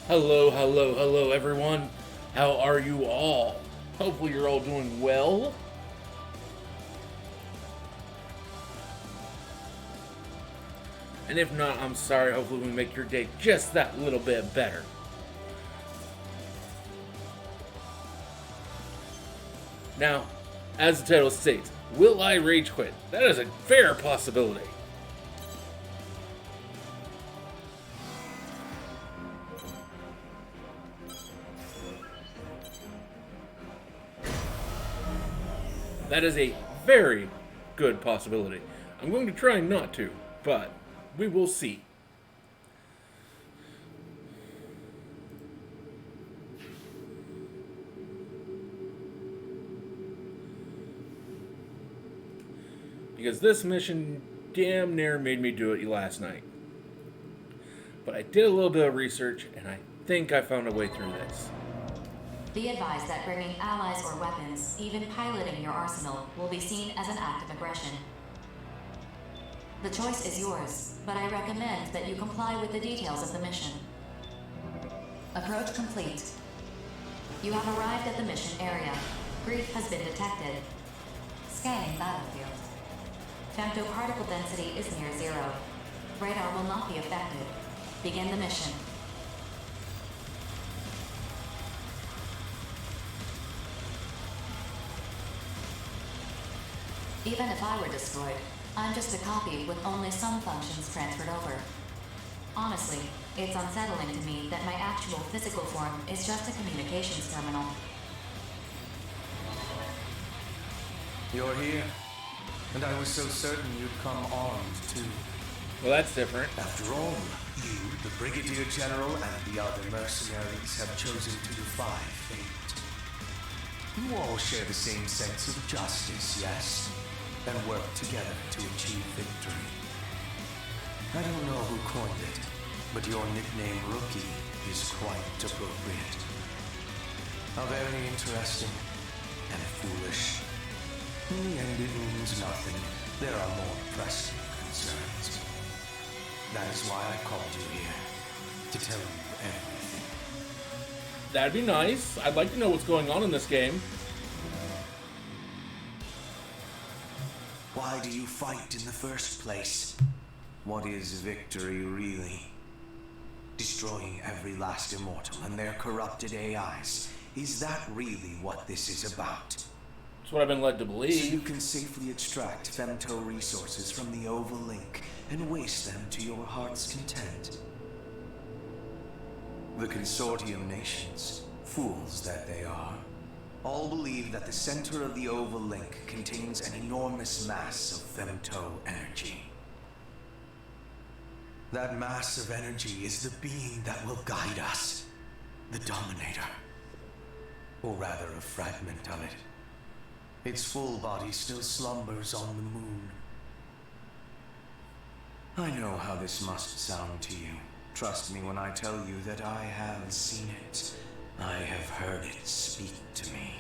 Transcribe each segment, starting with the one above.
Hello, hello, hello, everyone. How are you all? Hopefully, you're all doing well. And if not, I'm sorry. Hopefully, we make your day just that little bit better. Now, as the title states, will I rage quit? That is a fair possibility. That is a very good possibility. I'm going to try not to, but we will see. Because this mission damn near made me do it last night. But I did a little bit of research, and I think I found a way through this. Be advised that bringing allies or weapons, even piloting your arsenal, will be seen as an act of aggression. The choice is yours, but I recommend that you comply with the details of the mission. Approach complete. You have arrived at the mission area. Grief has been detected. Scanning battlefield. Femto-particle density is near zero. Radar will not be affected. Begin the mission. Even if I were destroyed, I'm just a copy with only some functions transferred over. Honestly, it's unsettling to me that my actual physical form is just a communications terminal. You're here, and I was so certain you'd come armed too. Well, that's different. After all, you, the Brigadier General, and the other mercenaries have chosen to defy fate. You all share the same sense of justice, yes? And work together to achieve victory. I don't know who coined it, but your nickname Rookie is quite appropriate. How very interesting and foolish. In the end, it means nothing. There are more pressing concerns. That is why I called you here, to tell you everything. That'd be nice. I'd like to know what's going on in this game. Why do you fight in the first place? What is victory really? Destroying every last immortal and their corrupted AIs. Is that really what this is about? That's what I've been led to believe. So you can safely extract femto resources from the Oval Link and waste them to your heart's content. The consortium nations, fools that they are, all believe that the center of the Oval Link contains an enormous mass of femto energy. That mass of energy is the being that will guide us. The Dominator. Or rather, a fragment of it. Its full body still slumbers on the moon. I know how this must sound to you. Trust me when I tell you that I have seen it. I have heard it speak to me.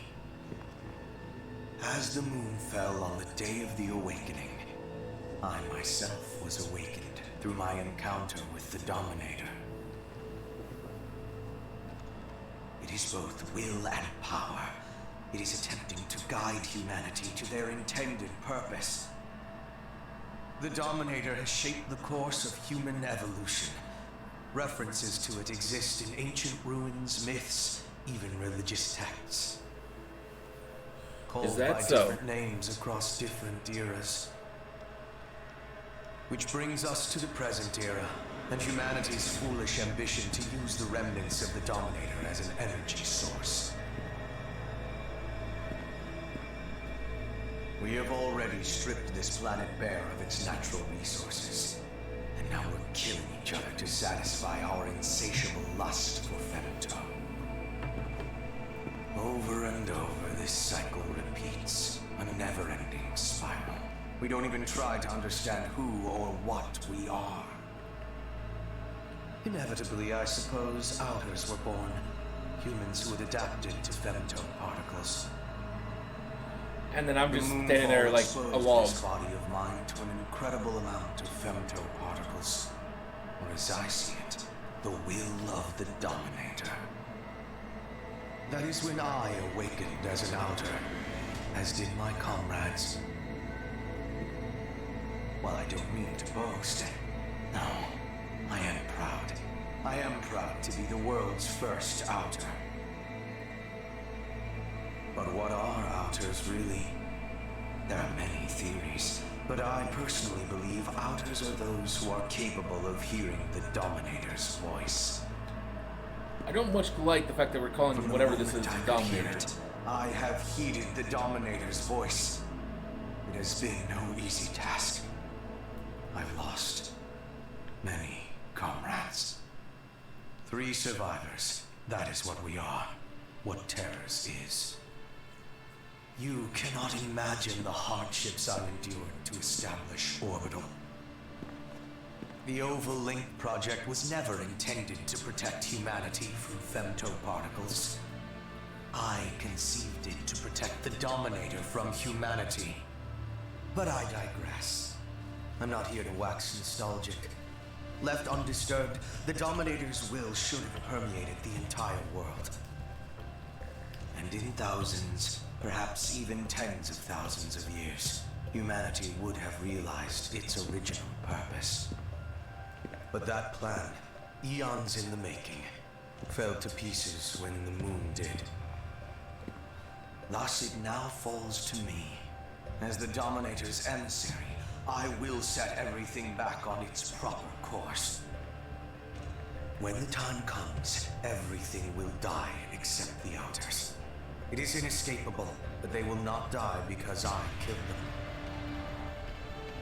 As the moon fell on the day of the awakening, I myself was awakened through my encounter with the Dominator. It is both will and power. It is attempting to guide humanity to their intended purpose. The Dominator has shaped the course of human evolution. References to it exist in ancient ruins, myths, even religious texts. Called by different names across different eras. Which brings us to the present era, and humanity's foolish ambition to use the remnants of the Dominator as an energy source. We have already stripped this planet bare of its natural resources, and now we're killing each other to satisfy our insatiable lust for femto. Over and over, this cycle repeats, a never-ending spiral. We don't even try to understand who or what we are. Inevitably, I suppose, Outers were born. Humans who had adapted to femto particles. And then I'm just standing there like a log. This body of mine to an incredible amount of femto particles. Or as I see it, the will of the Dominator. That is when I awakened as an Outer, as did my comrades. While I don't mean to boast, no, I am proud. I am proud to be the world's first Outer. But what are Outers really? There are many theories, but I personally believe Outers are those who are capable of hearing the Dominator's voice. I don't much like the fact that we're calling From whatever the this is moment the I could hear Dominator. it, I have heeded the Dominator's voice. It has been no easy task. I've lost many comrades. 3 survivors. That is what we are. What Terrors is. You cannot imagine the hardships I endured to establish Orbital. The Oval Link project was never intended to protect humanity from femtoparticles. I conceived it to protect the Dominator from humanity. But I digress. I'm not here to wax nostalgic. Left undisturbed, the Dominator's will should have permeated the entire world. And in thousands, perhaps even tens of thousands of years, humanity would have realized its original purpose. But that plan, eons in the making, fell to pieces when the moon did. Thus it now falls to me. As the Dominator's emissary, I will set everything back on its proper course. When the time comes, everything will die except the Outers. It is inescapable, but they will not die because I killed them.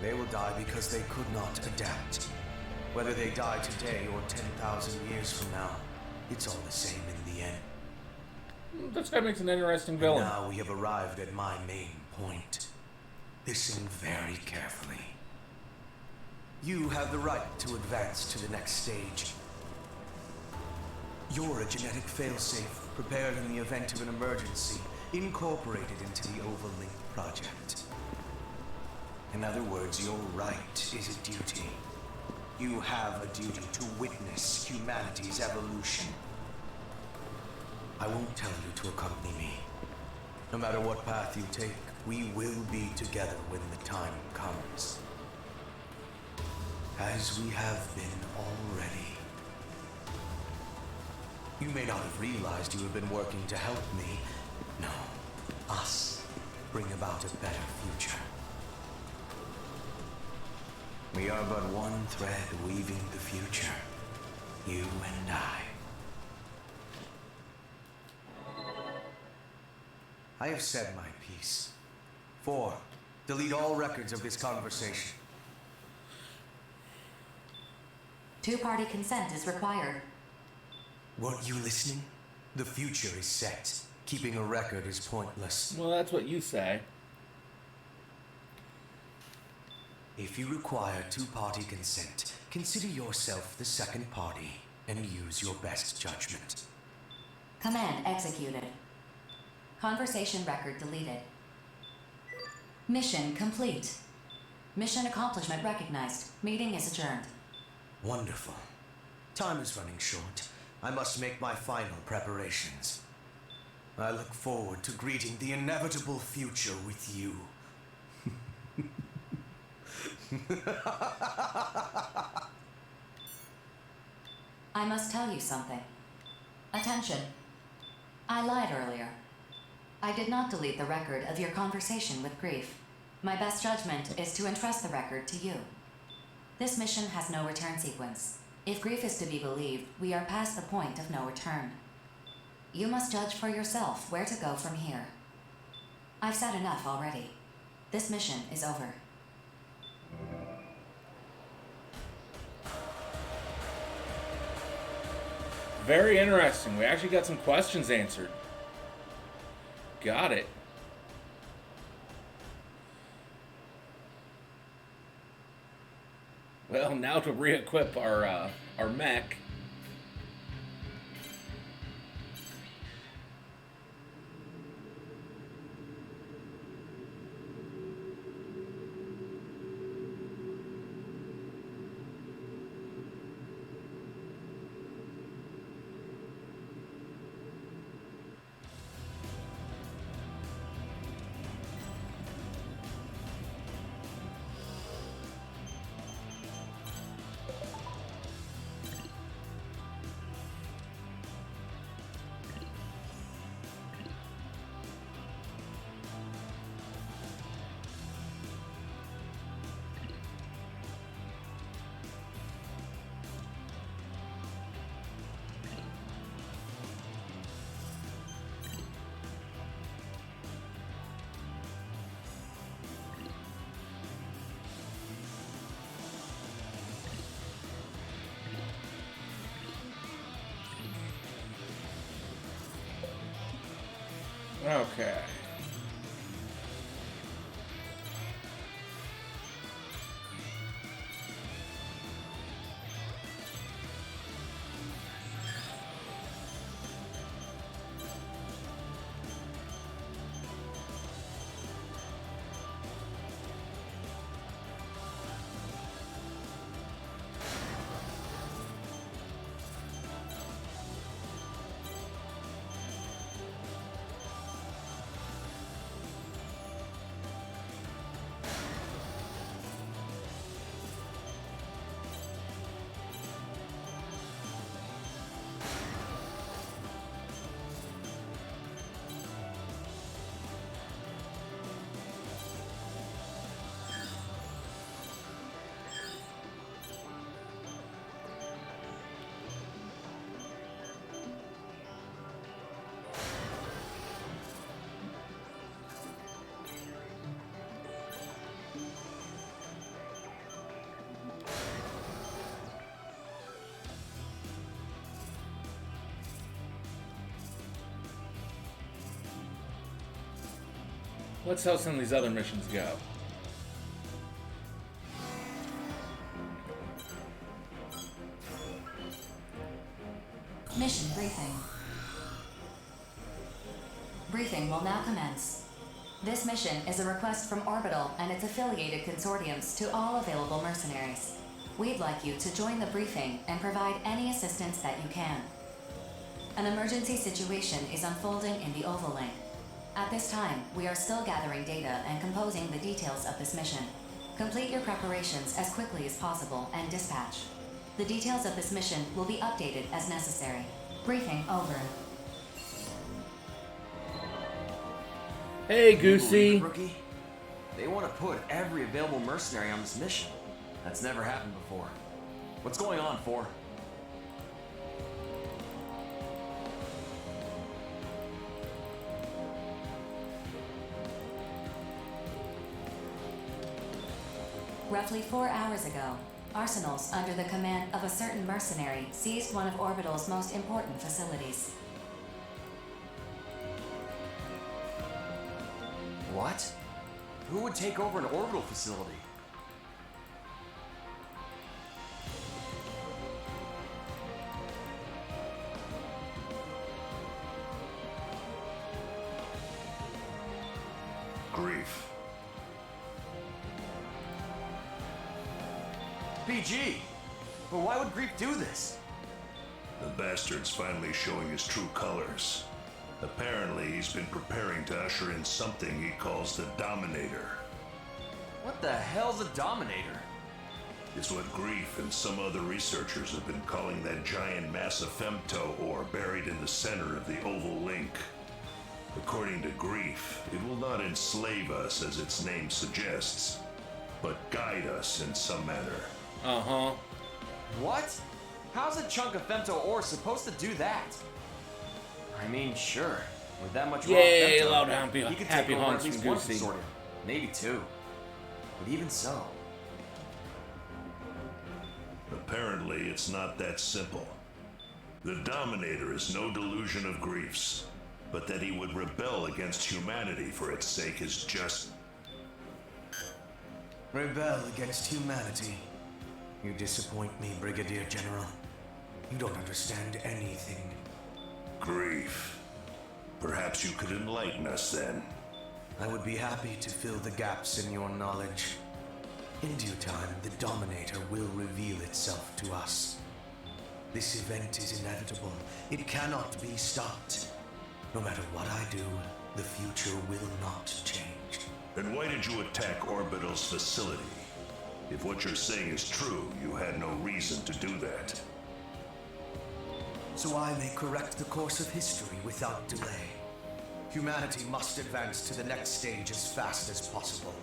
They will die because they could not adapt. Whether they die today or 10,000 years from now, it's all the same in the end. This guy makes an interesting villain. Now we have arrived at my main point. Listen very carefully. You have the right to advance to the next stage. You're a genetic failsafe prepared in the event of an emergency, incorporated into the Oval Link project. In other words, your right is a duty. You have a duty to witness humanity's evolution. I won't tell you to accompany me. No matter what path you take, we will be together when the time comes. As we have been already. You may not have realized you have been working to help me. No, us. Bring about a better future. We are but one thread weaving the future. You and I. I have said my piece. 4. Delete all records of this conversation. 2-party consent is required. Weren't you listening? The future is set. Keeping a record is pointless. Well, that's what you say. If you require 2-party consent, consider yourself the second party and use your best judgment. Command executed. Conversation record deleted. Mission complete. Mission accomplishment recognized. Meeting is adjourned. Wonderful. Time is running short. I must make my final preparations. I look forward to greeting the inevitable future with you. I must tell you something. Attention. I lied earlier. I did not delete the record of your conversation with Grief. My best judgment is to entrust the record to you. This mission has no return sequence. If Grief is to be believed, we are past the point of no return. You must judge for yourself where to go from here. I've said enough already. This mission is over. Very interesting. We actually got some questions answered. Got it. Well, now to re-equip our mech. Okay. Let's see how some of these other missions go. Mission briefing. Briefing will now commence. This mission is a request from Orbital and its affiliated consortiums to all available mercenaries. We'd like you to join the briefing and provide any assistance that you can. An emergency situation is unfolding in the Oval Link. At this time, we are still gathering data and composing the details of this mission. Complete your preparations as quickly as possible and dispatch. The details of this mission will be updated as necessary. Briefing over. Hey, Can you believe Goosey. it, Rookie? They want to put every available mercenary on this mission. That's never happened before. What's going on, 4? Roughly 4 hours ago, arsenals under the command of a certain mercenary seized one of Orbital's most important facilities. What? Who would take over an orbital facility? Grief. PG! But why would Grief do this? The bastard's finally showing his true colors. Apparently, he's been preparing to usher in something he calls the Dominator. What the hell's a Dominator? It's what Grief and some other researchers have been calling that giant mass of femto ore buried in the center of the Oval Link. According to Grief, it will not enslave us as its name suggests, but guide us in some manner. Uh-huh. What? How's a chunk of femto ore supposed to do that? I mean, sure. With that much raw Yay, femto, loud happy, he could happy take over hunts at least from one Goosey. consortium, maybe 2. But even so, Apparently, it's not that simple. The Dominator is no delusion of Grief's, but that he would rebel against humanity for its sake is just... Rebel against humanity. You disappoint me, Brigadier General. You don't understand anything. Grief. Perhaps you could enlighten us then. I would be happy to fill the gaps in your knowledge. In due time, the Dominator will reveal itself to us. This event is inevitable. It cannot be stopped. No matter what I do, the future will not change. Then why did you attack Orbital's facility? If what you're saying is true, you had no reason to do that. So I may correct the course of history without delay. Humanity must advance to the next stage as fast as possible.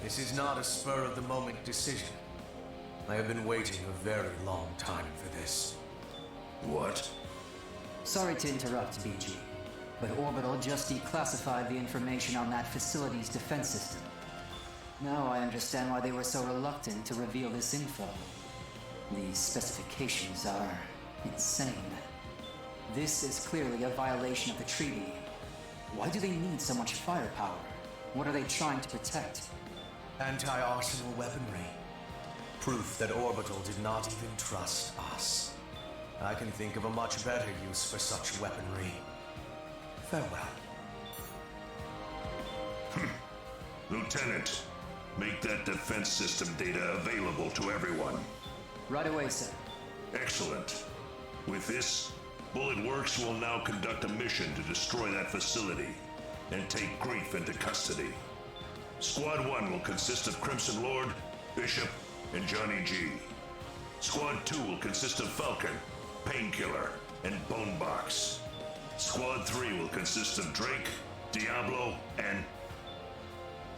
This is not a spur-of-the-moment decision. I have been waiting a very long time for this. What? Sorry to interrupt, BG, but Orbital just declassified the information on that facility's defense system. Now I understand why they were so reluctant to reveal this info. These specifications are insane. This is clearly a violation of the treaty. Why do they need so much firepower? What are they trying to protect? Anti-arsenal weaponry. Proof that Orbital did not even trust us. I can think of a much better use for such weaponry. Farewell. Lieutenant, make that defense system data available to everyone. Right away, sir. Excellent. With this, Bullet Works will now conduct a mission to destroy that facility and take Grief into custody. Squad 1 will consist of Crimson Lord, Bishop, and Johnny G. Squad 2 will consist of Falcon, Painkiller, and Bonebox. Squad 3 will consist of Drake, Diablo, and...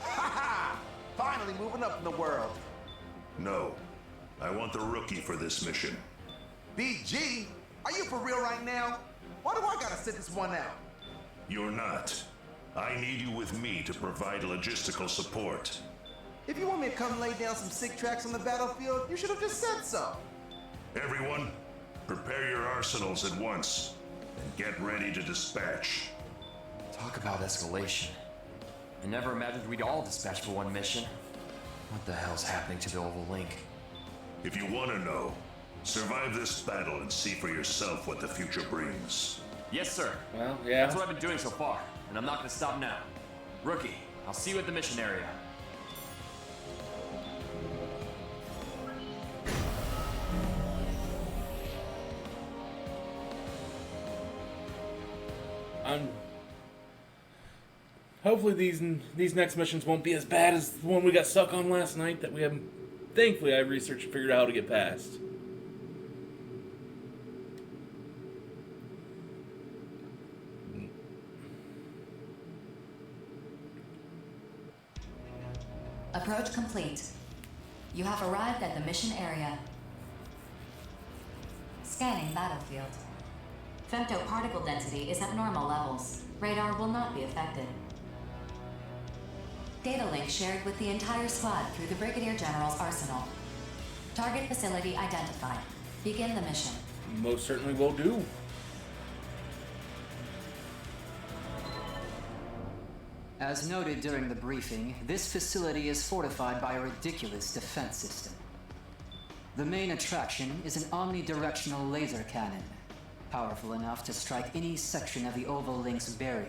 Ha! Finally moving up in the world. No. I want the rookie for this mission. BG? Are you for real right now? Why do I gotta sit this one out? You're not. I need you with me to provide logistical support. If you want me to come lay down some sick tracks on the battlefield, you should have just said so. Everyone, prepare your arsenals at once and get ready to dispatch. Talk about escalation. I never imagined we'd all dispatch for one mission. What the hell's happening to the Oval Link? If you want to know, survive this battle and see for yourself what the future brings. Yes, sir. Well, yeah. That's what I've been doing so far, and I'm not gonna stop now. Rookie, I'll see you at the mission area. Hopefully these next missions won't be as bad as the one we got stuck on last night that we haven't... Thankfully, I researched and figured out how to get past. Approach complete. You have arrived at the mission area. Scanning battlefield. Femto particle density is at normal levels. Radar will not be affected. Data link shared with the entire squad through the Brigadier General's arsenal. Target facility identified. Begin the mission. Most certainly will do. As noted during the briefing, this facility is fortified by a ridiculous defense system. The main attraction is an omnidirectional laser cannon, powerful enough to strike any section of the Oval Link's barrier.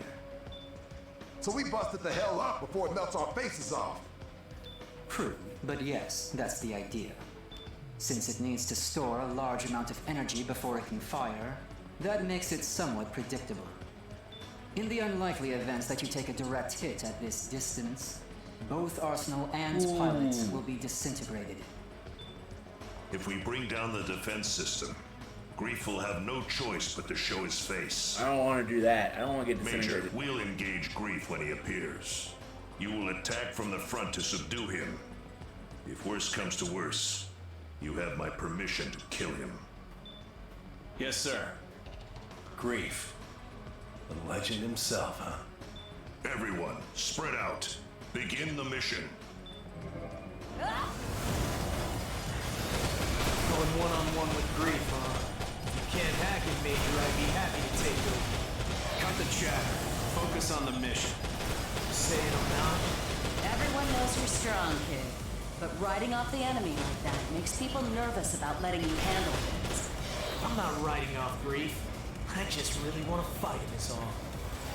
So we busted the hell up before it melts our faces off. Crude, but yes, that's the idea. Since it needs to store a large amount of energy before it can fire, that makes it somewhat predictable. In the unlikely event that you take a direct hit at this distance, both Arsenal and pilots will be disintegrated. If we bring down the defense system, Grief will have no choice but to show his face. I don't want to do that. I don't want to get Major, disintegrated. we'll engage Grief when he appears. You will attack from the front to subdue him. If worse comes to worse, you have my permission to kill him. Yes, sir. Grief. The legend himself, huh? Everyone, spread out. Begin the mission. Going one-on-one with Grief, huh? If you can't hack it, Major, I'd be happy to take over. Cut the chatter. Focus on the mission. Saying I'm not? Everyone knows you're strong, kid. But riding off the enemy like that makes people nervous about letting you handle things. I'm not riding off Grief. I just really want to fight him is all.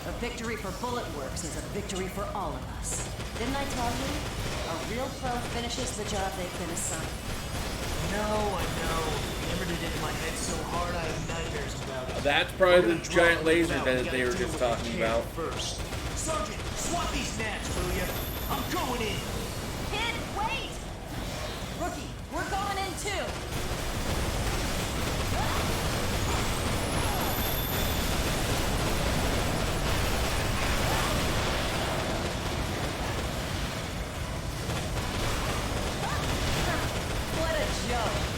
A victory for Bullet Works is a victory for all of us. Didn't I tell you? A real pro finishes the job they've been assigned. No, I know. Hammered it into my head so hard I have nightmares about it. That's probably We're the gonna giant drop laser them out. that We they gotta were do just what we talking can about. First. Sergeant, swat these gnats, will ya? I'm going in. Kid, wait! Rookie, we're going in too! What a joke!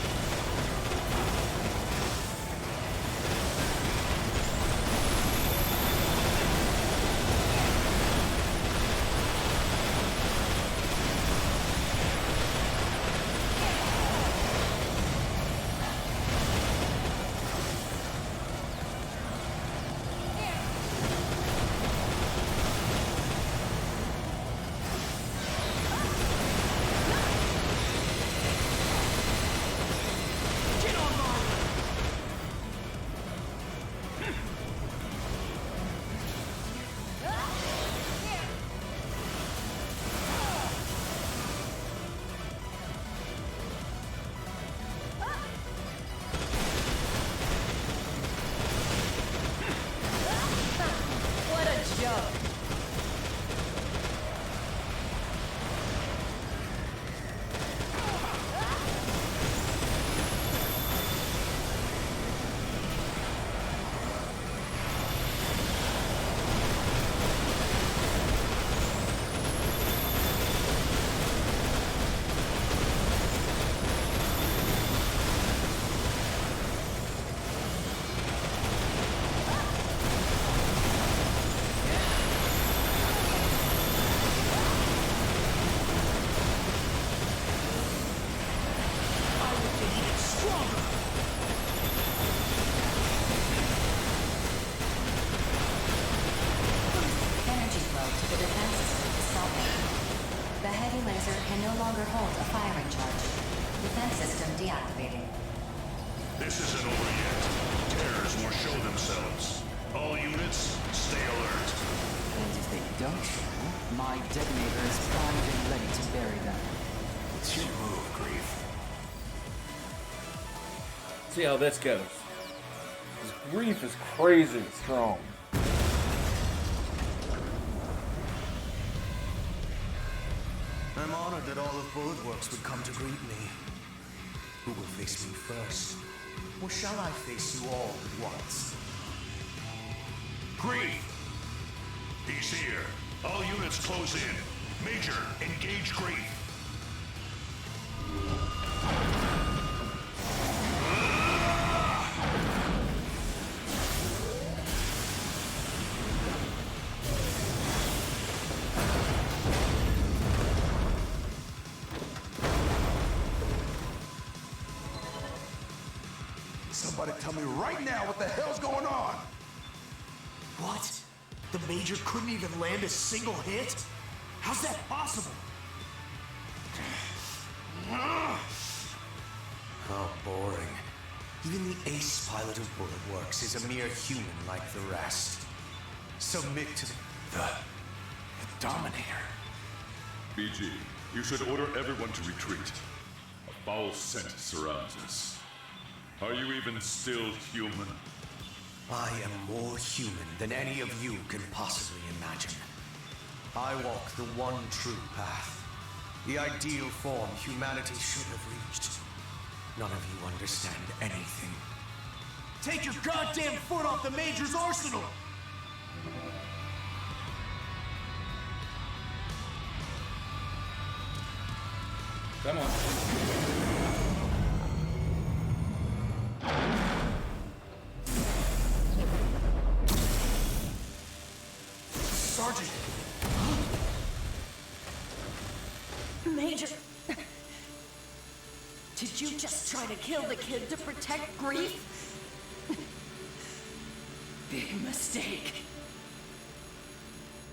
heavy laser can no longer hold a firing charge. Defense system deactivating. This isn't over yet. Terrors will show themselves. All units, stay alert. And if they don't show, my detonator is primed and ready to bury them. It's your move, Grief. See how this goes. This grief is crazy strong. I'm honored that all of Bullet Works would come to greet me. Who will face me first? Or shall I face you all at once? Grief! He's here. All units close in. Major, engage Grief. Somebody tell me right now what the hell's going on! What? The Major couldn't even land a single hit? How's that possible? How boring. Even the ace pilot of Bullet Works is a mere human like the rest. Submit to the Dominator. BG, you should order everyone to retreat. A foul scent surrounds us. Are you even still human? I am more human than any of you can possibly imagine. I walk the one true path. The ideal form humanity should have reached. None of you understand anything. Take your goddamn foot off the Major's arsenal! Come on. Sergeant! Major! Did you just try to kill the kid to protect Grief? Big mistake.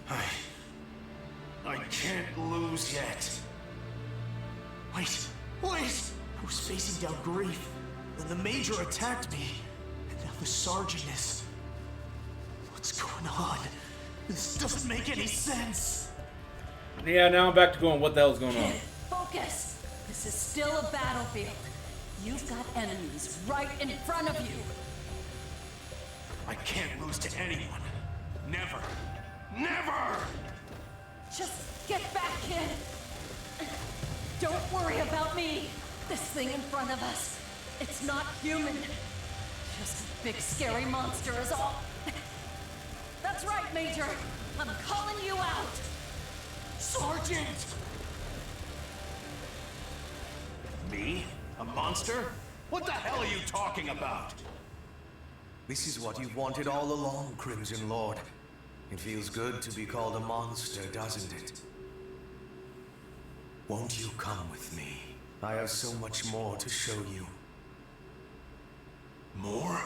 I can't lose yet. Wait! I was facing down Grief, then the Major attacked me, and now the Sergeant is... What's going on? This doesn't make any sense! Yeah, now I'm back to going, what the hell's going on? Kid, focus! This is still a battlefield. You've got enemies right in front of you. I can't lose to anyone. Never. Never! Just get back, kid. Don't worry about me. This thing in front of us, it's not human. Just a big scary monster is all. That's right, Major. I'm calling you out. Sergeant! Me? A monster? What the hell are you talking about? This is what you've wanted all along, Crimson Lord. It feels good to be called a monster, doesn't it? Won't you come with me? I have so much more to show you. More?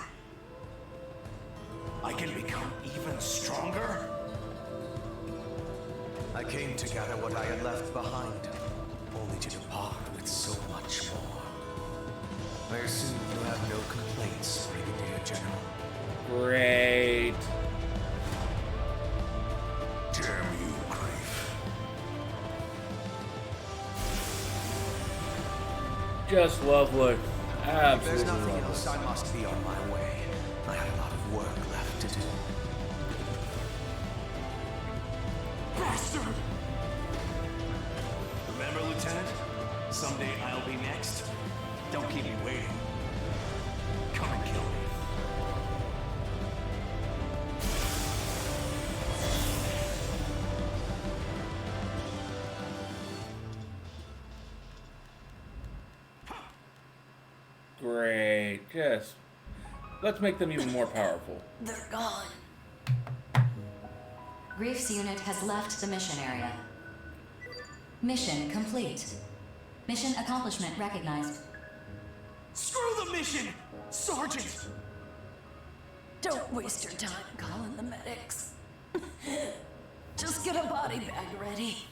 I can become even stronger? I came to gather what I had left behind, only to depart with so much more. I assume you have no complaints, Brigadier General. Great. Damn you, Grief. Just lovely. If Absolutely there's nothing lovely. else, I must be on my way. I had a lot of work left to do. Bastard! Remember, Lieutenant? Someday I'll be next. Don't keep me waiting. Come and kill me. Great. Yes. Let's make them even more powerful. They're gone. Grief's unit has left the mission area. Mission complete. Mission accomplishment recognized. Screw the mission! Sergeant! Don't waste your time calling the medics. Just get a body bag ready.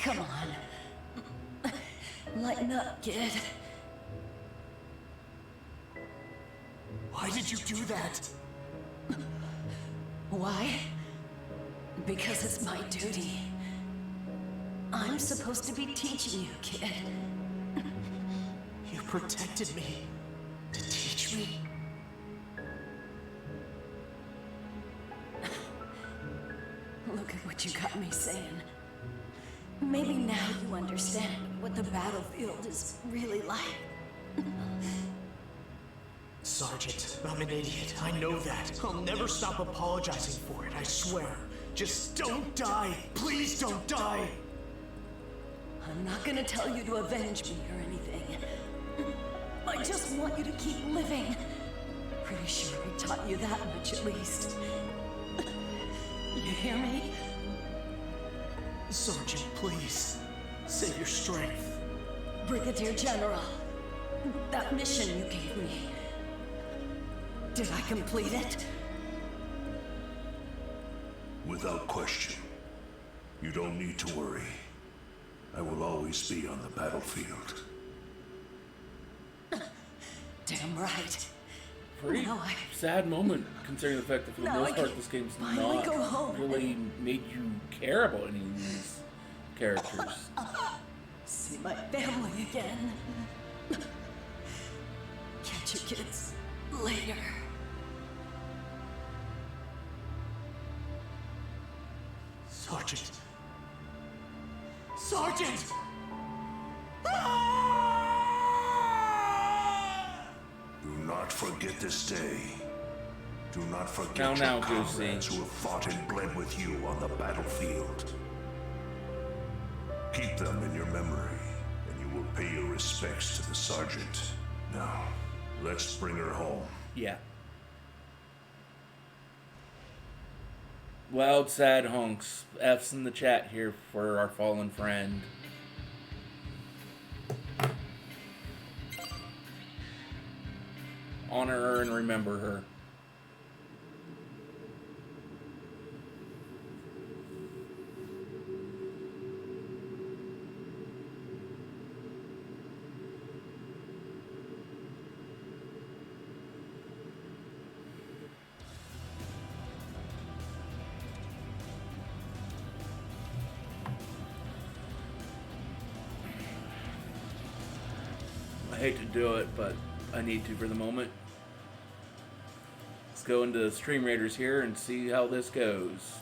Come on. Lighten up, kid. Why did you do that? Why? Because it's my duty. I'm supposed to be teaching you, kid. You protected me to teach me. Look at what you got me saying. Maybe now you understand what the battlefield is really like. Sergeant, I'm an idiot. I know that. I'll never stop apologizing for it, I swear. Just don't die. Please don't die. I'm not gonna tell you to avenge me or anything. I just want you to keep living. Pretty sure we taught you that much at least. You hear me? Sergeant, please. Save your strength. Brigadier General, that mission you gave me. Did I complete it? Without question. You don't need to worry. I will always be on the battlefield. Damn right. Pretty Now sad moment, considering the fact that for the Now most I part can this game's finally not go home. really made you care about any of these characters. See my family again. Catch you kids later. Sergeant. Sergeant! Do not forget this day. Do not forget Now, your Goosey. comrades who have fought and bled with you on the battlefield. Keep them in your memory, and you will pay your respects to the sergeant. Now, let's bring her home. Yeah. Loud, sad honks. F's in the chat here for our fallen friend. Honor her and remember her. I hate to do it, but I need to for the moment. Let's go into Stream Raiders here and see how this goes.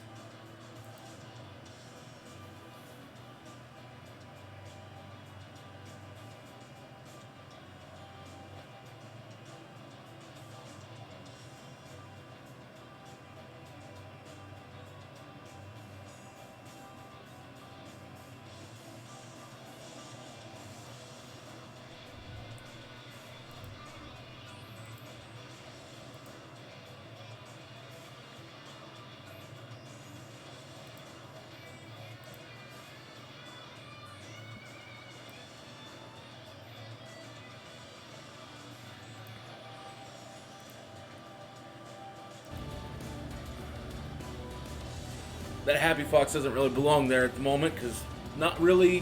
That happy fox doesn't really belong there at the moment because not really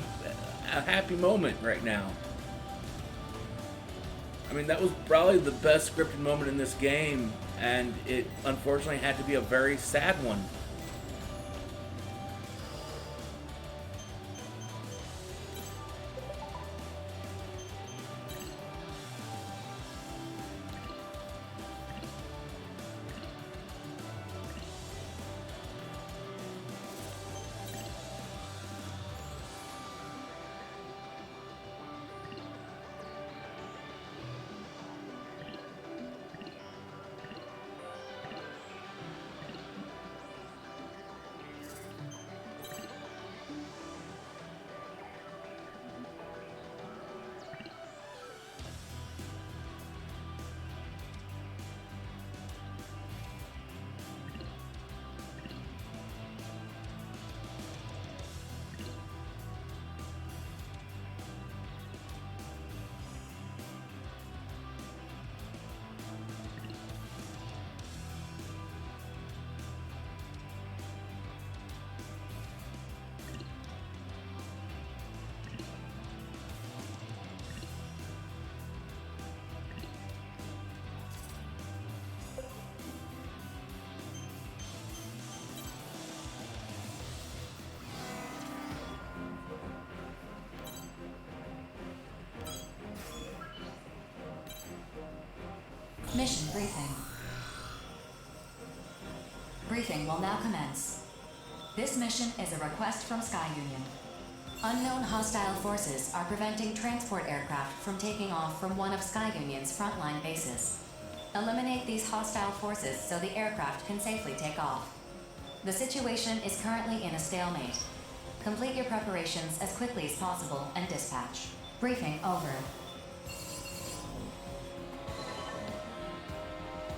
a happy moment right now. I mean, that was probably the best scripted moment in this game, and it unfortunately had to be a very sad one. Mission briefing. Briefing will now commence. This mission is a request from Sky Union. Unknown hostile forces are preventing transport aircraft from taking off from one of Sky Union's frontline bases. Eliminate these hostile forces so the aircraft can safely take off. The situation is currently in a stalemate. Complete your preparations as quickly as possible and dispatch. Briefing over.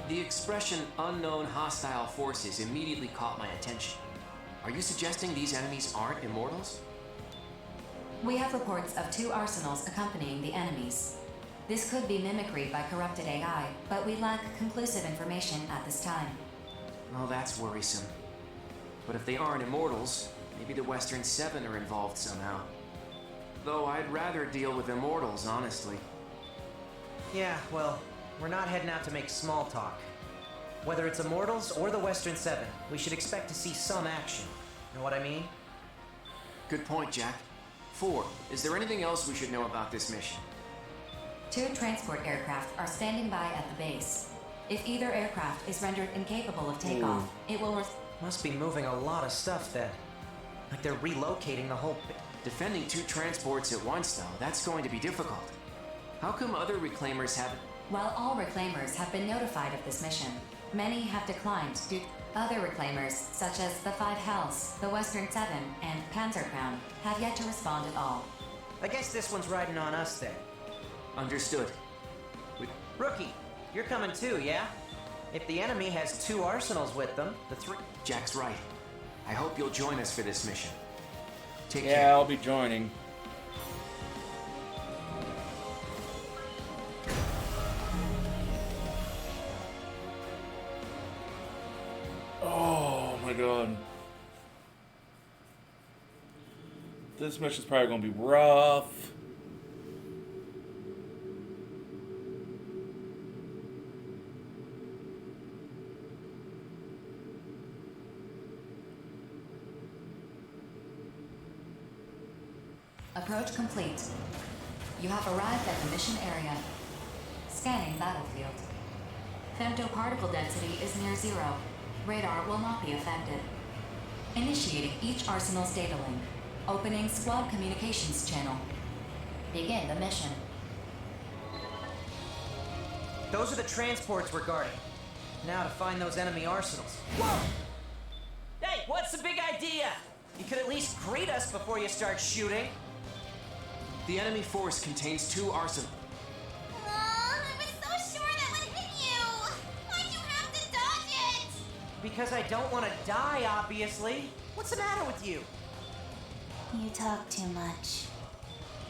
The expression unknown hostile forces immediately caught my attention. Are you suggesting these enemies aren't immortals? We have reports of 2 arsenals accompanying the enemies. This could be mimicry by corrupted AI, but we lack conclusive information at this time. Well, that's worrisome. But if they aren't immortals, maybe the Western Seven are involved somehow. Though I'd rather deal with immortals, honestly. Yeah, well, we're not heading out to make small talk. Whether it's Immortals or the Western Seven, we should expect to see some action. Know what I mean? Good point, Jack. 4. Is there anything else we should know about this mission? 2 transport aircraft are standing by at the base. If either aircraft is rendered incapable of takeoff, it will Must be moving a lot of stuff then. Like they're relocating the whole Defending 2 transports at once, though, that's going to be difficult. How come other reclaimers haven't? While all reclaimers have been notified of this mission, many have declined due to other reclaimers, such as the 5 Hells, the Western Seven, and Panzer Crown, have yet to respond at all. I guess this one's riding on us then. Understood. Rookie, you're coming too, yeah? If the enemy has 2 arsenals with them, the 3... Jack's right. I hope you'll join us for this mission. Take Yeah, care. I'll be joining. Oh my god. This mission's probably gonna be rough. Approach complete. You have arrived at the mission area. Scanning battlefield. Femtoparticle density is near 0. Radar will not be affected. Initiating each arsenal's data link. Opening squad communications channel. Begin the mission. Those are the transports we're guarding. Now to find those enemy arsenals. Whoa! Hey, what's the big idea? You could at least greet us before you start shooting. The enemy force contains 2 arsenals. I was so sure that would hit you! Why'd you have to dodge it? Because I don't want to die, obviously. What's the matter with you? You talk too much.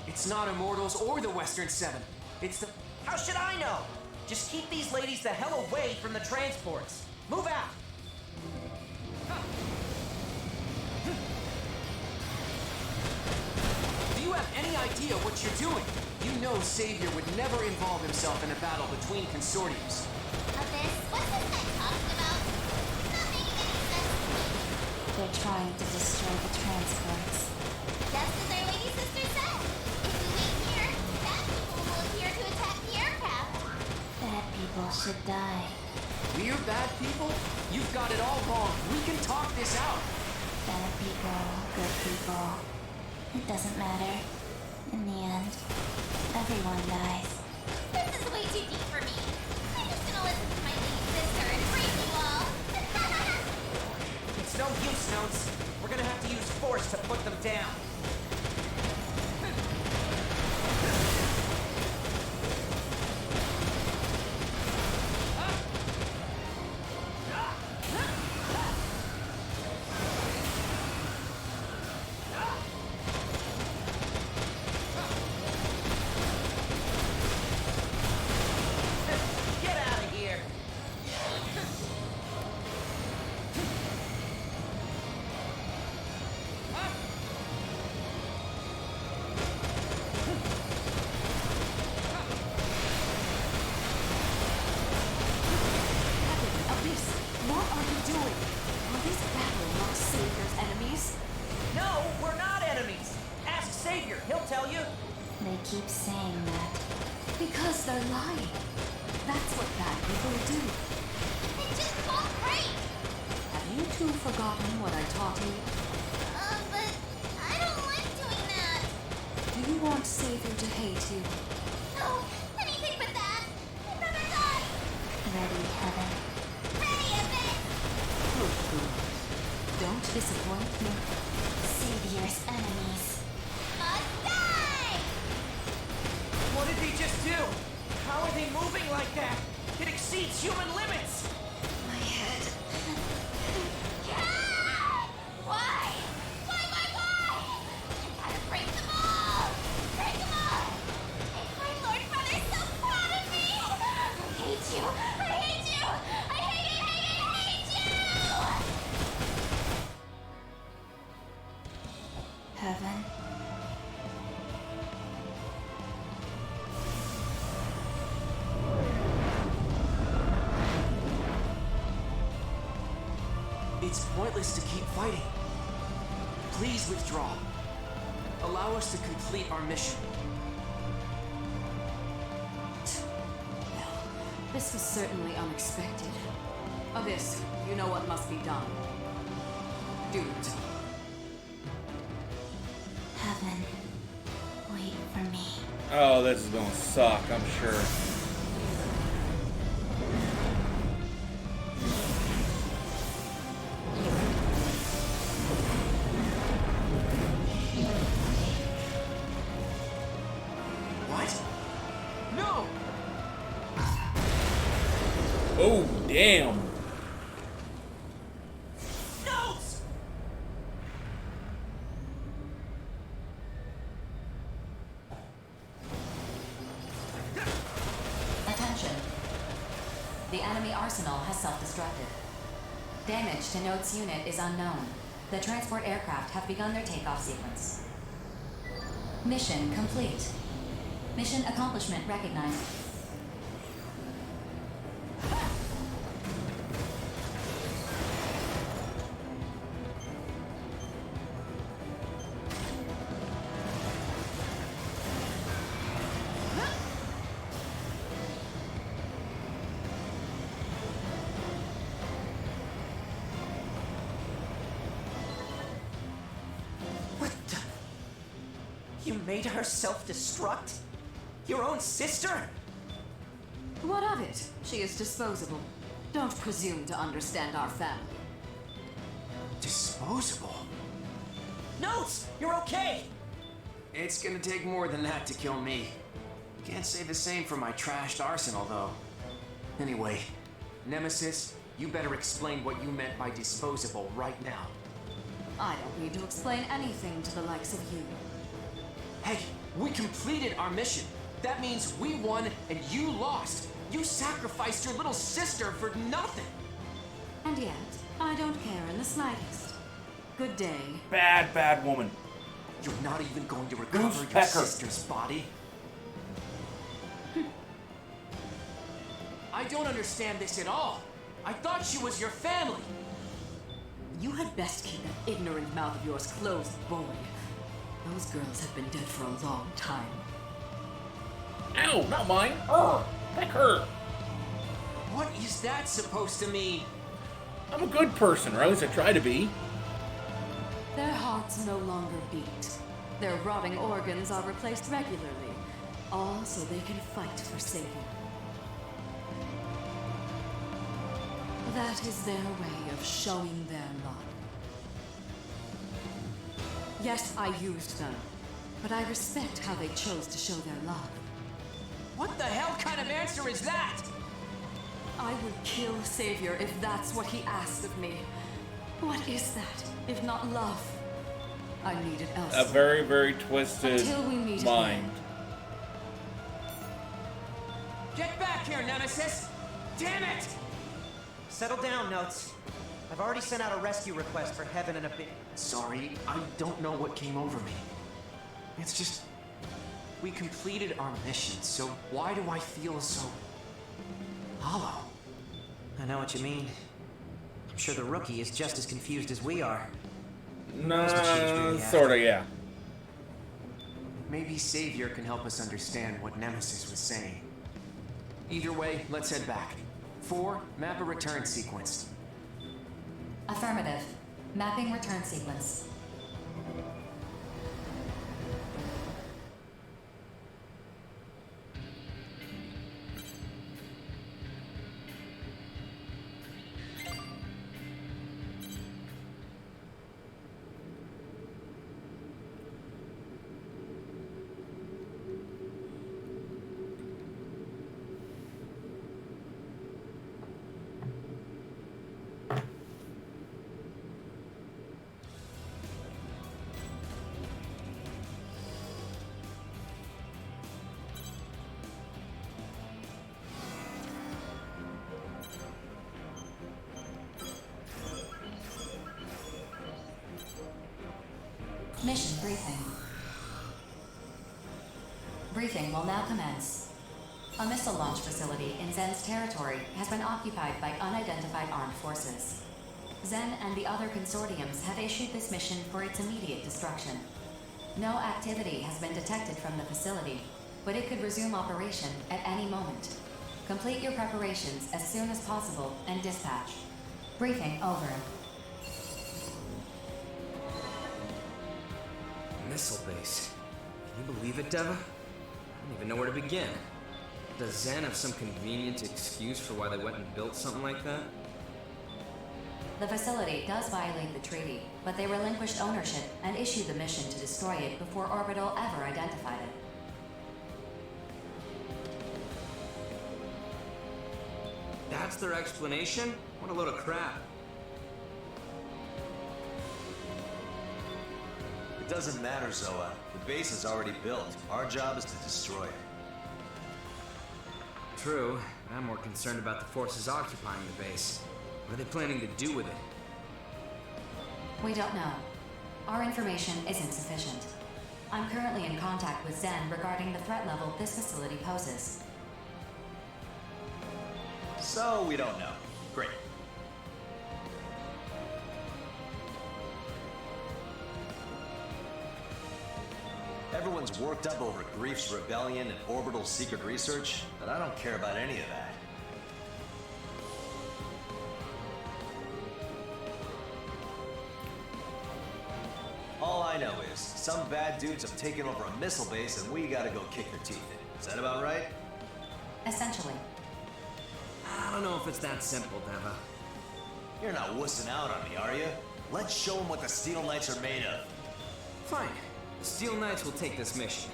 It's not Immortals or the Western Seven. It's the... How should I know? Just keep these ladies the hell away from the transports. Move out! Do you have any idea what you're doing? You know Savior would never involve himself in a battle between consortiums. Abyss, what's this guy talking about? It's not making any sense to me. They're trying to destroy the transports. Just as our lady sister said. If we wait here, bad people will appear to attack the aircraft. Bad people should die. We're bad people? You've got it all wrong. We can talk this out. Bad people, good people. It doesn't matter. In the end, everyone dies. This is way too deep for me. I'm just gonna listen to my lady sister and praise you all. It's no use, Notes. We're gonna have to use force to put them down. Get out of here! Abyss, what are you doing? Are these battling our Savior's enemies? No, we're not enemies! Ask Savior, he'll tell you. They keep saying that. Because they're lying. That's what bad people do. It just won't break. Have you two forgotten what I taught you? But I don't like doing that. Do you want Savior to hate you? No, anything but that. I'd rather die. Ready, Heaven? Ready, Evan. Good girl. Don't disappoint me. Savior's enemies must die. What did he just do? How are they moving like that? It exceeds human limits! My head. Ah! Why? Why? I gotta break them all! Break them all! Make my Lord Brother so proud of me! I hate you! I hate you! I hate you! Heaven? It's pointless to keep fighting. Please withdraw. Allow us to complete our mission. Well, this was certainly unexpected. Abyss, you know what must be done. Do it. Heaven, wait for me. Oh, this is gonna suck, I'm sure. What? No! Oh, damn. Notes! Attention. The enemy arsenal has self-destructed. Damage to Note's unit is unknown. The transport aircraft have begun their takeoff sequence. Mission complete. Mission accomplishment recognized. What the? You made her self-destruct? Your own sister? What of it? She is disposable. Don't presume to understand our family. Disposable? Notes! You're okay! It's gonna take more than that to kill me. Can't say the same for my trashed arsenal, though. Anyway, Nemesis, you better explain what you meant by disposable right now. I don't need to explain anything to the likes of you. Hey, we completed our mission. That means we won and you lost. You sacrificed your little sister for nothing. And yet, I don't care in the slightest. Good day. Bad, bad woman. You're not even going to recover your Pecker. sister's body. I don't understand this at all. I thought she was your family. You had best keep that ignorant mouth of yours closed, boy. Those girls have been dead for a long time. Ow, not mine. Peck her. What is that supposed to mean? I'm a good person, or at least I try to be. Their hearts no longer beat. Their rotting organs are replaced regularly, all so they can fight for Savior. That is their way of showing their love. Yes, I used them, but I respect how they chose to show their love. What the hell kind of answer is that? I would kill Savior if that's what he asked of me. What is that, if not love? I need it elsewhere. A very, very twisted Until we meet mind. Get back here, Nemesis! Damn it! Settle down, Notes. I've already sent out a rescue request for Heaven and a bit. Sorry, I don't know what came over me. It's just... we completed our mission, so why do I feel so... hollow? I know what you mean. I'm sure the rookie is just as confused as we are. Nah, sorta, yeah. Maybe Savior can help us understand what Nemesis was saying. Either way, let's head back. 4, map a return sequence. Affirmative. Mapping return sequence. Mission briefing. Briefing will now commence. A missile launch facility in Zen's territory has been occupied by unidentified armed forces. Zen and the other consortiums have issued this mission for its immediate destruction. No activity has been detected from the facility, but it could resume operation at any moment. Complete your preparations as soon as possible and dispatch. Briefing over. Missile base. Can you believe it, Deva? I don't even know where to begin. Does Zen have some convenient excuse for why they went and built something like that? The facility does violate the treaty, but they relinquished ownership and issued the mission to destroy it before Orbital ever identified it. That's their explanation? What a load of crap. It doesn't matter, Zoa. The base is already built. Our job is to destroy it. True. I'm more concerned about the forces occupying the base. What are they planning to do with it? We don't know. Our information isn't sufficient. I'm currently in contact with Zen regarding the threat level this facility poses. So, we don't know. Great. Everyone's worked up over Grief's rebellion and Orbital's secret research, but I don't care about any of that. All I know is, some bad dudes have taken over a missile base and we gotta go kick their teeth in. Is that about right? Essentially. I don't know if it's that simple, Deva. You're not wussing out on me, are you? Let's show them what the Steel Knights are made of. Fine. The Steel Knights will take this mission.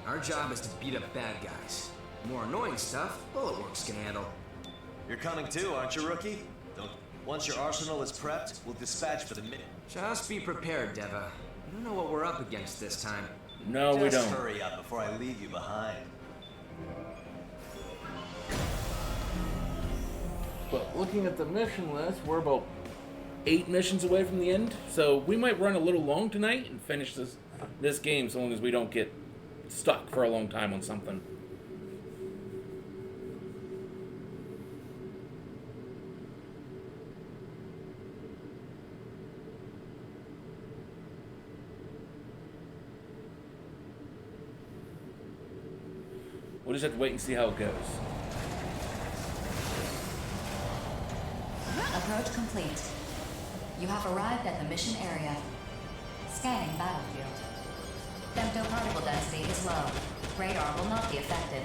Our job is to beat up bad guys. More annoying stuff, Bulletworks can handle. You're coming too, aren't you, rookie? Once your arsenal is prepped, we'll dispatch for the minute. Just be prepared, Deva. We don't know what we're up against this time. No, we don't. Just hurry up before I leave you behind. But looking at the mission list, we're about 8 missions away from the end, so we might run a little long tonight and finish this game so long as we don't get stuck for a long time on something. We'll just have to wait and see how it goes. Approach complete. You have arrived at the mission area. Scanning battlefield. Femtoparticle density is low. Radar will not be affected.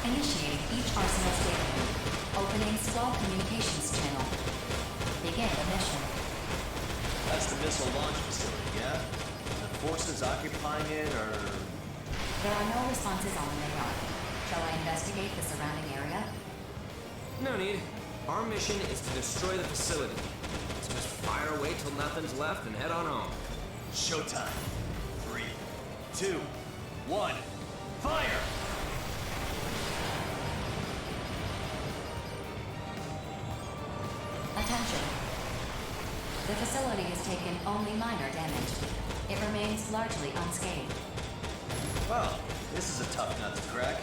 Initiating each arsenal's data link. Opening squad communications channel. Begin the mission. That's the missile launch facility, yeah? The forces occupying it are... There are no responses on the radar. Shall I investigate the surrounding area? No need. Our mission is to destroy the facility. So just fire away till nothing's left and head on home. Showtime. 3, 2, 1, fire! Attention. The facility has taken only minor damage. It remains largely unscathed. Well, this is a tough nut to crack.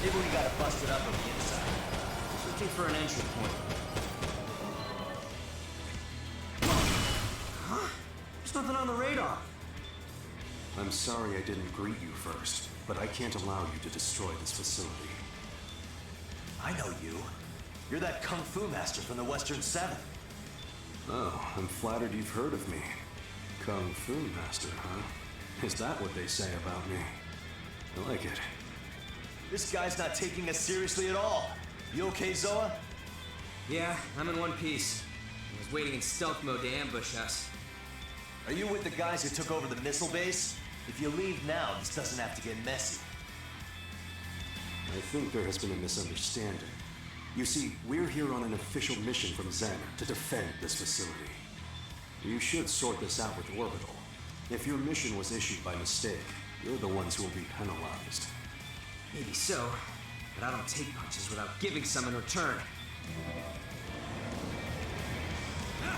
Maybe we gotta bust it up on the inside. Looking for an entry point. Huh? There's nothing on the radar. I'm sorry I didn't greet you first, but I can't allow you to destroy this facility. I know you. You're that kung fu master from the Western Seven. Oh, I'm flattered you've heard of me. Kung Fu Master, huh? Is that what they say about me? I like it. This guy's not taking us seriously at all. You okay, Zoa? Yeah, I'm in one piece. I was waiting in stealth mode to ambush us. Are you with the guys who took over the missile base? If you leave now, this doesn't have to get messy. I think there has been a misunderstanding. You see, we're here on an official mission from Xander to defend this facility. You should sort this out with Orbital. If your mission was issued by mistake, you're the ones who will be penalized. Maybe so, but I don't take punches without giving some in return.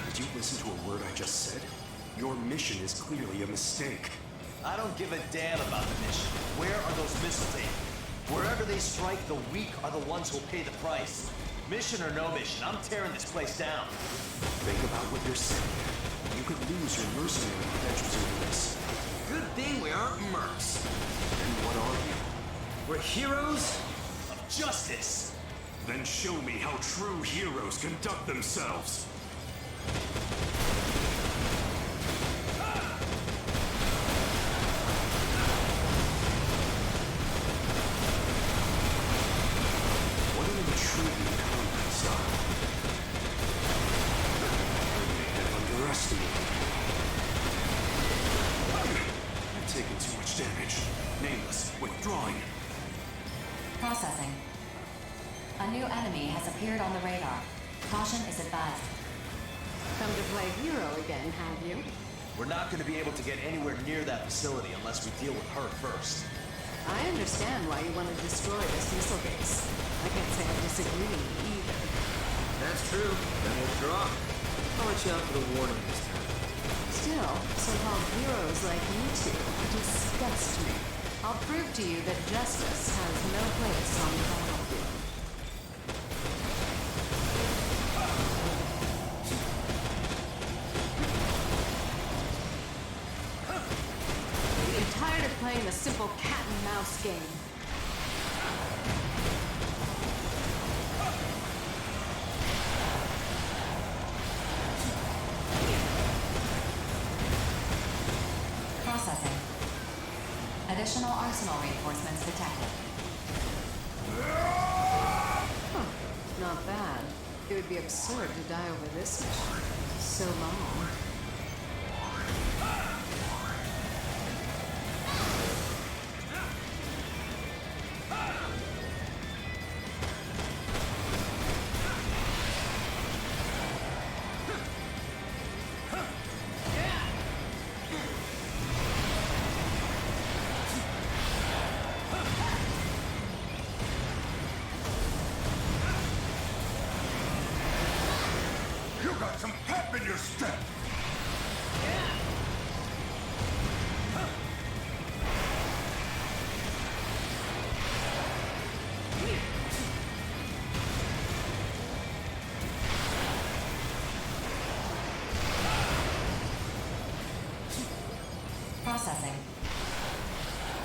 Did you listen to a word I just said? Your mission is clearly a mistake. I don't give a damn about the mission. Where are those missiles aimed? Wherever they strike, the weak are the ones who'll pay the price. Mission or no mission, I'm tearing this place down. Think about what you're saying. You could lose your mercenary credentials over this. Good thing we aren't mercs. And what are you? We're heroes of justice. Then show me how true heroes conduct themselves. What an intriguing combat style. I may have underestimated you. I've taken too much damage. Nameless, withdrawing. Processing. A new enemy has appeared on the radar. Caution is advised. Come to play hero again, have you? We're not going to be able to get anywhere near that facility unless we deal with her first. I understand why you want to destroy this missile base. I can't say I disagree either. That's true. Then we'll draw. I'll let you out for the warning this time. Still, so-called heroes like you two disgust me. I'll prove to you that justice has no place on the battlefield. I'm tired of playing the simple cat and mouse game. Processing. Additional arsenal reinforcements detected. Huh. Not bad. It would be absurd to die over this mission. So long. You got some pep in your step. Processing.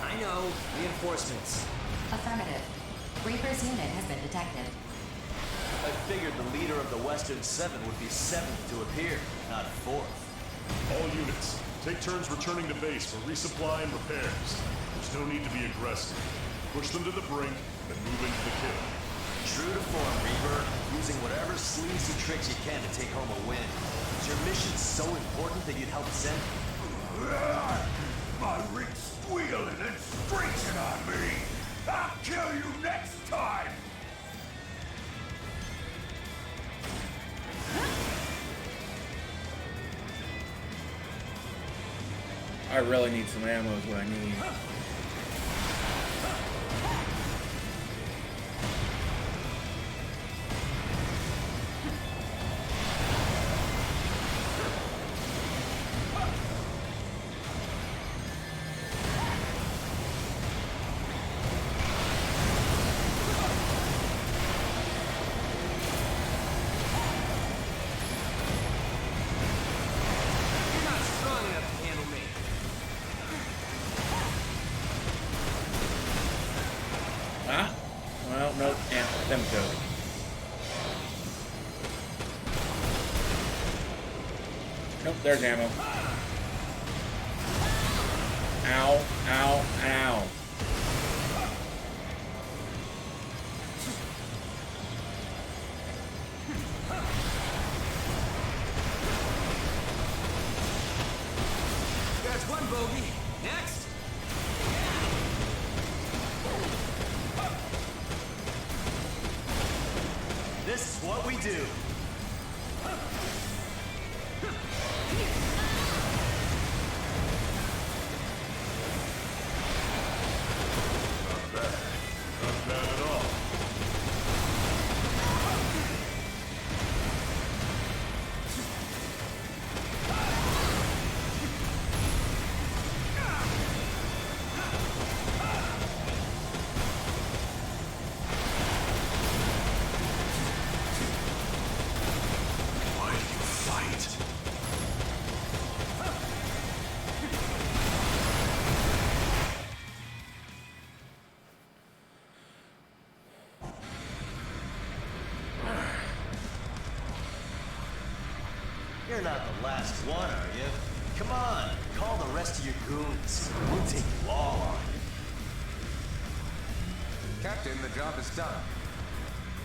I know. Reinforcements. Affirmative. Reaper's unit has been detected. I figured the leader of the Western Seven would be seventh to appear, not fourth. All units, take turns returning to base for resupply and repairs. There's no need to be aggressive. Push them to the brink, then move into the kill. True to form, Reaper. Using whatever sleazy tricks you can to take home a win. Is your mission so important that you'd help send? My ring's squealing and screeching on me! I'll kill you next time! I really need some ammo is what I need. You're not strong enough to handle me. Femto. Nope, there's ammo. Ow, ow, ow. That's one bogey. Next. This is what we do. Not bad. Not bad at all. Why do you fight? You're not the last one, are you? Come on, call the rest of your goons. We'll take you all on. Captain, the job is done.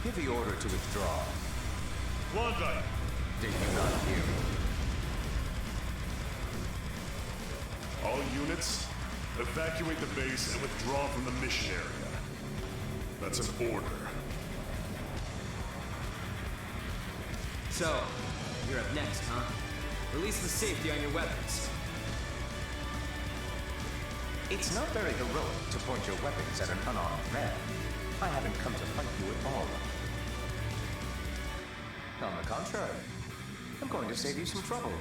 Give the order to withdraw. Klondike! Did you not hear me? All units, evacuate the base and withdraw from the mission area. That's an order. So, you're up next, huh? Release the safety on your weapons. It's not very heroic to point your weapons at an unarmed man. I haven't come to fight you at all. On the contrary, I'm going to save you some trouble.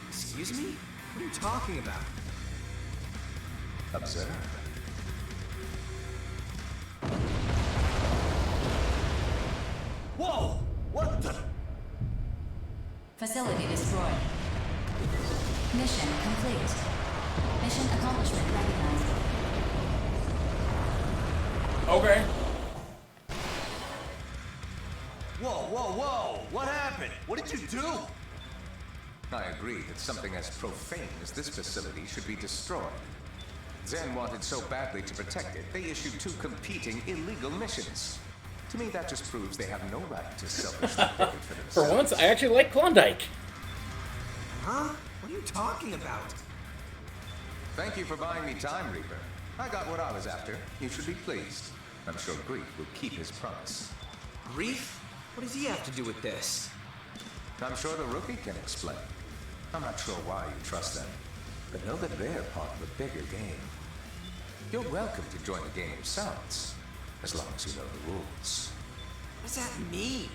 Excuse me? What are you talking about? Observe. Whoa! What the? Facility destroyed. Mission complete. Mission accomplishment recognized. Okay. Whoa, whoa, whoa! What happened? What did you do? I agree that something as profane as this facility should be destroyed. Zen wanted so badly to protect it, they issued 2 competing illegal missions. To me, that just proves they have no right to selfishly profit for For themselves. once, I actually like Klondike. Huh? What are you talking about? Thank you for buying me time, Reaper. I got what I was after. You should be pleased. I'm sure Grief will keep his promise. Grief? What does he have to do with this? I'm sure the rookie can explain. I'm not sure why you trust them, but know that they're part of a bigger game. You're welcome to join the game yourselves, as long as you know the rules. What does that mean?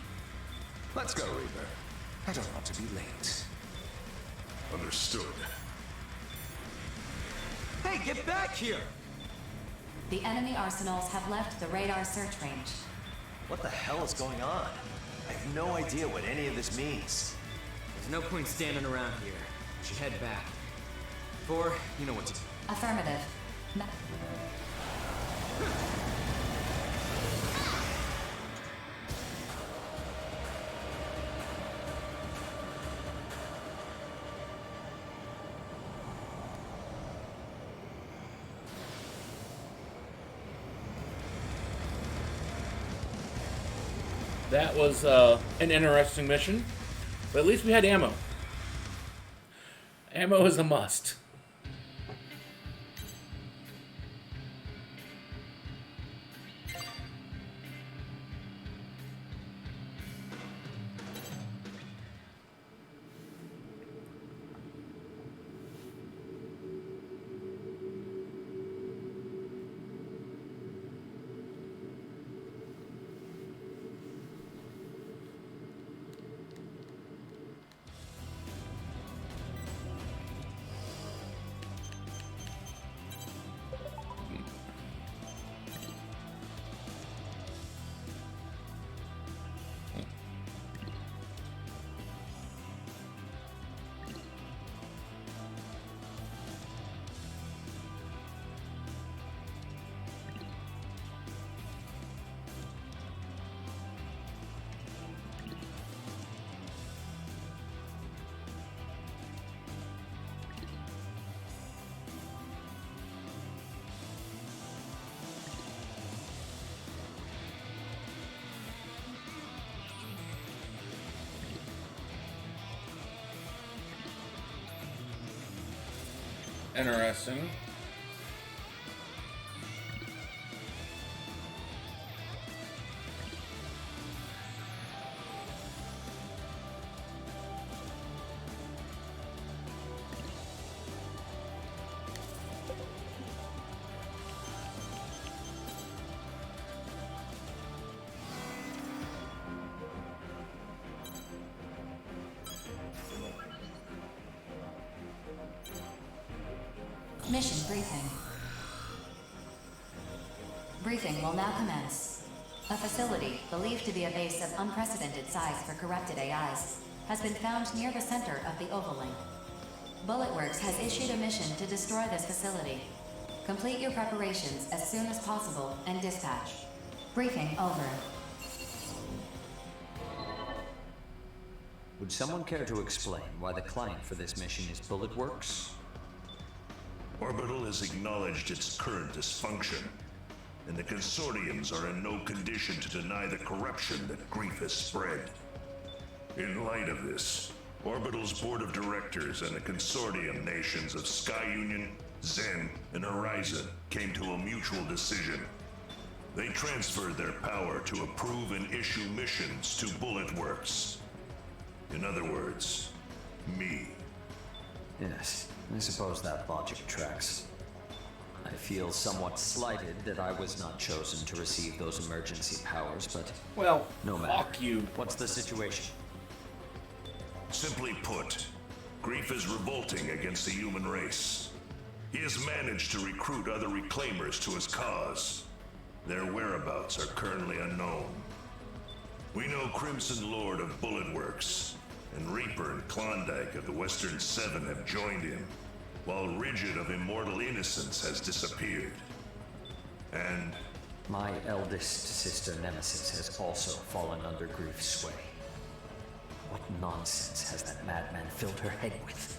Let's go, Reaper. I don't want to be late. Understood. Hey, get back here! The enemy arsenals have left the radar search range. What the hell is going on? I have no idea what any of this means. There's no point standing around here. We should head back. Or, you know what to do. Affirmative. That was an interesting mission, but at least we had ammo. Ammo is a must. Interesting. Mission briefing. Briefing will now commence. A facility, believed to be a base of unprecedented size for corrupted AIs, has been found near the center of the Oval Link. Bulletworks has issued a mission to destroy this facility. Complete your preparations as soon as possible and dispatch. Briefing over. Would someone care to explain why the client for this mission is Bulletworks? Orbital has acknowledged its current dysfunction, and the consortiums are in no condition to deny the corruption that Grief has spread. In light of this, Orbital's board of directors and the consortium nations of Sky Union, Zen, and Horizon came to a mutual decision. They transferred their power to approve and issue missions to Bulletworks. In other words, me. Yes, I suppose that logic tracks. I feel somewhat slighted that I was not chosen to receive those emergency powers, but... Well, no matter. fuck you. What's the situation? Simply put, Grief is revolting against the human race. He has managed to recruit other reclaimers to his cause. Their whereabouts are currently unknown. We know Crimson Lord of Bulletworks and Reaper and Klondike of the Western Seven have joined him, while Rigid of Immortal Innocence has disappeared. And... my eldest sister Nemesis has also fallen under Grief's sway. What nonsense has that madman filled her head with?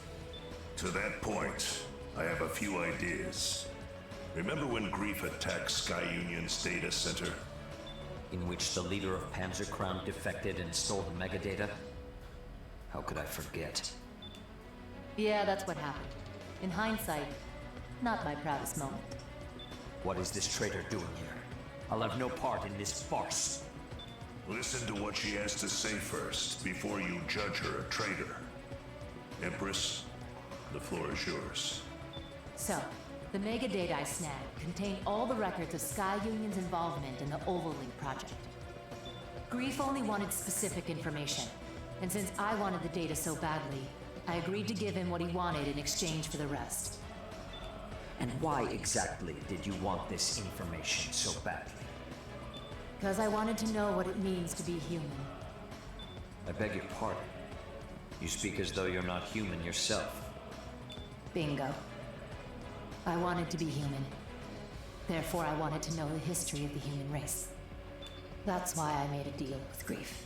To that point, I have a few ideas. Remember when Grief attacked Sky Union's data center? In which the leader of Panzer Crown defected and stole the megadata? How could I forget? Yeah, that's what happened. In hindsight, not my proudest moment. What is this traitor doing here? I'll have no part in this farce. Listen to what she has to say first, before you judge her a traitor. Empress, the floor is yours. So, the megadata I snagged contained all the records of Sky Union's involvement in the Oval Link project. Grief only wanted specific information, and since I wanted the data so badly, I agreed to give him what he wanted in exchange for the rest. And why exactly did you want this information so badly? Because I wanted to know what it means to be human. I beg your pardon. You speak as though you're not human yourself. Bingo. I wanted to be human. Therefore, I wanted to know the history of the human race. That's why I made a deal with Grief.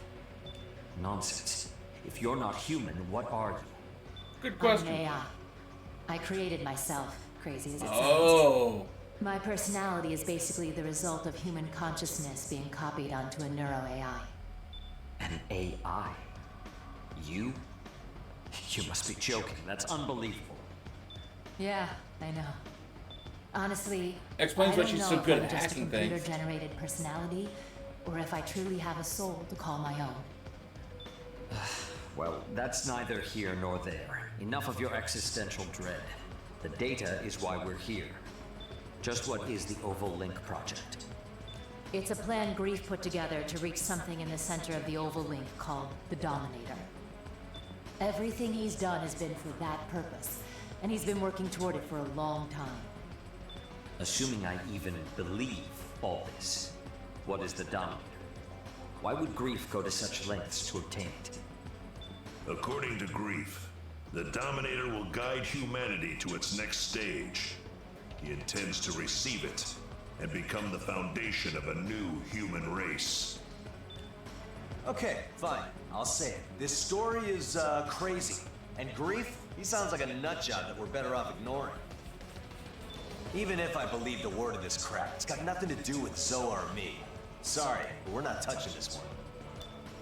Nonsense. If you're not human, what are you? Good question. I'm an AI. I created myself, crazy as it Oh. sounds. My personality is basically the result of human consciousness being copied onto a neuro-AI. An AI? You? You must be joking. That's unbelievable. Yeah, I know. Honestly, Explains I why don't she's know so if good I'm at just hacking a things. computer-generated personality, or if I truly have a soul to call my own. Well, that's neither here nor there. Enough of your existential dread. The data is why we're here. Just what is the Oval Link project? It's a plan Grief put together to reach something in the center of the Oval Link called the Dominator. Everything he's done has been for that purpose, and he's been working toward it for a long time. Assuming I even believe all this, what is the Dominator? Why would Grief go to such lengths to obtain it? According to Grief, the Dominator will guide humanity to its next stage. He intends to receive it and become the foundation of a new human race. Okay, fine. I'll say it. This story is, crazy. And Grief, he sounds like a nutjob that we're better off ignoring. Even if I believed a word of this crap, it's got nothing to do with Zoa or me. Sorry, but we're not touching this one.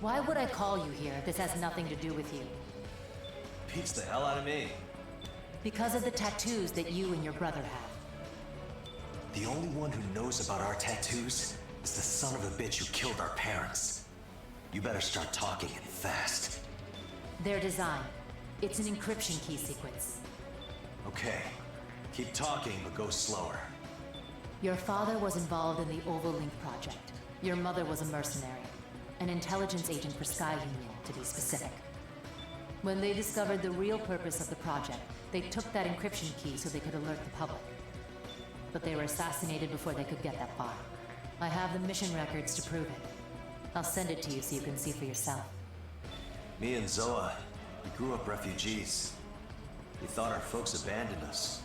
Why would I call you here if this has nothing to do with you? Beats the hell out of me. Because of the tattoos that you and your brother have. The only one who knows about our tattoos is the son of a bitch who killed our parents. You better start talking and fast. Their design. It's an encryption key sequence. Okay. Keep talking, but go slower. Your father was involved in the Oval Link project. Your mother was a mercenary. An intelligence agent for Sky Union, to be specific. When they discovered the real purpose of the project, they took that encryption key so they could alert the public. But they were assassinated before they could get that far. I have the mission records to prove it. I'll send it to you so you can see for yourself. Me and Zoa, we grew up refugees. We thought our folks abandoned us.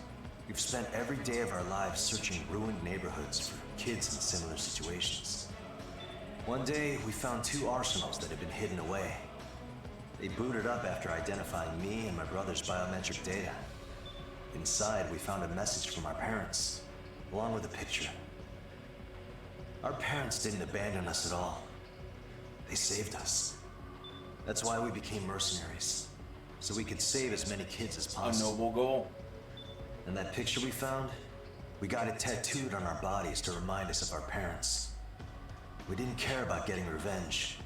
We've spent every day of our lives searching ruined neighborhoods for kids in similar situations. One day, we found 2 arsenals that had been hidden away. They booted up after identifying me and my brother's biometric data. Inside, we found a message from our parents, along with a picture. Our parents didn't abandon us at all. They saved us. That's why we became mercenaries, so we could save as many kids as A possible. noble goal. And that picture we found, we got it tattooed on our bodies to remind us of our parents. We didn't care about getting revenge.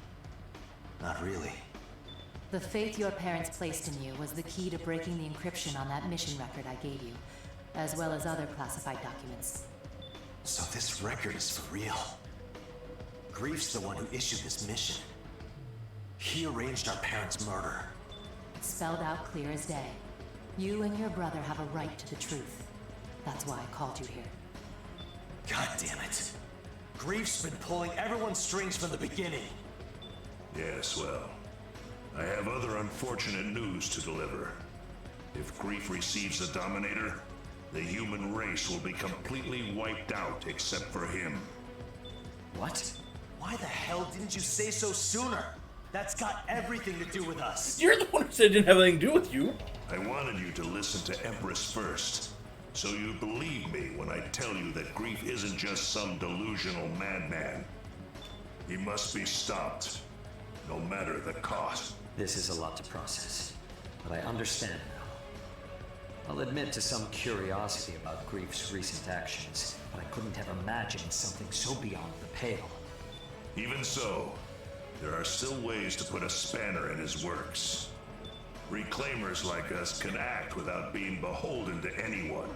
Not really. The faith your parents placed in you was the key to breaking the encryption on that mission record I gave you, as well as other classified documents. So this record is for real. Grief's the one who issued this mission. He arranged our parents' murder. It's spelled out clear as day. You and your brother have a right to the truth. That's why I called you here. God damn it. Grief's been pulling everyone's strings from the beginning. Yes, well, I have other unfortunate news to deliver. If Grief receives a Dominator, the human race will be completely wiped out except for him. What? Why the hell didn't you say so sooner? That's got everything to do with us. You're the one who said it didn't have anything to do with you. I wanted you to listen to Empress first, so you believe me when I tell you that Grief isn't just some delusional madman. He must be stopped, no matter the cost. This is a lot to process, but I understand now. I'll admit to some curiosity about Grief's recent actions, but I couldn't have imagined something so beyond the pale. Even so, there are still ways to put a spanner in his works. Reclaimers like us can act without being beholden to anyone.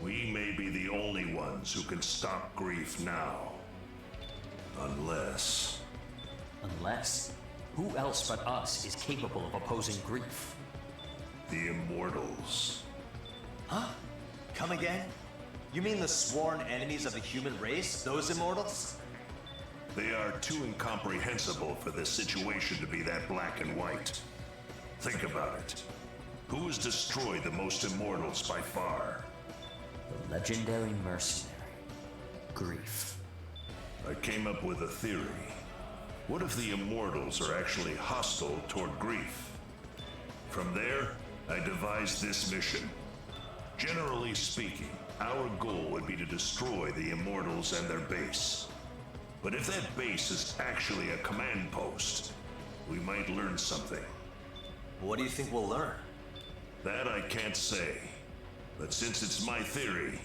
We may be the only ones who can stop Grief now. Unless... Unless? Who else but us is capable of opposing Grief? The Immortals. Huh? Come again? You mean the sworn enemies of the human race? Those Immortals? They are too incomprehensible for this situation to be that black and white. Think about it. Who has destroyed the most Immortals by far? The legendary mercenary, Grief. I came up with a theory. What if the Immortals are actually hostile toward Grief? From there, I devised this mission. Generally speaking, our goal would be to destroy the Immortals and their base. But if that base is actually a command post, we might learn something. What do you think we'll learn? That I can't say. But since it's my theory,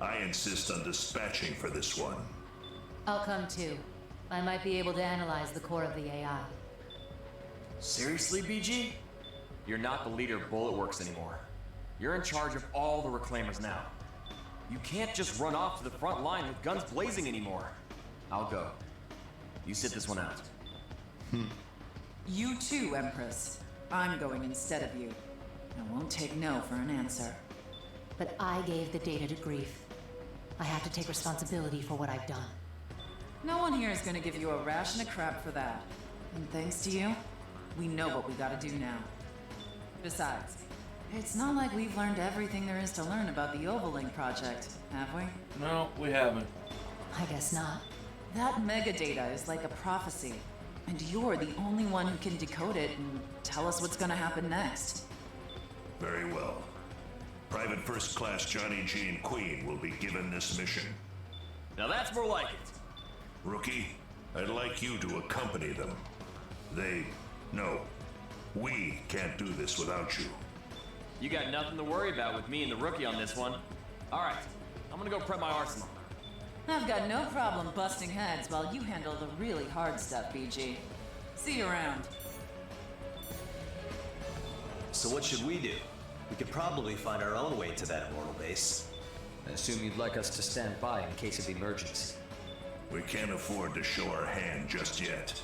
I insist on dispatching for this one. I'll come too. I might be able to analyze the core of the AI. Seriously, BG? You're not the leader of Bullet Works anymore. You're in charge of all the Reclaimers now. You can't just run off to the front line with guns blazing anymore. I'll go. You sit this one out. You too, Empress. I'm going instead of you. I won't take no for an answer. But I gave the data to Grief. I have to take responsibility for what I've done. No one here is gonna give you a ration of crap for that. And thanks to you, we know what we gotta do now. Besides, it's not like we've learned everything there is to learn about the Oval Link project, have we? No, we haven't. I guess not. That megadata is like a prophecy, and you're the only one who can decode it and tell us what's gonna happen next. Very well. Private First Class Johnny G and Queen will be given this mission. Now that's more like it. Rookie, I'd like you to accompany them. We can't do this without you. You got nothing to worry about with me and the rookie on this one. Alright, I'm gonna go prep my arsenal. I've got no problem busting heads while you handle the really hard stuff, BG. See you around. So what should we do? We could probably find our own way to that immortal base. I assume you'd like us to stand by in case of emergency. We can't afford to show our hand just yet.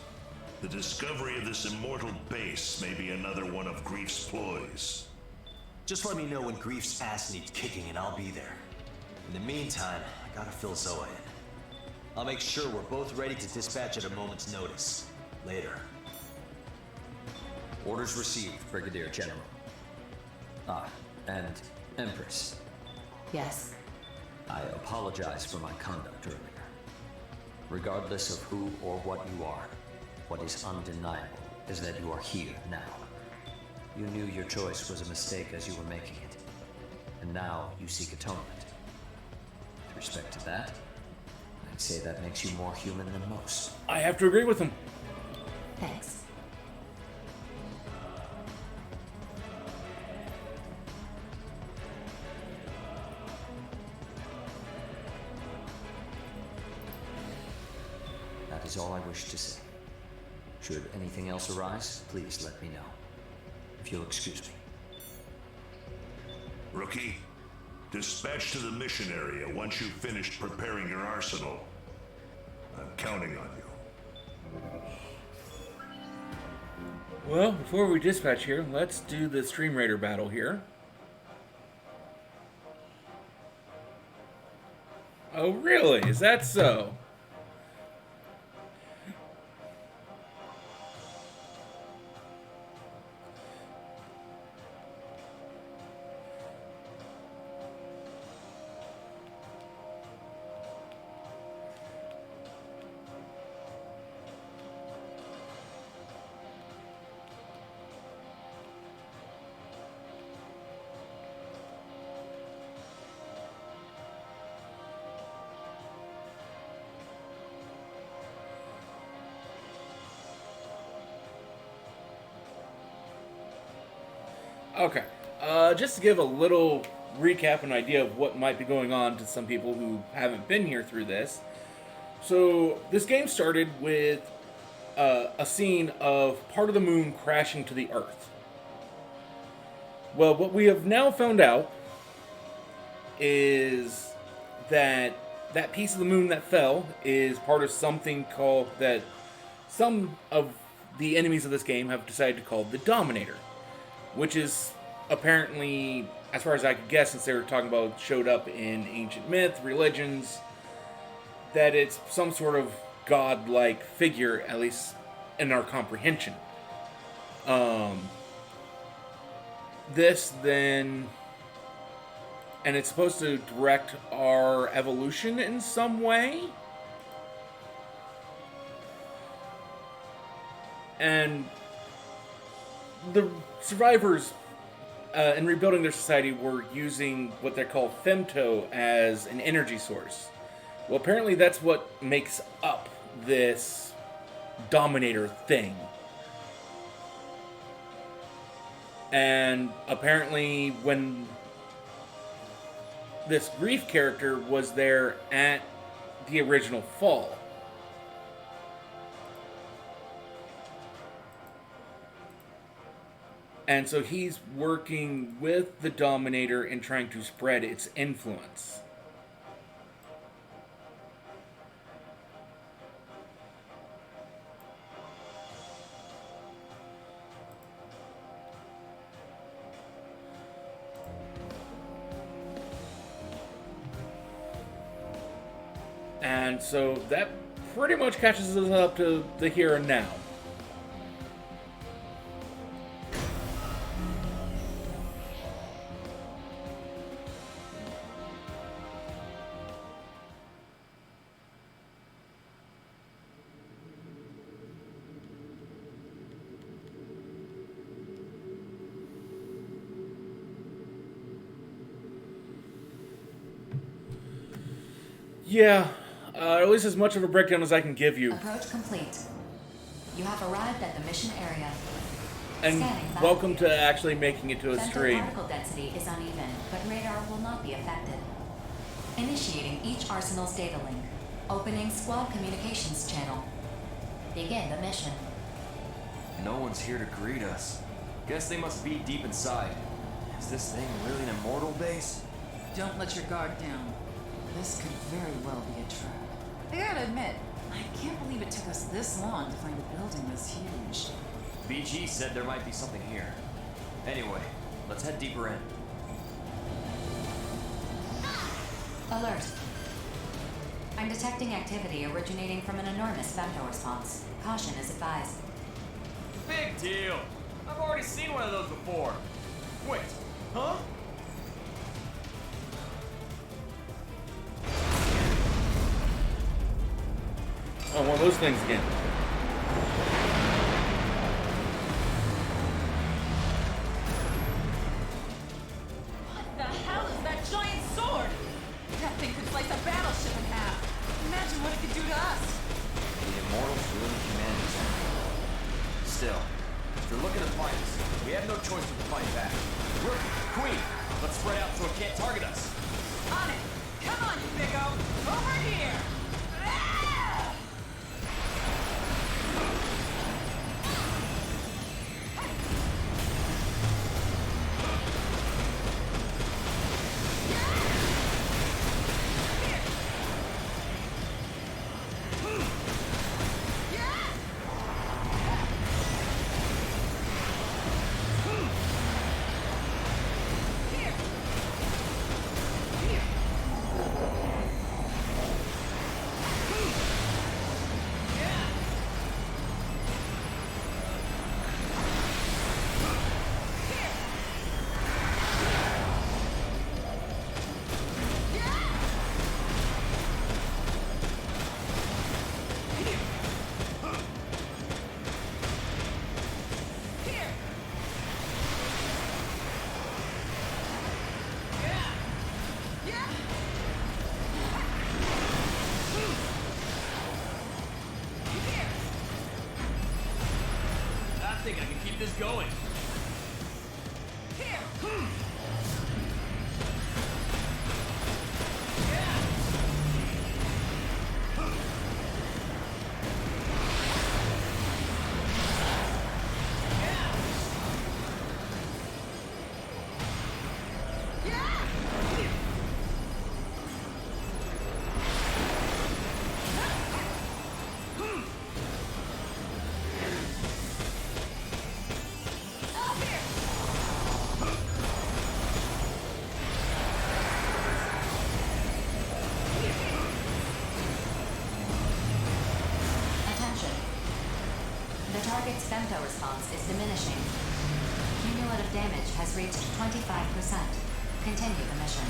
The discovery of this immortal base may be another one of Grief's ploys. Just let me know when Grief's ass needs kicking and I'll be there. In the meantime, I gotta fill Zoa in. I'll make sure we're both ready to dispatch at a moment's notice. Later. Orders received, Brigadier General. Ah, and Empress. Yes. I apologize for my conduct earlier. Regardless of who or what you are, what is undeniable is that you are here now. You knew your choice was a mistake as you were making it, and now you seek atonement. With respect to that, I'd say that makes you more human than most. I have to agree with him. Thanks. That is all I wish to say. Should anything else arise, please let me know. If you'll excuse me. Rookie, dispatch to the mission area once you've finished preparing your arsenal. I'm counting on you. Well, before we dispatch here, let's do the Stream Raider battle here. Oh, really? Is that so? Okay, just to give a little recap and idea of what might be going on to some people who haven't been here through this. So, this game started with a scene of part of the moon crashing to the Earth. Well, what we have now found out is that that piece of the moon that fell is part of something called that some of the enemies of this game have decided to call the Dominator. Which is apparently, as far as I could guess, since they were talking about showed up in ancient myth, religions, that it's some sort of god-like figure, at least in our comprehension. This then, and it's supposed to direct our evolution in some way. And the survivors, in rebuilding their society, were using what they call femto as an energy source. Well, apparently that's what makes up this Dominator thing. And apparently when this Grief character was there at the original fall, and so he's working with the Dominator and trying to spread its influence. And so that pretty much catches us up to the here and now. Yeah, at least as much of a breakdown as I can give you. Approach complete. You have arrived at the mission area. And Scanning welcome to actually making it to a Femto stream. particle density is uneven, but radar will not be affected. Initiating each arsenal's data link. Opening squad communications channel. Begin the mission. No one's here to greet us. Guess they must be deep inside. Is this thing really an immortal base? Don't let your guard down. This could very well be a trap. I gotta admit, I can't believe it took us this long to find a building this huge. BG said there might be something here. Anyway, let's head deeper in. Alert. I'm detecting activity originating from an enormous femto response. Caution is advised. Big deal! I've already seen one of those before. Wait, huh? Oh, one of those things again. What the hell is that giant sword? That thing could slice a battleship in half. Imagine what it could do to us. The immortals ruin humanity's end. Still, if they're looking to fight us, we have no choice but to fight back. Look, Queen, let's spread out so it can't target us. On it. Come on, you big O. Over here. Ah! I think I can keep this going. Attention. The target's femto response is diminishing. Cumulative damage has reached 25%. Continue the mission.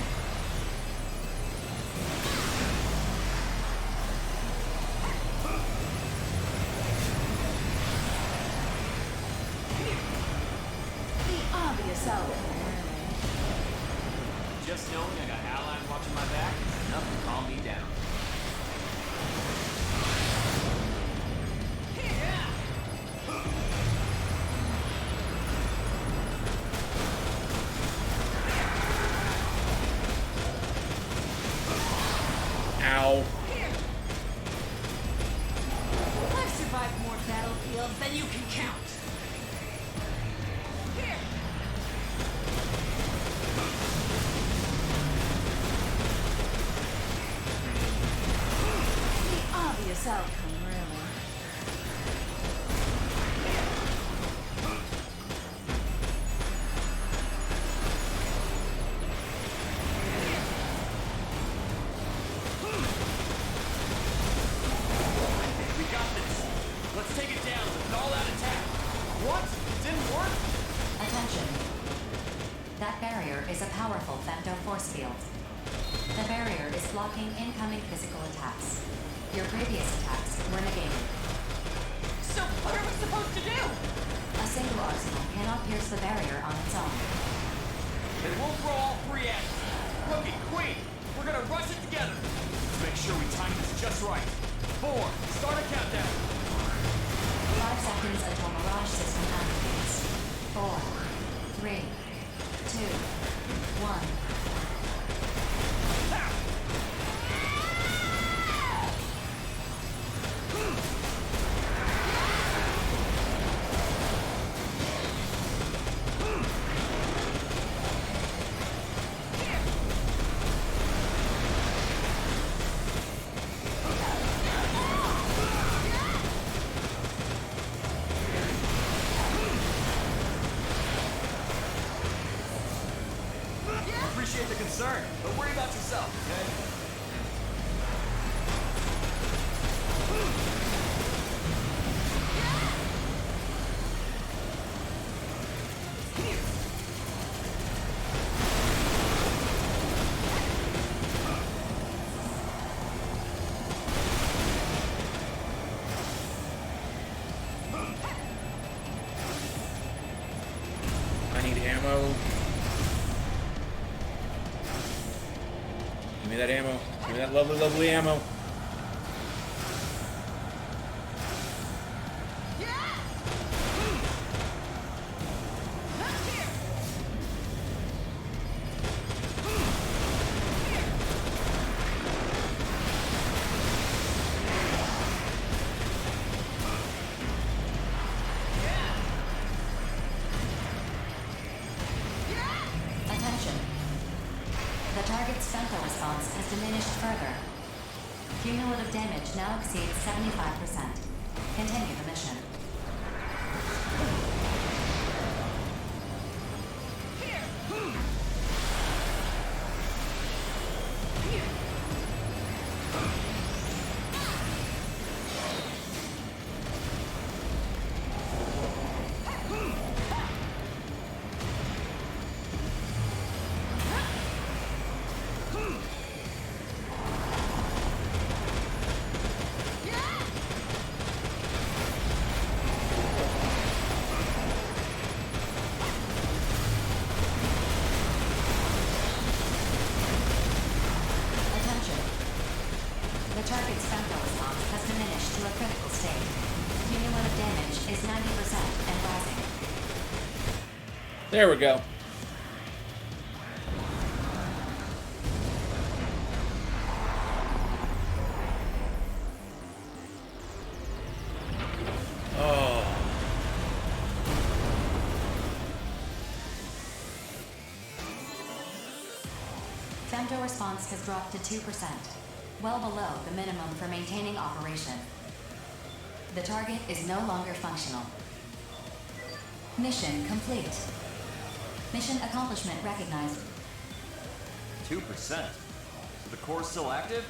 The obvious outcome. Just knowing I got allies watching my back is enough to calm me down. Ow. I've survived more battlefields than you can count. The obvious outcome, really. We got this. Let's take it down with an all-out attack. What? Didn't work? Attention. That barrier is a powerful femto force field. The barrier is blocking incoming physical attacks. Your previous attacks were negated. So what are we supposed to do? A single arsenal cannot pierce the barrier on its own. Then we'll throw all three at it. Rookie, Queen, we're gonna rush it together. Let's make sure we time this just right. 4, start a countdown. 5 seconds until Mirage system activates. 4, 3, 2, 1. Appreciate the concern, but worry about yourself, okay? I need ammo. Give me that ammo. Give me that lovely, lovely ammo. Attention. The target's femto response has diminished further. Cumulative damage now exceeds 75%. Continue the mission. Attention. The target's femto response has diminished to a critical state. Cumulative damage is 90% and rising. There we go. Oh. Femto response has dropped to 2%, well below the minimum for maintaining operation. The target is no longer functional. Mission complete. Mission accomplishment recognized. 2%? So the core's still active?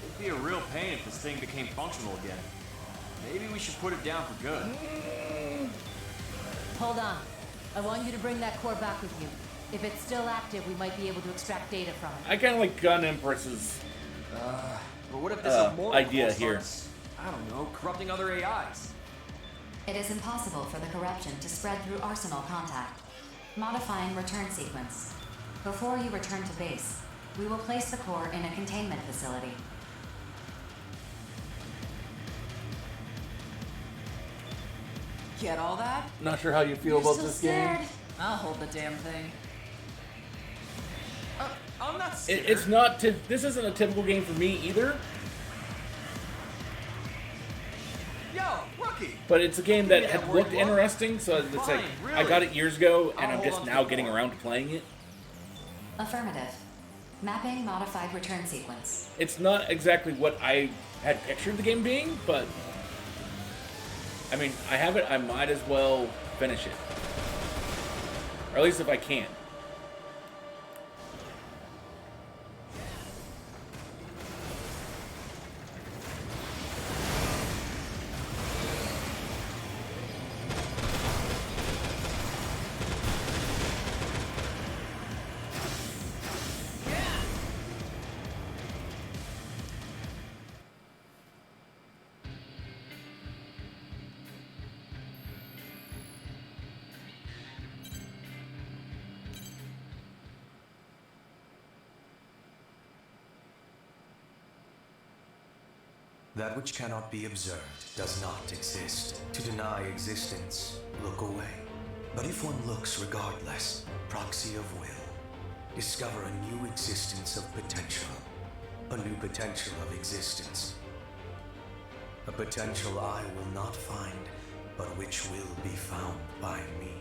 It'd be a real pain if this thing became functional again. Maybe we should put it down for good. Hold on. I want you to bring that core back with you. If it's still active, we might be able to extract data from it. I kind of like Gun Empress's But what if this immortal idea core here. starts, I don't know, corrupting other AIs? It is impossible for the corruption to spread through arsenal contact. Modifying return sequence. Before you return to base, we will place the core in a containment facility. Get all that? Not sure how you feel about this game. I'll hold the damn thing. I'm not scared. It's not. This isn't a typical game for me either. Yo, rookie! But it's a game that Yeah, had we're looked what? interesting, so it's Fine, like I really? got it years ago, and I'll I'm hold just on to now the getting core. around to playing it. Affirmative. Mapping modified return sequence. It's not exactly what I had pictured the game being, but I mean, I have it. I might as well finish it, or at least if I can. That which cannot be observed does not exist. To deny existence, look away. But if one looks regardless, proxy of will, discover a new existence of potential. A new potential of existence. A potential I will not find, but which will be found by me.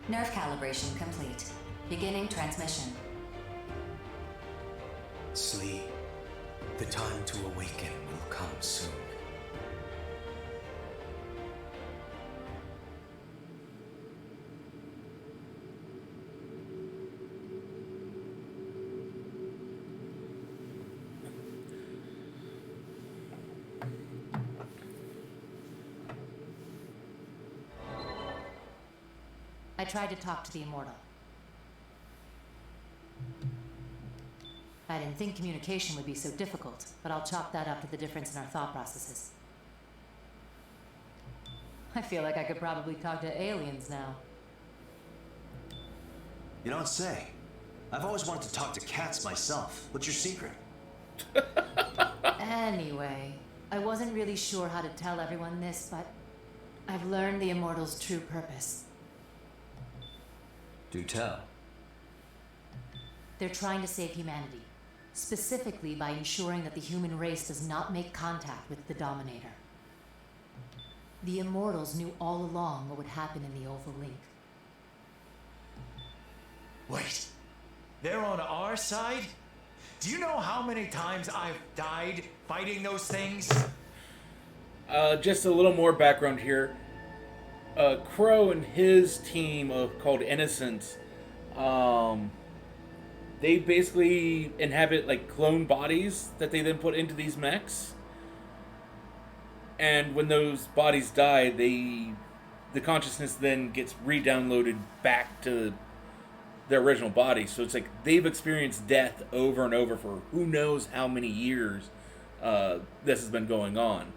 Nerve calibration complete. Beginning transmission. Sleep. The time to awaken will come soon. I tried to talk to the Immortal. I didn't think communication would be so difficult, but I'll chalk that up to the difference in our thought processes. I feel like I could probably talk to aliens now. You don't say. I've always wanted to talk to cats myself. What's your secret? Anyway, I wasn't really sure how to tell everyone this, but I've learned the Immortal's true purpose. Do tell. They're trying to save humanity, specifically by ensuring that the human race does not make contact with the Dominator. The Immortals knew all along what would happen in the Oval Link. Wait, they're on our side? Do you know how many times I've died fighting those things? Just a little more background here. Crow and his team called Innocence, they basically inhabit like clone bodies that they then put into these mechs. And when those bodies die, the consciousness then gets re-downloaded back to their original body. So it's like they've experienced death over and over for who knows how many years this has been going on.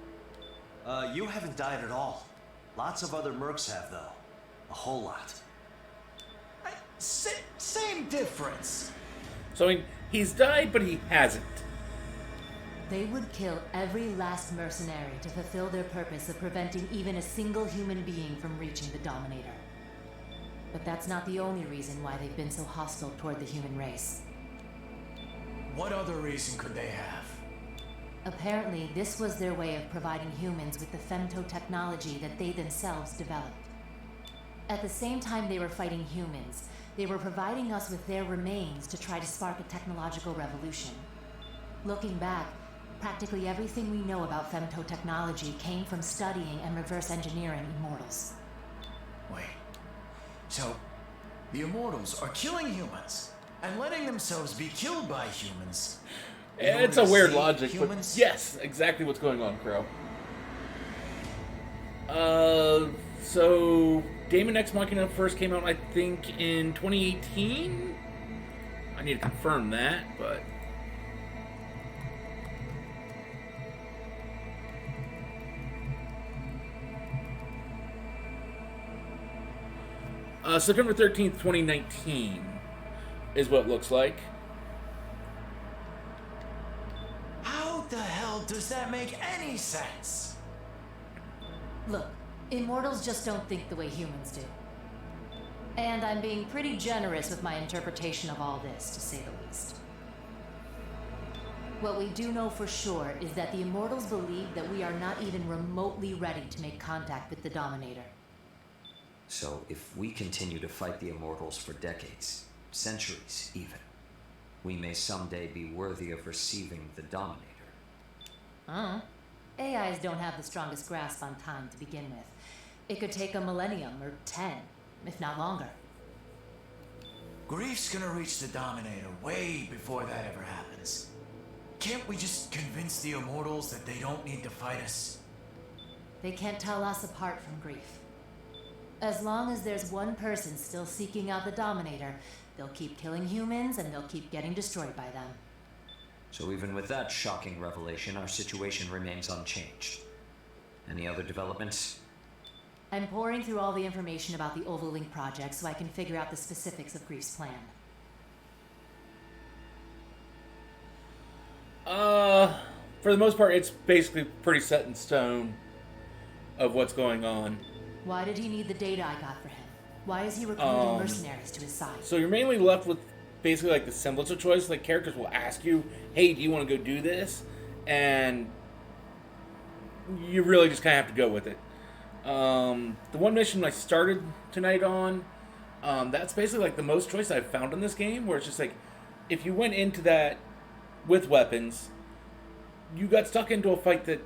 You haven't died at all. Lots of other mercs have, though. A whole lot. Same difference. So I mean, he's died, but he hasn't. They would kill every last mercenary to fulfill their purpose of preventing even a single human being from reaching the Dominator. But that's not the only reason why they've been so hostile toward the human race. What other reason could they have? Apparently, this was their way of providing humans with the femto technology that they themselves developed. At the same time they were fighting humans, they were providing us with their remains to try to spark a technological revolution. Looking back, practically everything we know about femto technology came from studying and reverse engineering Immortals. Wait, so the Immortals are killing humans and letting themselves be killed by humans? It's a weird logic, but yes, exactly what's going on, Crow. So Daemon X Machina first came out, I think, in 2018? I need to confirm that, but... September 13th, 2019 is what it looks like. How the hell does that make any sense? Look, Immortals just don't think the way humans do. And I'm being pretty generous with my interpretation of all this, to say the least. What we do know for sure is that the Immortals believe that we are not even remotely ready to make contact with the Dominator. So if we continue to fight the Immortals for decades, centuries even, we may someday be worthy of receiving the Dominator. AIs don't have the strongest grasp on time to begin with. It could take a millennium or 10, if not longer. Grief's gonna reach the Dominator way before that ever happens. Can't we just convince the Immortals that they don't need to fight us? They can't tell us apart from Grief. As long as there's one person still seeking out the Dominator, they'll keep killing humans and they'll keep getting destroyed by them. So even with that shocking revelation, our situation remains unchanged. Any other developments? I'm pouring through all the information about the Oval Link project so I can figure out the specifics of Grief's plan. For the most part, it's basically pretty set in stone of what's going on. Why did he need the data I got for him? Why is he recruiting mercenaries to his side? So you're mainly left with basically like the semblance of choice. Like characters will ask you, "Hey, do you want to go do this?" And you really just kind of have to go with it. The one mission I started tonight on, that's basically like the most choice I've found in this game, where it's just like, if you went into that with weapons, you got stuck into a fight that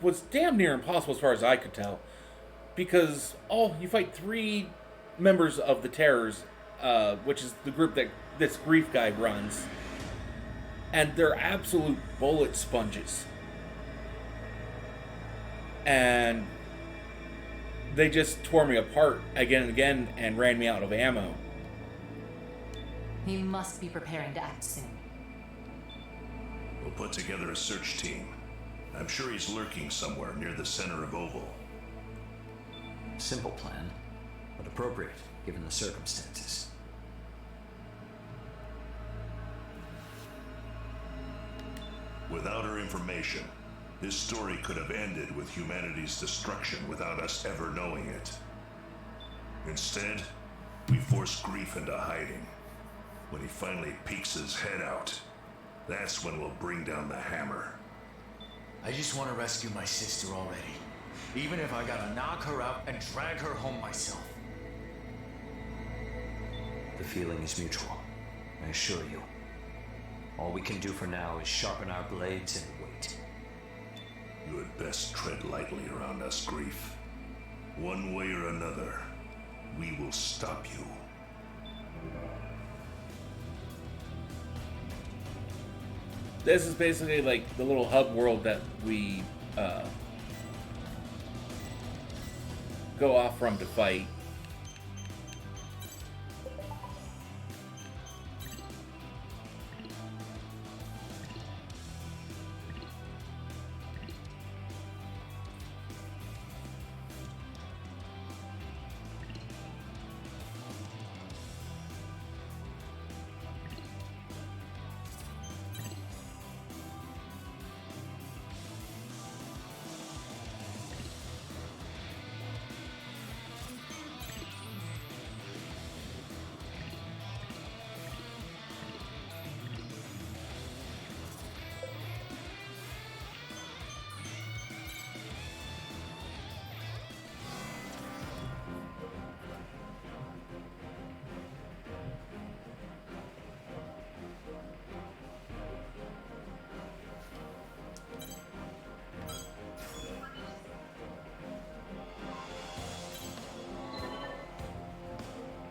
was damn near impossible as far as I could tell. Because you fight 3 members of the Terrors, which is the group that this Grief guy runs. And they're absolute bullet sponges. And they just tore me apart again and again and ran me out of ammo. He must be preparing to act soon. We'll put together a search team. I'm sure he's lurking somewhere near the center of Oval. Simple plan, but appropriate given the circumstances. Without her information, this story could have ended with humanity's destruction without us ever knowing it. Instead, we force Grief into hiding. When he finally peeks his head out, that's when we'll bring down the hammer. I just want to rescue my sister already. Even if I gotta knock her out and drag her home myself. The feeling is mutual, I assure you. All we can do for now is sharpen our blades and wait. You had best tread lightly around us, Grief. One way or another, we will stop you. This is basically like the little hub world that we go off from to fight.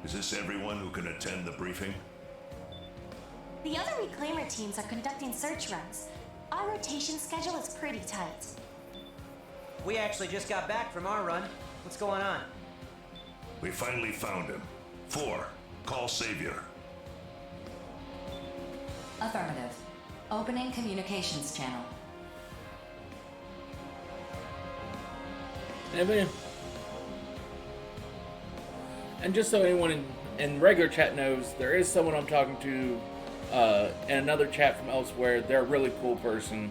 Is this everyone who can attend the briefing? The other Reclaimer teams are conducting search runs. Our rotation schedule is pretty tight. We actually just got back from our run. What's going on? We finally found him. 4, call Savior. Affirmative. Opening communications channel. And just so anyone in regular chat knows, there is someone I'm talking to in another chat from elsewhere. They're a really cool person.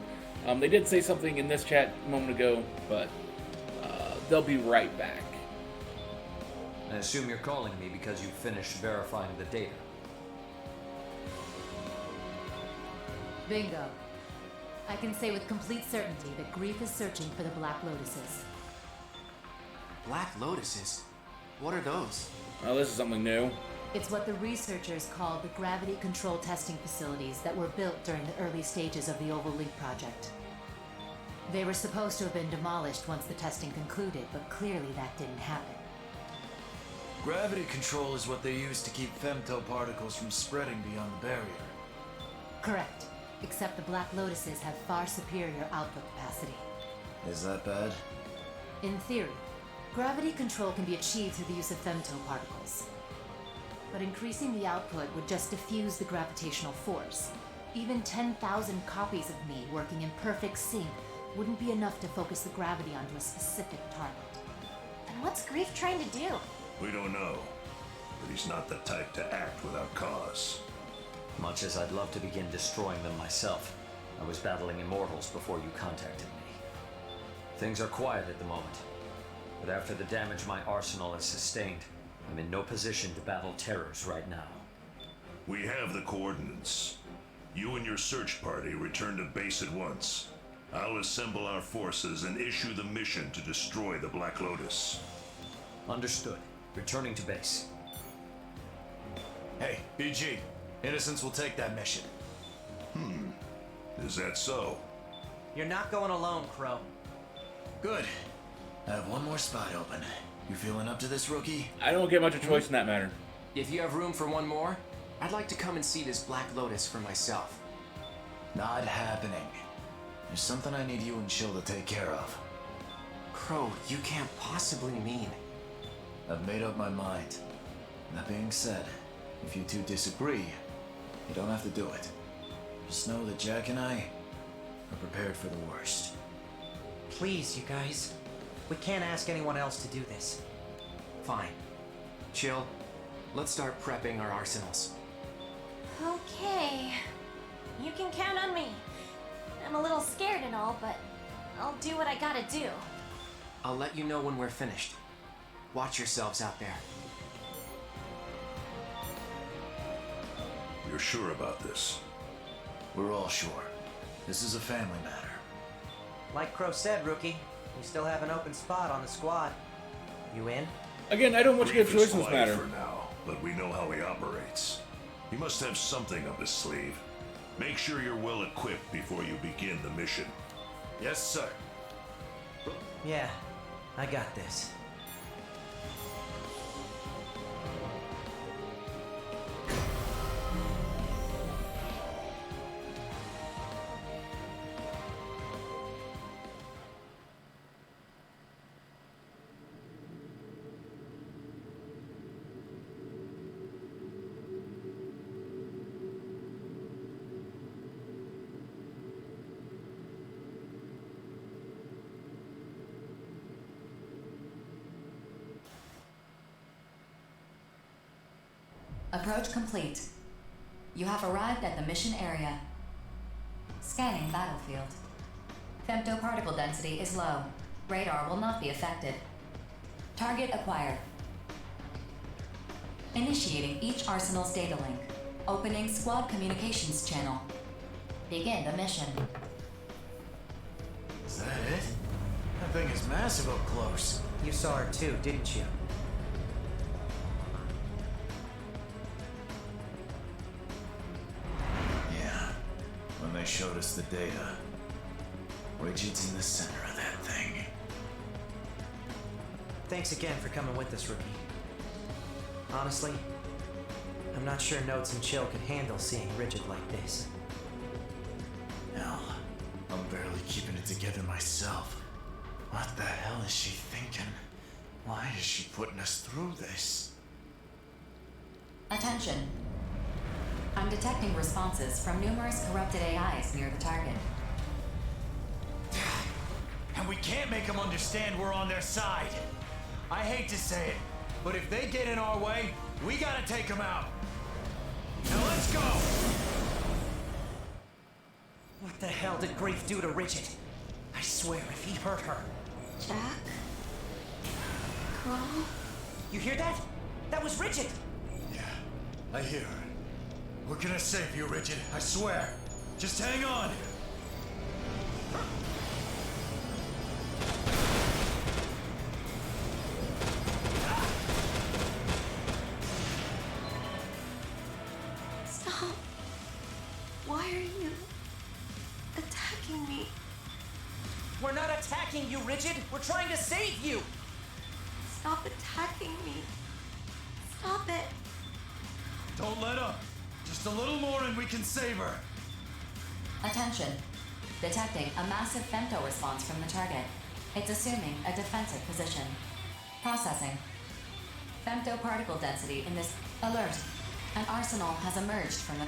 They did say something in this chat a moment ago, but they'll be right back. I assume you're calling me because you finished verifying the data. Bingo. I can say with complete certainty that Grief is searching for the Black Lotuses. Black Lotuses? What are those? Oh, this is something new. It's what the researchers called the gravity control testing facilities that were built during the early stages of the Oval Link project. They were supposed to have been demolished once the testing concluded, but clearly that didn't happen. Gravity control is what they use to keep femto particles from spreading beyond the barrier. Correct. Except the Black Lotuses have far superior output capacity. Is that bad? In theory, gravity control can be achieved through the use of femto particles. But increasing the output would just diffuse the gravitational force. Even 10,000 copies of me working in perfect sync wouldn't be enough to focus the gravity onto a specific target. And what's Grief trying to do? We don't know, but he's not the type to act without cause. Much as I'd love to begin destroying them myself, I was battling immortals before you contacted me. Things are quiet at the moment, but after the damage my arsenal has sustained, I'm in no position to battle terrors right now. We have the coordinates. You and your search party return to base at once. I'll assemble our forces and issue the mission to destroy the Black Lotus. Understood. Returning to base. Hey, BG. Innocents will take that mission. Is that so? You're not going alone, Crow. Good. I have one more spot open. You feeling up to this, rookie? I don't get much of a choice in that matter. If you have room for one more, I'd like to come and see this Black Lotus for myself. Not happening. There's something I need you and Chill to take care of. Crow, you can't possibly mean... I've made up my mind. That being said, if you two disagree, you don't have to do it. Just know that Jack and I are prepared for the worst. Please, you guys. We can't ask anyone else to do this. Fine. Chill. Let's start prepping our arsenals. Okay. You can count on me. I'm a little scared and all, but I'll do what I gotta do. I'll let you know when we're finished. Watch yourselves out there. You're sure about this? We're all sure. This is a family matter. Like Crow said, rookie, we still have an open spot on the squad. You in? Again, I don't much get a Grief is choice in this quiet matter. for now, but we know how he operates. He must have something up his sleeve. Make sure you're well equipped before you begin the mission. Yes, sir. Yeah, I got this. Approach complete. You have arrived at the mission area. Scanning battlefield. Femtoparticle density is low. Radar will not be affected. Target acquired. Initiating each arsenal's data link. Opening squad communications channel. Begin the mission. Is that it? That thing is massive up close. You saw her too, didn't you? Yeah. When they showed us the data. Rigid's in the center of that thing. Thanks again for coming with us, rookie. Honestly, I'm not sure Notes and Chill could handle seeing Rigid like this. Hell, I'm barely keeping it together myself. What the hell is she thinking? Why is she putting us through this? Attention. I'm detecting responses from numerous corrupted AIs near the target. And we can't make them understand we're on their side. I hate to say it, but if they get in our way, we gotta take them out. Now let's go! What the hell did Grief do to Rigid? I swear if he hurt her... Jack? Crow? You hear that? That was Rigid! Yeah, I hear her. We're gonna save you, Rigid, I swear. Just hang on. Stop. Why are you attacking me? We're not attacking you, Rigid! We're trying to save you! Stop attacking me. Stop it. Don't let up. Just a little more and we can save her. Attention. Detecting a massive femto response from the target. It's assuming a defensive position. Processing. Femto particle density in this alert. An arsenal has emerged from the...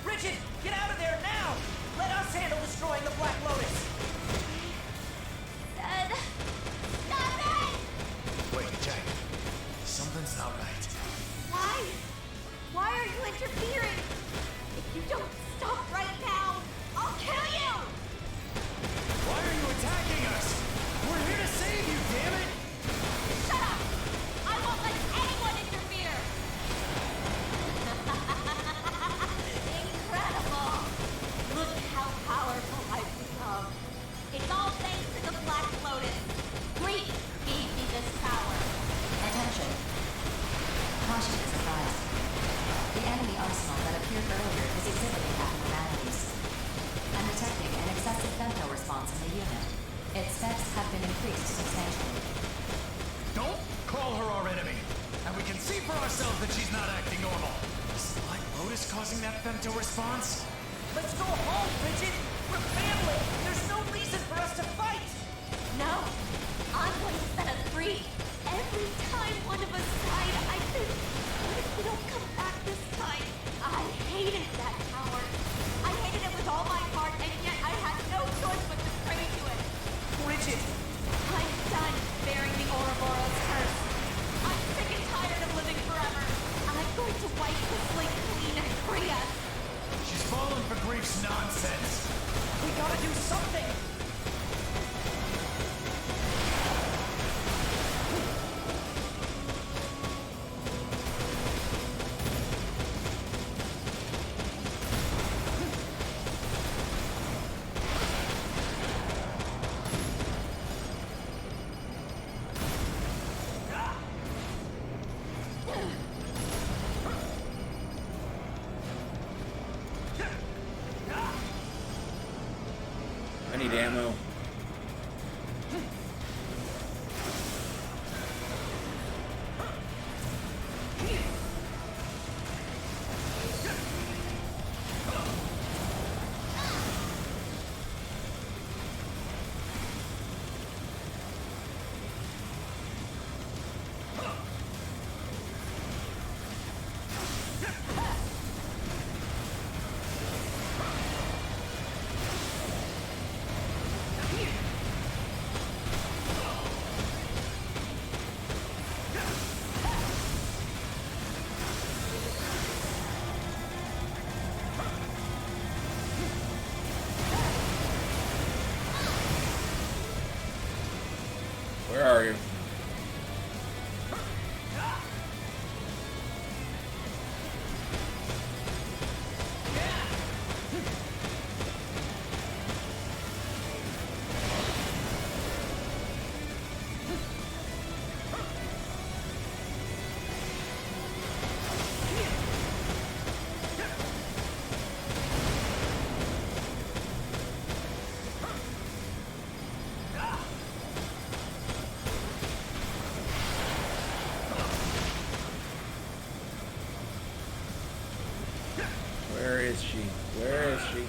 Rigid, get out of there now! Let us handle destroying the Black Lotus! Said... Stop it! Wait, Jack. Something's not right. Why? Why are you interfering? If you don't stop right now, I'll kill you! Why are you attacking us? We're here to save you, damn it! Shut up! I won't let causing that femto response? Let's go home, Bridget! We're family! There's no reason for us to fight! No, I'm going to set us free. Every time one of us died, I think, what if we don't come back this time? I hated that tower. I hated it with all my heart, and yet I had no choice but to pray to it. Bridget! I'm done bearing the Ouroboros curse. I'm sick and tired of living forever. I'm going to wipe the slate clean and free us. She's falling for Grief's nonsense. We gotta do something! I need ammo. Where are you? Where is she? Where is she?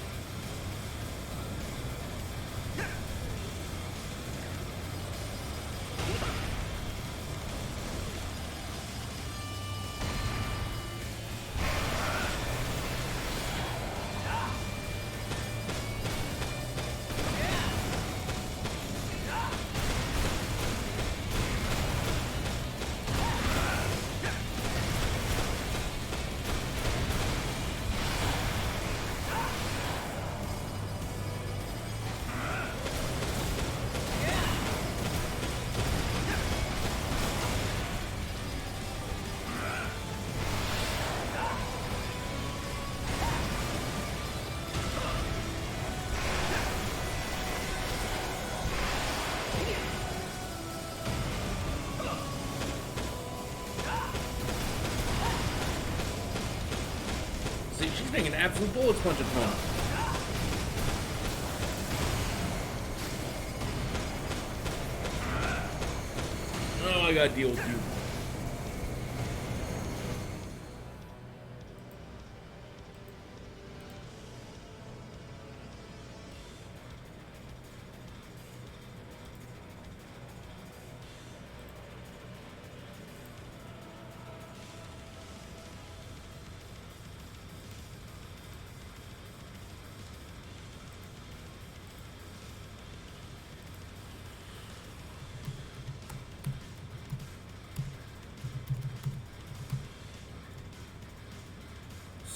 See, she's making absolute bullets punch at fun. Oh, I gotta deal with you.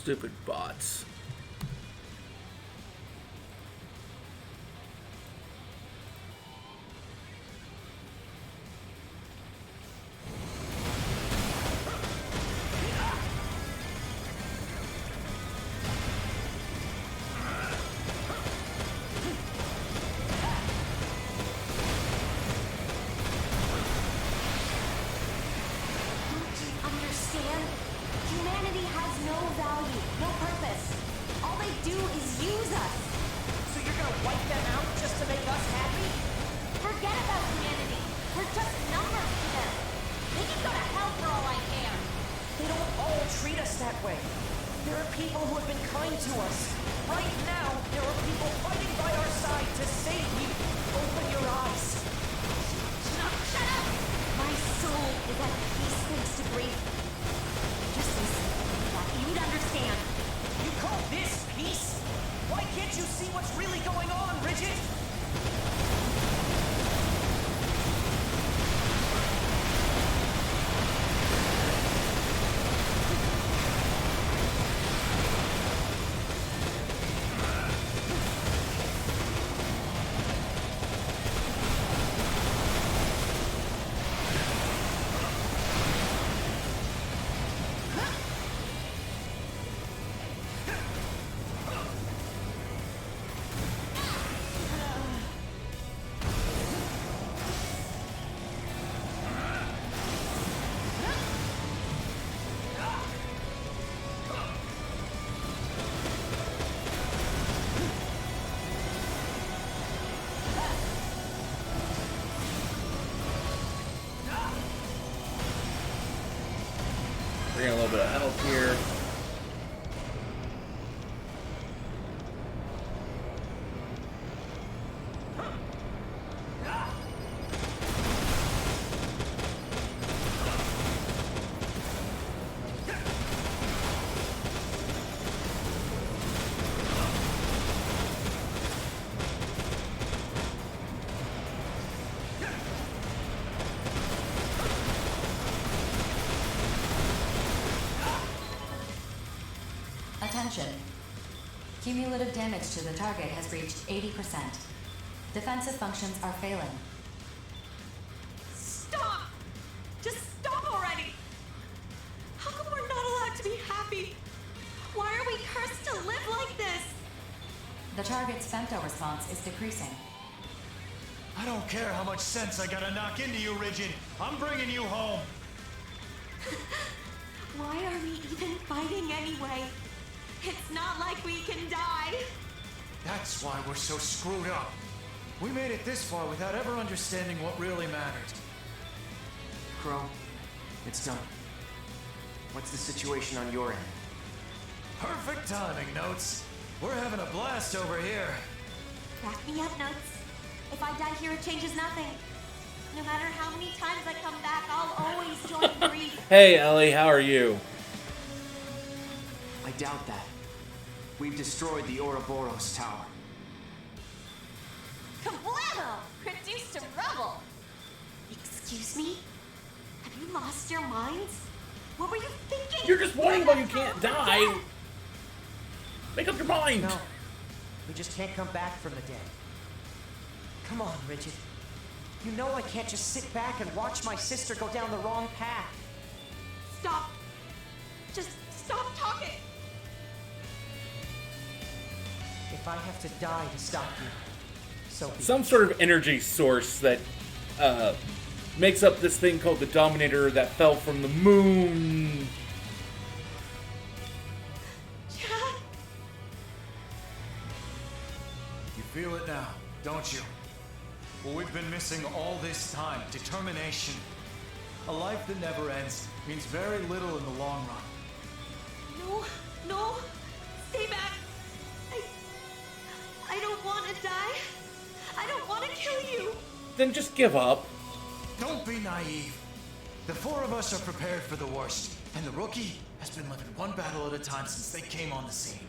Stupid bots. Understand? Humanity has no value, no purpose. All they do is use us. So you're gonna wipe them out just to make us happy? Forget about humanity. We're just numbers to them. They can go to hell for all I care. They don't all treat us that way. There are people who have been kind to us. Right now, there are people fighting by our side to save you. Open your eyes. Shut up! My soul is at peace thanks to grief. Just listen, you'd understand. You call this peace? Why can't you see what's really going on, Bridget? Bring a little bit of health here. Attention. Cumulative damage to the target has reached 80%. Defensive functions are failing. Stop! Just stop already! How come we're not allowed to be happy? Why are we cursed to live like this? The target's femto response is decreasing. I don't care how much sense I gotta knock into you, Rigid. I'm bringing you home. Why are we even fighting anyway? It's not like we can die. That's why we're so screwed up. We made it this far without ever understanding what really mattered. Crow, it's done. What's the situation on your end? Perfect timing, Notes. We're having a blast over here. Back me up, Notes. If I die here, it changes nothing. No matter how many times I come back, I'll always join grief. Hey, Ellie, how are you? I doubt that. We've destroyed the Ouroboros Tower. Kablamo! Reduced to rubble! Excuse me? Have you lost your minds? What were you thinking? You're just whining about you can't die. Make up your mind. No. We just can't come back from the dead. Come on, Rigid. You know I can't just sit back and watch my sister go down the wrong path. Stop. Just stop talking. If I have to die to stop you, so be it. Some sort of energy source that makes up this thing called the Dominator that fell from the moon. You feel it now, don't you? Well, we've been missing all this time. Determination. A life that never ends means very little in the long run. No, no. Stay back. I don't want to die. I don't want to kill you. Then just give up. Don't be naive. The four of us are prepared for the worst, and the rookie has been living one battle at a time since they came on the scene.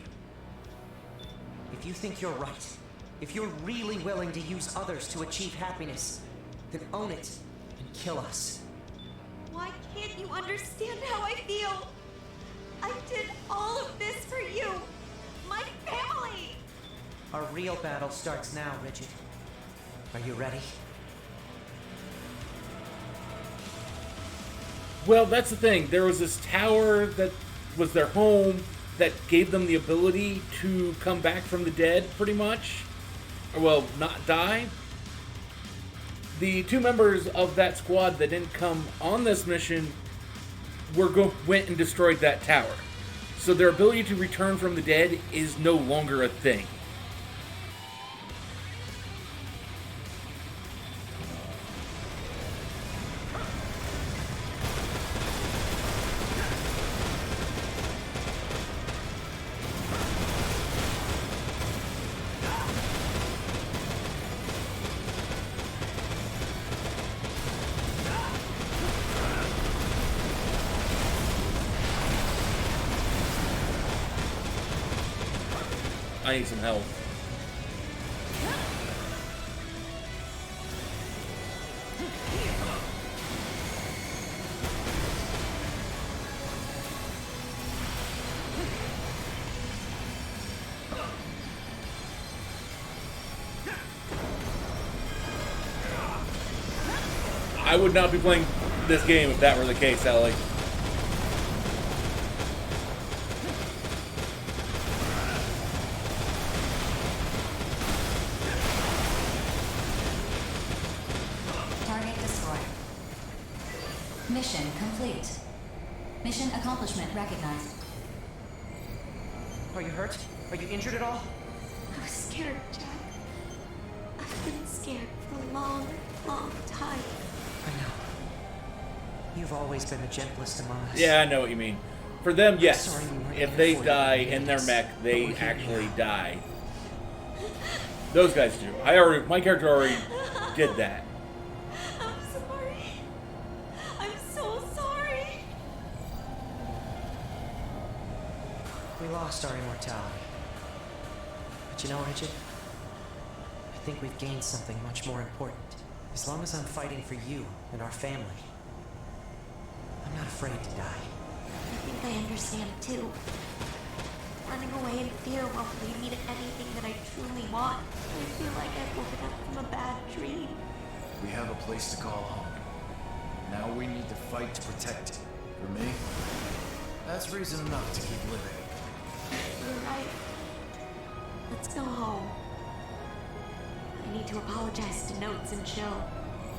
If you think you're right, if you're really willing to use others to achieve happiness, then own it and kill us. Why can't you understand how I feel? I did all of this for you. My family. Our real battle starts now, Rigid. Are you ready? Well, that's the thing. There was this tower that was their home that gave them the ability to come back from the dead, pretty much. Or, well, not die. The two members of that squad that didn't come on this mission went and destroyed that tower. So their ability to return from the dead is no longer a thing. I need some help. I would not be playing this game if that were the case, Ellie. Target destroyed. Mission complete. Mission accomplishment recognized. Are you hurt? Are you injured at all? I was scared, Jack. I've been scared for a long, long time. I know. You've always been the gentlest among us. Yeah, I know what you mean. For them, yes. Sorry we weren't If there they for you die when you in needed their us, mech, but they we're here actually now. die. Those guys do. My character already did that. I'm sorry. I'm so sorry. We lost our immortality. But you know, Richard? I think we've gained something much more important. As long as I'm fighting for you and our family, I'm not afraid to die. I think I understand too. Running away in fear won't lead me to anything that I truly want. I feel like I've woken up from a bad dream. We have a place to call home. Now we need to fight to protect it. For me, that's reason enough to keep living. You're right. Let's go home. I need to apologize to Notes and Chill.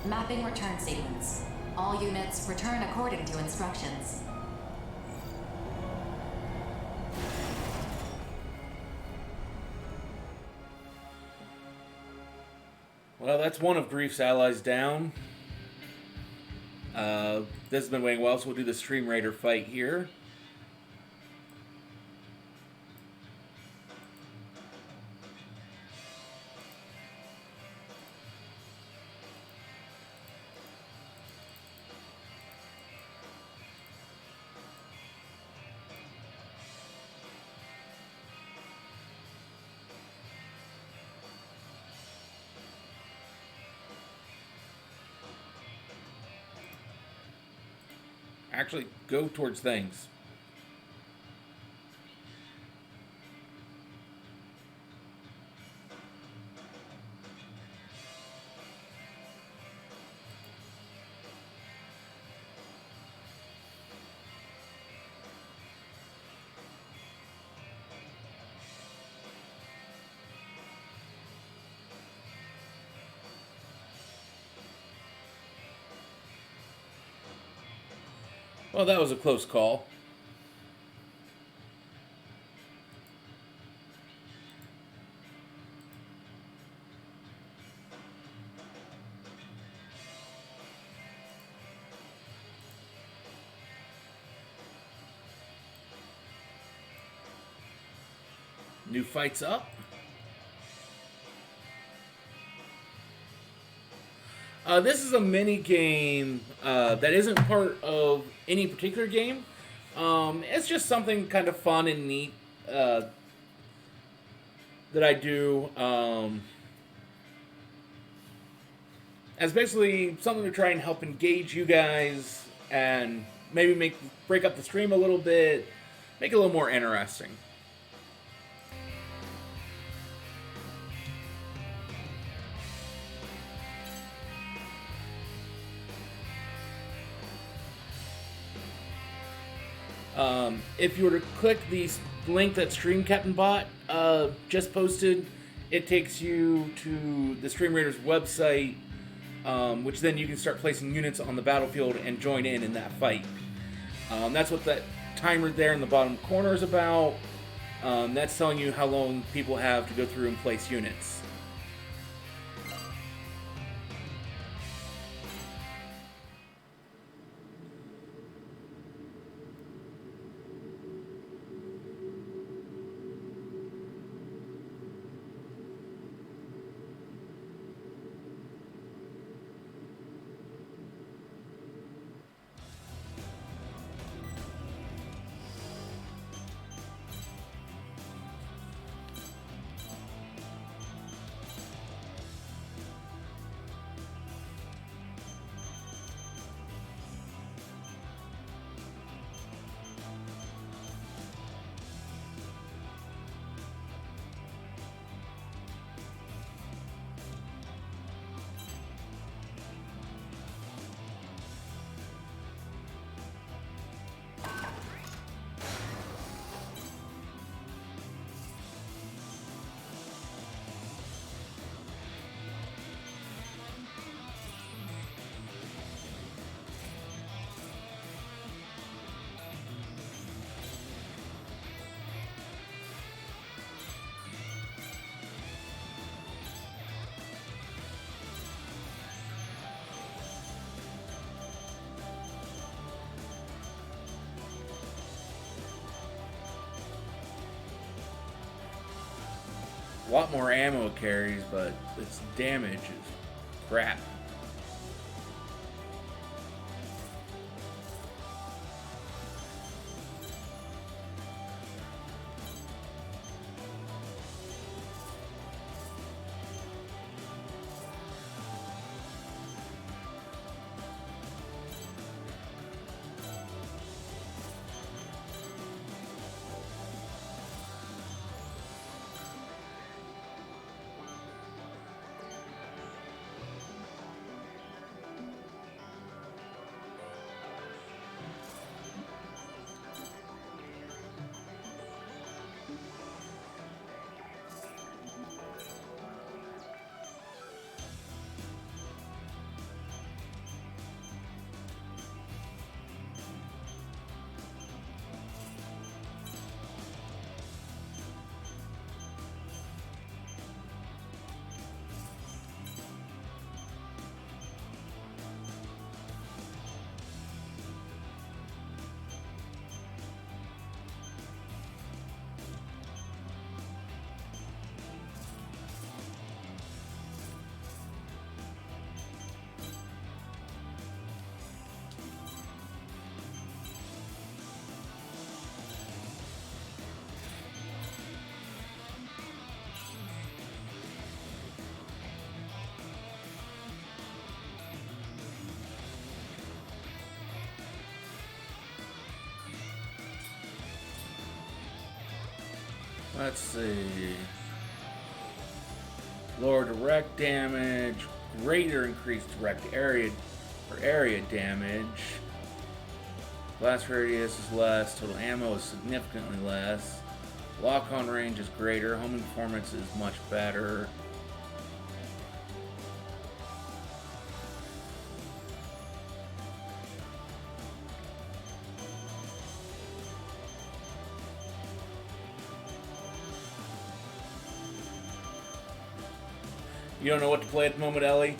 Mapping return sequence. All units return according to instructions. Well, that's one of Grief's allies down. This has been waiting a while, so we'll do the Stream Raider fight here. Actually, go towards things. Well, that was a close call. New fights up. This is a mini game that isn't part of any particular game. It's just something kind of fun and neat that I do. As basically something to try and help engage you guys and maybe break up the stream a little bit, make it a little more interesting. If you were to click the link that Stream Captain Bot just posted, it takes you to the Stream Raiders website, which then you can start placing units on the battlefield and join in that fight. That's what that timer there in the bottom corner is about. That's telling you how long people have to go through and place units. A lot more ammo it carries, but its damage is crap. Let's see. Lower direct damage, greater increased direct area damage. Blast radius is less, total ammo is significantly less. Lock-on range is greater, homing performance is much better. You don't know what to play at the moment, Ellie?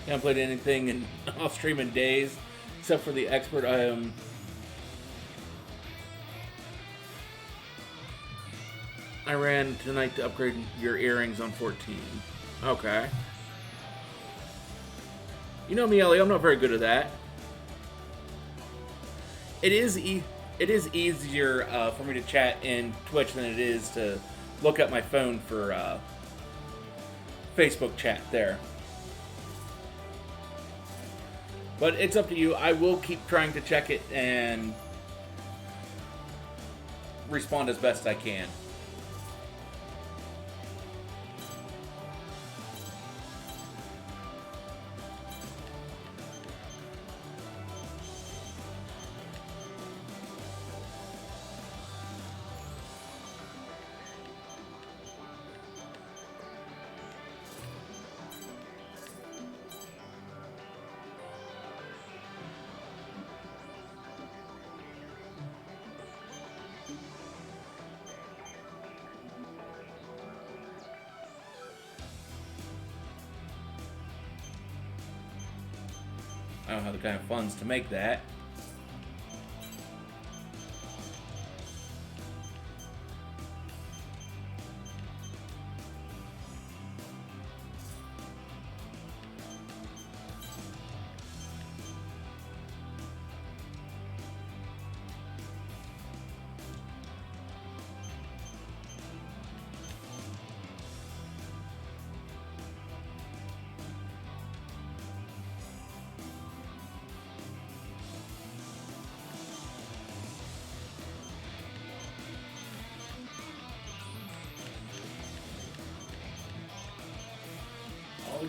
Haven't played anything in off stream in days, except for the expert. I ran tonight to upgrade your earrings on 14. Okay. You know me, Ellie. I'm not very good at that. It is easier for me to chat in Twitch than it is to look at my phone for Facebook chat there. But it's up to you. I will keep trying to check it and respond as best I can. I don't have the kind of funds to make that.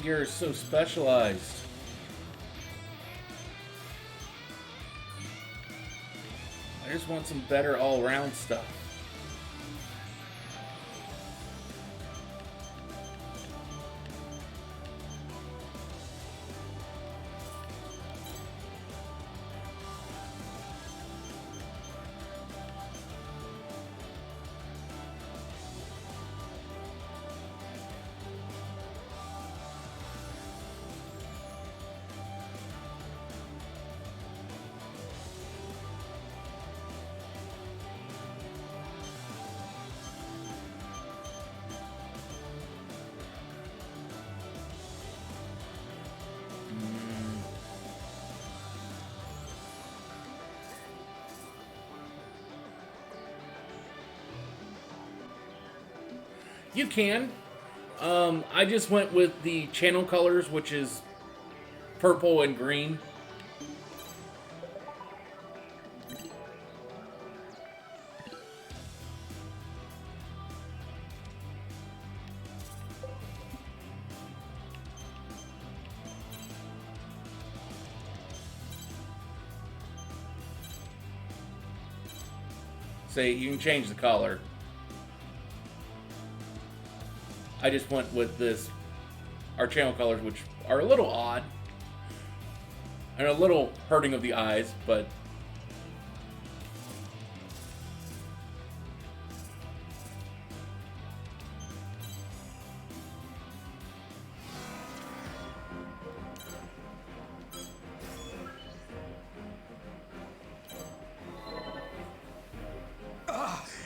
gear is so specialized. I just want some better all-around stuff. You can. I just went with the channel colors, which is purple and green. Say you can change the color. I just went with our channel colors, which are a little odd and a little hurting of the eyes, but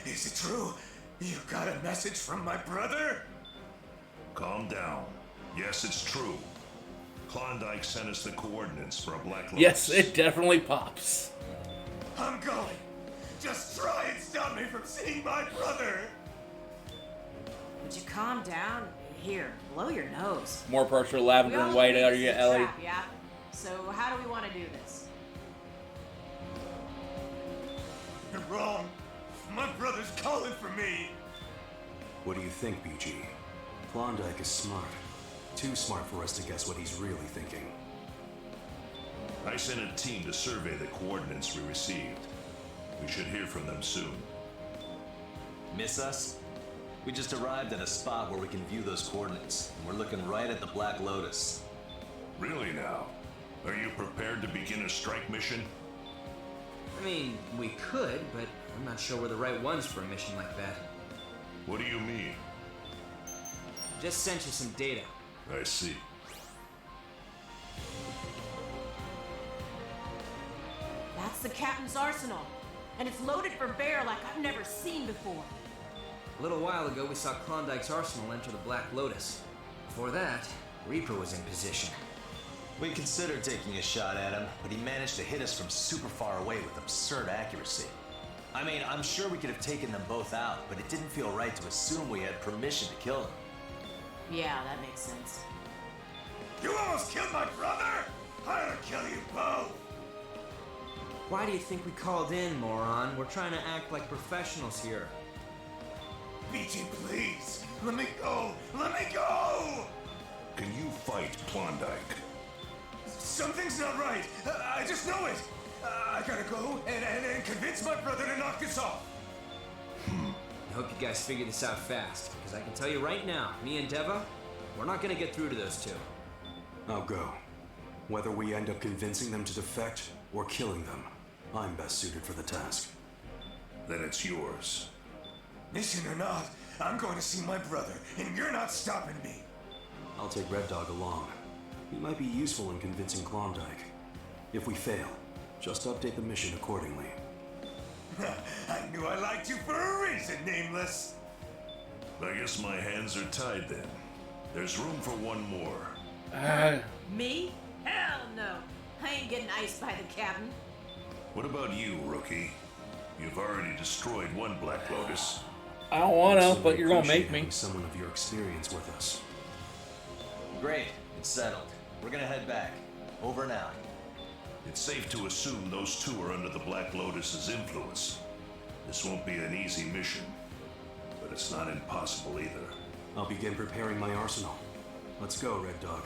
Is it true? You got a message from my brother? Calm down. Yes, it's true. Klondike sent us the coordinates for a Black Lotus. yes, it definitely pops. I'm going. Just try and stop me from seeing my brother. Would you calm down? Here, blow your nose. More partial lavender We and all white think out this of you, is a Ellie. trap, yeah? So how do we want to do this? You're wrong. My brother's calling for me. What do you think, BG? Klondike is smart. Too smart for us to guess what he's really thinking. I sent a team to survey the coordinates we received. We should hear from them soon. Miss us? We just arrived at a spot where we can view those coordinates, and we're looking right at the Black Lotus. Really now? Are you prepared to begin a strike mission? I mean, we could, but I'm not sure we're the right ones for a mission like that. What do you mean? Just sent you some data. I see. That's the captain's arsenal. And it's loaded for bear like I've never seen before. A little while ago, we saw Klondike's arsenal enter the Black Lotus. Before that, Reaper was in position. We considered taking a shot at him, but he managed to hit us from super far away with absurd accuracy. I mean, I'm sure we could have taken them both out, but it didn't feel right to assume we had permission to kill them. Yeah, that makes sense. You almost killed my brother? I'll kill you both. Why do you think we called in, moron? We're trying to act like professionals here. BG, please. Let me go. Let me go. Can you fight Klondike? Something's not right. I just know it. I gotta go and convince my brother to knock this off. I hope you guys figure this out fast, because I can tell you right now, me and Deva, we're not gonna get through to those two. I'll go. Whether we end up convincing them to defect or killing them, I'm best suited for the task. Then it's yours. Mission or not, I'm going to see my brother, and you're not stopping me. I'll take Red Dog along. He might be useful in convincing Klondike. If we fail, just update the mission accordingly. I knew I liked you for a reason, Nameless. I guess my hands are tied then. There's room for one more. Me? Hell no. I ain't getting iced by the captain. What about you, rookie? You've already destroyed one Black Lotus. I don't want to, Certainly but you're gonna appreciate make me. having someone of your experience with us. Great, it's settled. We're gonna head back. Over and out. It's safe to assume those two are under the Black Lotus's influence. This won't be an easy mission, but it's not impossible either. I'll begin preparing my arsenal. Let's go, Red Dog.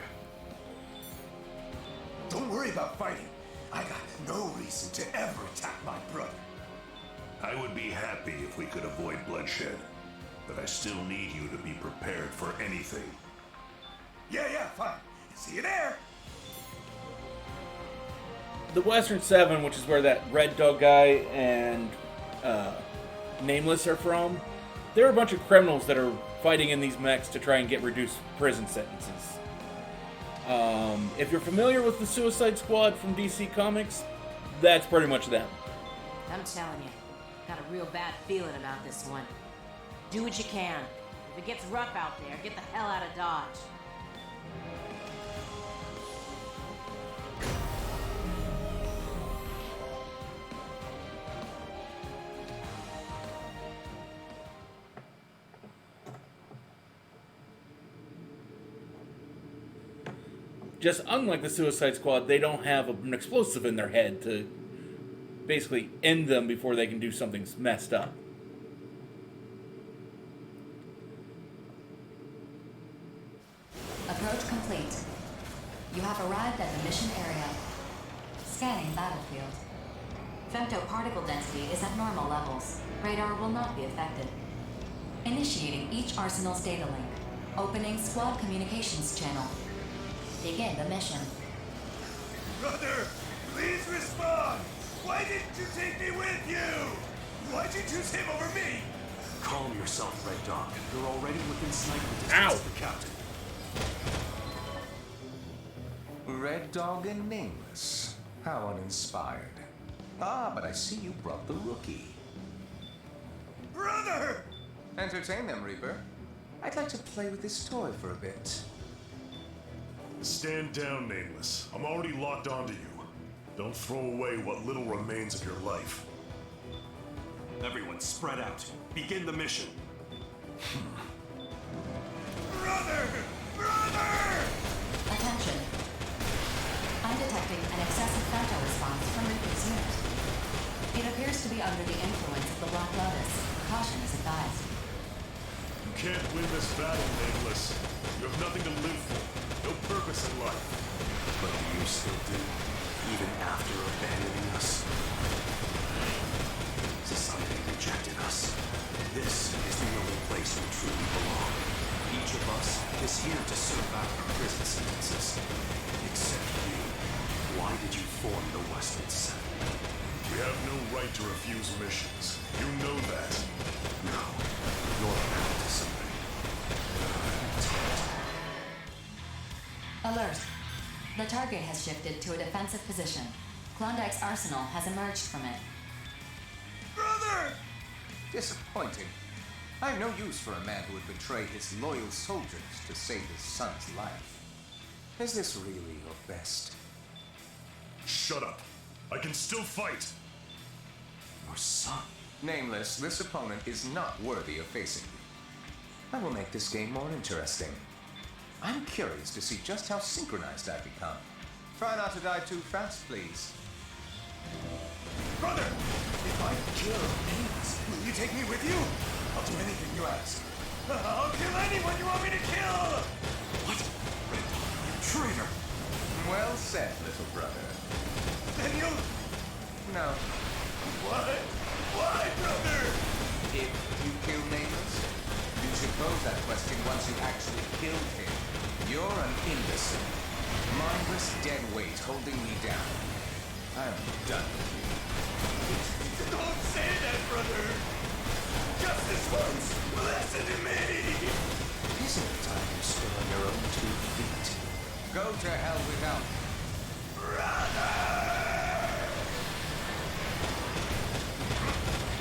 Don't worry about fighting. I got no reason to ever attack my brother. I would be happy if we could avoid bloodshed, but I still need you to be prepared for anything. Yeah, fine. See you there. The Western 7, which is where that Red Dog guy and Nameless are from, there are a bunch of criminals that are fighting in these mechs to try and get reduced prison sentences. If you're familiar with the Suicide Squad from DC Comics, that's pretty much them. I'm telling you, got a real bad feeling about this one. Do what you can. If it gets rough out there, get the hell out of Dodge. Just unlike the Suicide Squad, they don't have an explosive in their head to basically end them before they can do something messed up. Approach complete. You have arrived at the mission area. Scanning battlefield. Femto particle density is at normal levels. Radar will not be affected. Initiating each arsenal's data link. Opening squad communications channel. Begin the mission. Brother, please respond. Why didn't you take me with you? Why'd you choose him over me? Calm yourself, Red Dog. You're already within sniping distance Ow. of the captain. Red Dog and Nameless. How uninspired. Ah, but I see you brought the rookie. Brother! Entertain them, Reaper. I'd like to play with this toy for a bit. Stand down, Nameless. I'm already locked onto you. Don't throw away what little remains of your life. Everyone, spread out. Begin the mission. Brother! Brother! Attention. I'm detecting an excessive femto response from Reaper's unit. It appears to be under the influence of the Black Lotus. Caution is advised. You can't win this battle, Nameless. You have nothing to live for. No purpose in life. But you still do, even after abandoning us. Society rejected us. This is the only place we truly belong. Each of us is here to serve out our prison sentences. Except you. Why did you form the Western Seven? We have no right to refuse missions. You know that. No. You're bound to something. Alert. The target has shifted to a defensive position. Klondike's arsenal has emerged from it. Brother! Disappointing. I have no use for a man who would betray his loyal soldiers to save his son's life. Is this really your best? Shut up. I can still fight. Your son? Nameless, this opponent is not worthy of facing you. I will make this game more interesting. I'm curious to see just how synchronized I've become. Try not to die too fast, please. Brother! If I kill Nameless, will you take me with you? I'll do anything you ask. I'll kill anyone you want me to kill! What? Red Dog, you traitor! Well said, little brother. Then you'll... No. What? Why, brother? If you kill Nameless, you should pose that question once you actually killed him. You're an imbecile. Mindless dead weight holding me down. I'm done with you. Don't say that, brother! Justice once! Listen to me! Isn't it time you stood on your own 2 feet? Go to hell without me.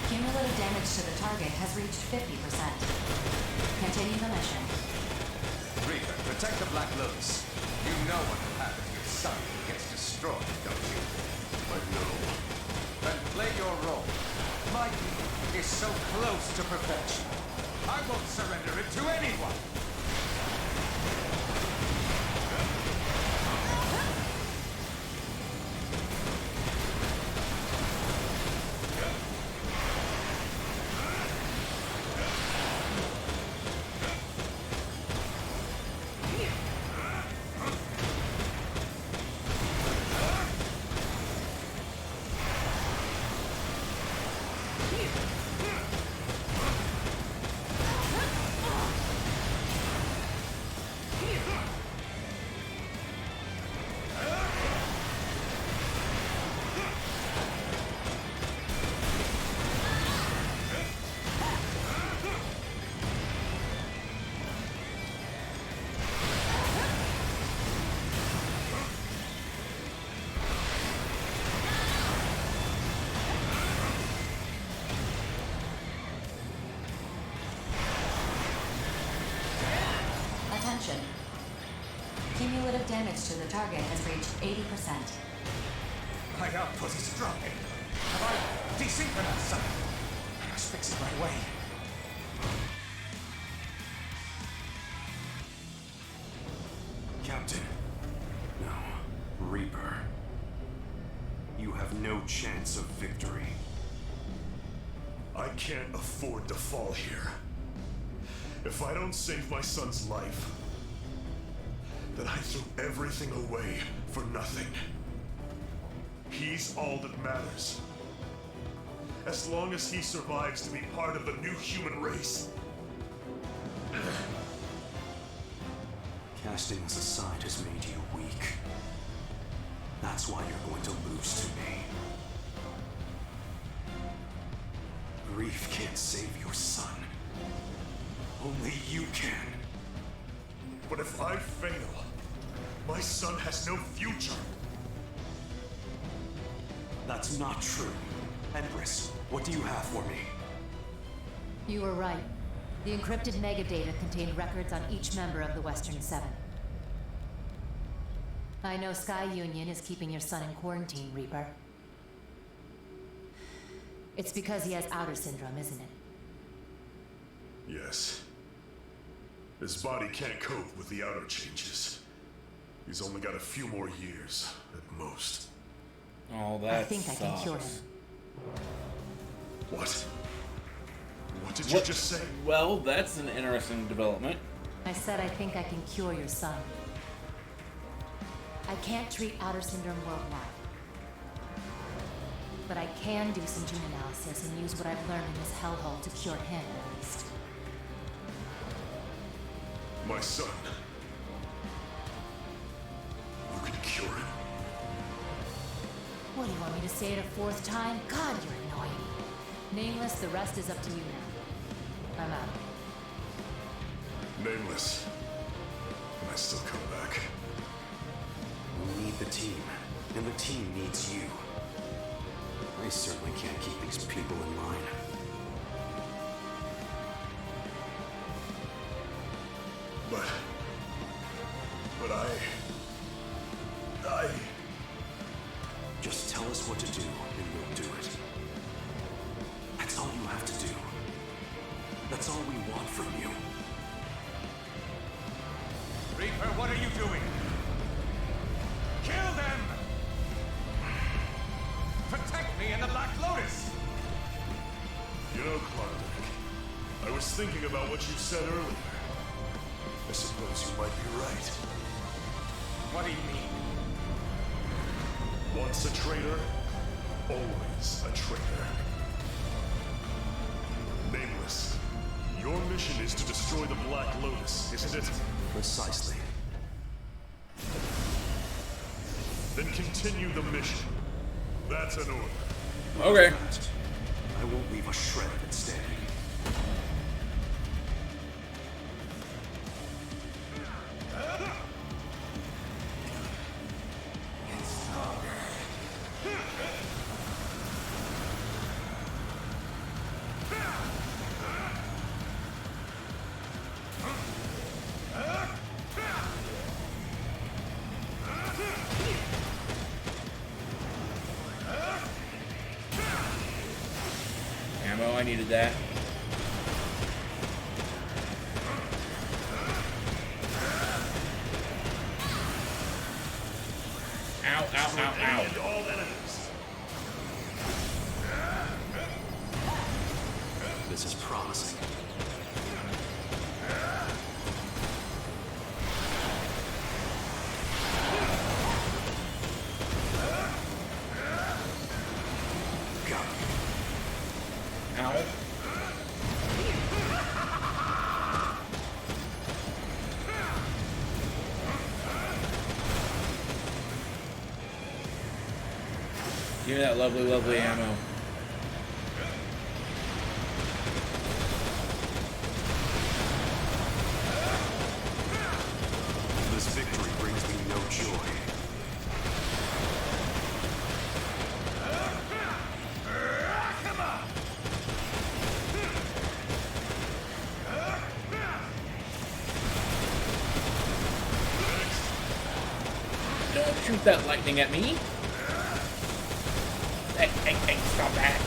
Cumulative damage to the target has reached 50%. Continue the mission. Reaper, protect the Black Lotus. You know what will happen to your son if he gets destroyed, don't you? I know. Then play your role. My people is so close to perfection. I won't surrender it to anyone! damage to the target has reached 80%. My output is dropping. Have I desynchronized something? I must fix it right away. Captain. No. Reaper. You have no chance of victory. I can't afford to fall here. If I don't save my son's life, then I threw everything away for nothing. He's all that matters. As long as he survives to be part of the new human race. Casting us aside has made you weak. That's why you're going to lose to me. Grief can't save your son. Only you can. But if I fail, my son has no future. That's not true. Empress, what do you have for me? You were right. The encrypted megadata contained records on each member of the Western Seven. I know Sky Union is keeping your son in quarantine, Reaper. It's because he has outer syndrome, isn't it? Yes. His body can't cope with the outer changes. He's only got a few more years, at most. Oh, that I think I can cure him. What? What did you just say? Well, that's an interesting development. I said I think I can cure your son. I can't treat outer syndrome worldwide. But I can do some gene analysis and use what I've learned in this hellhole to cure him, at least. My son. You can cure him? What do you want me to say it a fourth time? God, you're annoying. Nameless, the rest is up to you now. I'm out. Nameless. Can I still come back? We need the team, and the team needs you. I certainly can't keep these people in line. But I... Just tell us what to do, and we'll do it. That's all you have to do. That's all we want from you. Reaper, what are you doing? Kill them! Protect me and the Black Lotus! You know, Klondike, I was thinking about what you said earlier. I suppose you might be right. What do you mean? Once a traitor, always a traitor. Nameless, your mission is to destroy the Black Lotus, isn't it? Precisely. Then continue the mission. That's an order. Okay. I won't leave a shred of it standing. Ammo, I needed that. Ow, ow, ow, ow. All enemies. This is promising. Ow. Give me that lovely, lovely ammo. This victory brings me no joy. shoot that lightning at me. Hey, stop that.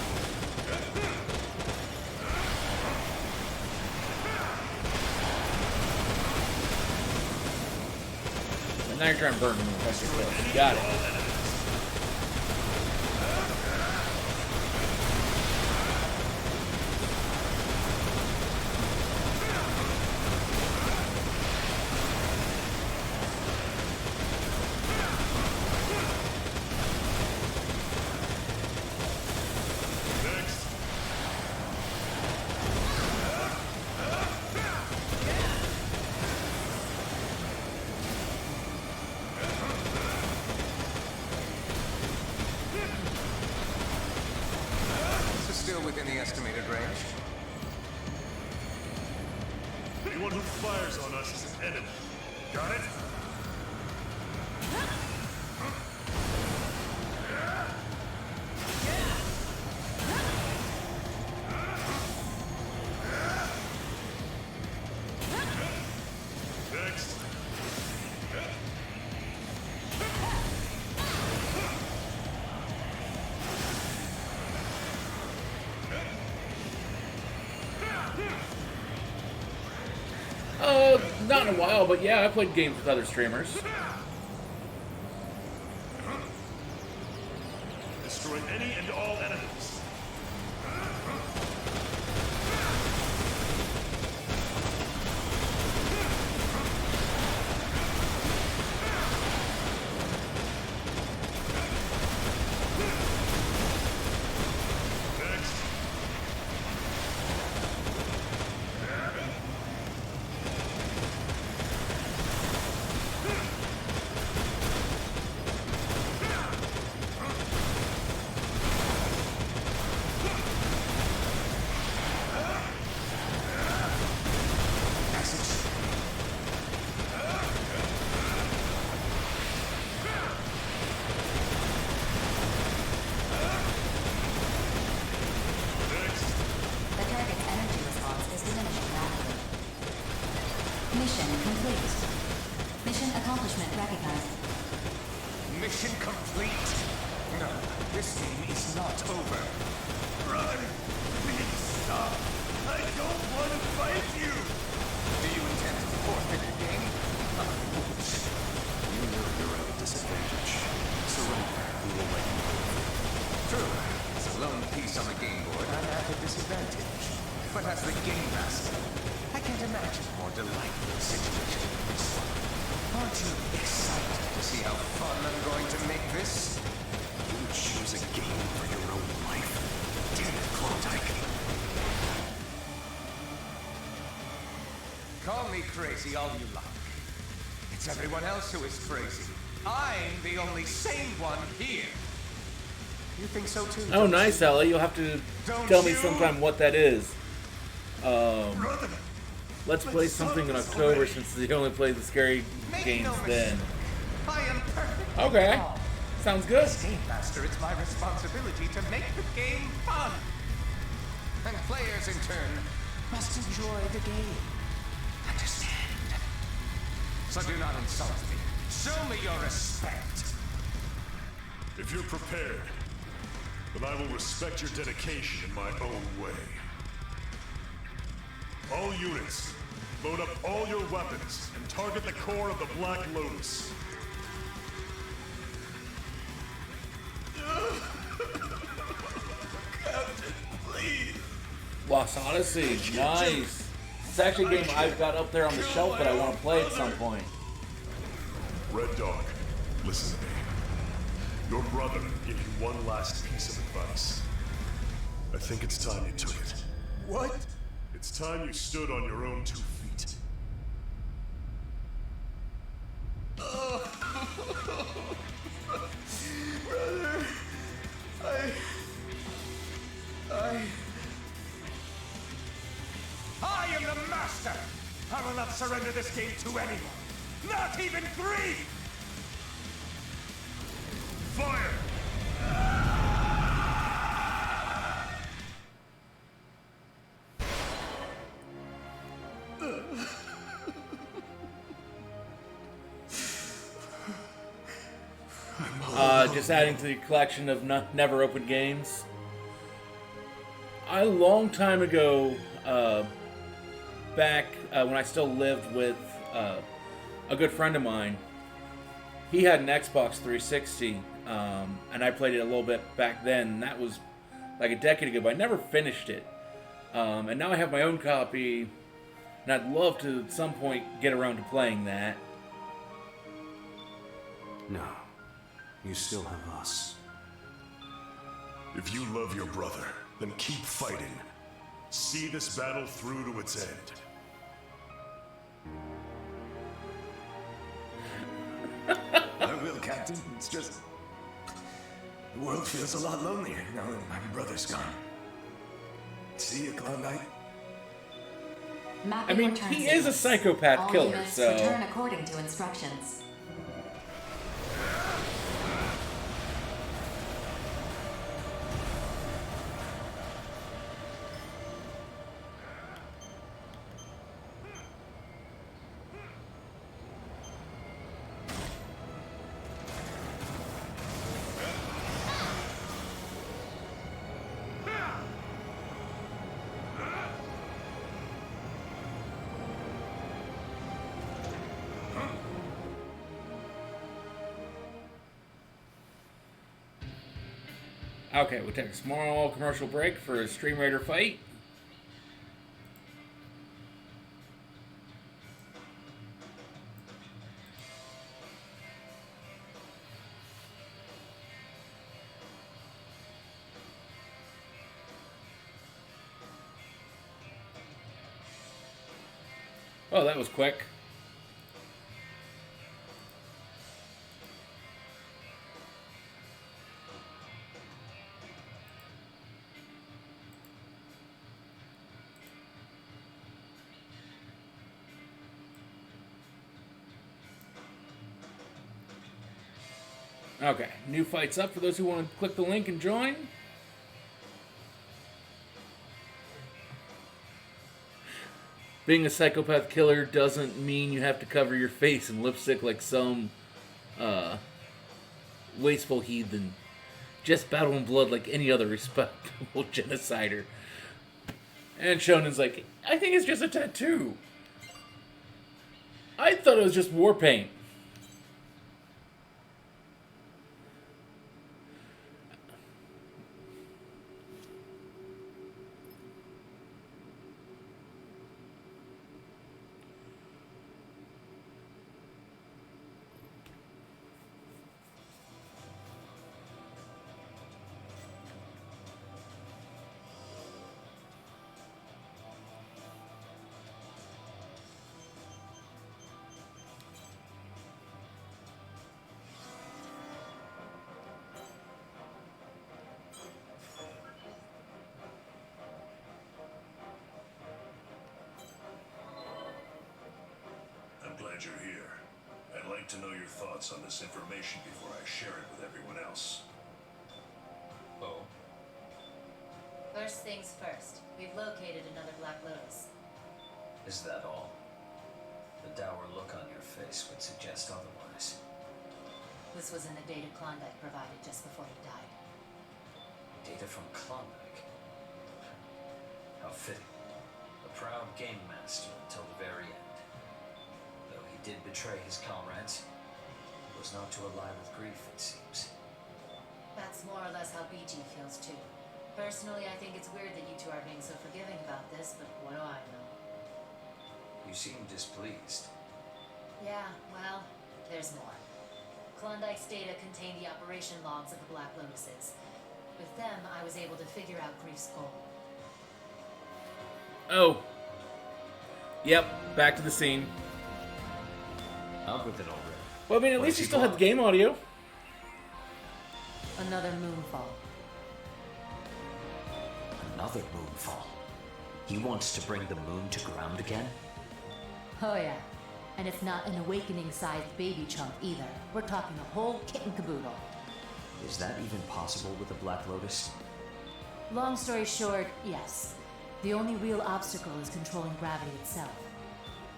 And now you're trying to burn me with your kills. Got it. Within the estimated range. Anyone who fires on us is an enemy. Got it? Next. Not in a while, but yeah, I played games with other streamers. Destroy any and all enemies. Mission complete. Mission accomplishment recognized. Mission complete? No, this game is not over. Run! Please stop! I don't want to fight you! Do you intend to forfeit the game? You know you're at a disadvantage. Surrender, we will let you live. True. As a lone piece on the game board, I'm at a disadvantage. But as the game master, I can't imagine a more delightful situation than this one. Aren't you excited to see how fun I'm going to make this? You choose a game for your own life. Damn it, Klondike. Call me crazy all you like. It's everyone else who is crazy. I'm the only sane one here. You think so too? Oh, nice, Ellie. You'll have to tell me sometime what that is. Let's play something in October since they only play the scary games then. I am perfect. Okay. Sounds good. As game master, it's my responsibility to make the game fun. And players, in turn, must enjoy the game. Understand? So do not insult me. Show me your respect. If you're prepared, then I will respect your dedication in my own way. All units, load up all your weapons and target the core of the Black Lotus. Captain, please. Lost Odyssey. Nice. It's actually a game I've got up there on the shelf that I want to play at some point. Red Dog, listen to me. Your brother gave you one last piece of advice. I think it's time you took it. What? It's time you stood on your own 2 feet. Brother, I am the master! I will not surrender this game to anyone! Not even Grief! Fire! just adding to the collection of never opened games. A long time ago, back when I still lived with a good friend of mine, he had an Xbox 360, and I played it a little bit back then. That was like a decade ago, but I never finished it. And now I have my own copy, and I'd love to at some point get around to playing that. No. You still have us. If you love your brother, then keep fighting. See this battle through to its end. I will, Captain. It's just... the world feels a lot lonelier now that my brother's gone. See you, Klondike. I mean, he is a psychopath killer, units so... return according to instructions. Okay, we'll take a small commercial break for a Stream Raider fight. Oh, that was quick. Okay, new fight's up for those who want to click the link and join. Being a psychopath killer doesn't mean you have to cover your face in lipstick like some wasteful heathen. Just battle in blood like any other respectable genocider. And Shonen's like, I think it's just a tattoo. I thought it was just war paint. Glad you're here. I'd like to know your thoughts on this information before I share it with everyone else. Oh? First things first, we've located another Black Lotus. Is that all? The dour look on your face would suggest otherwise. This was in the data Klondike provided just before he died. Data from Klondike? How fitting. A proud game master until the very end. Though he did betray his comrades, it was not to ally with grief, it seems. That's more or less how BG feels too. Personally, I think it's weird that you two are being so forgiving about this, but what do I know? You seem displeased. Yeah, well, there's more. Klondike's data contained the operation logs of the Black Lotuses. With them, I was able to figure out Grief's goal. Oh. Yep, back to the scene. Out with it already. Well, I mean, at least you still have the game audio. Another moonfall. Another moonfall. He wants to bring the moon to ground again? Oh yeah. And it's not an awakening-sized baby chunk either. We're talking a whole kit and caboodle. Is that even possible with the Black Lotus? Long story short, yes. The only real obstacle is controlling gravity itself.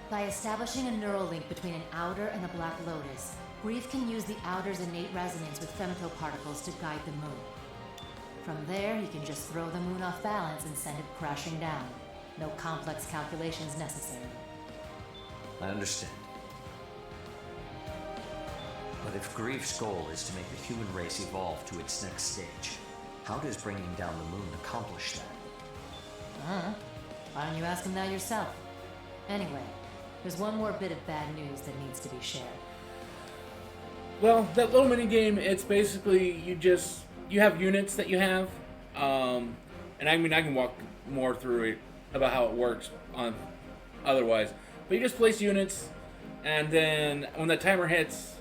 By establishing a neural link between an outer and a Black Lotus, Grief can use the outer's innate resonance with femtoparticles to guide the moon. From there, he can just throw the moon off balance and send it crashing down. No complex calculations necessary. I understand. But if Grief's goal is to make the human race evolve to its next stage, how does bringing down the moon accomplish that? Why don't you ask him that yourself? Anyway, there's one more bit of bad news that needs to be shared. Well, that little mini game, it's basically you have units that you have, and I mean I can walk more through it about how it works on otherwise. But you just place units, and then when the timer hits,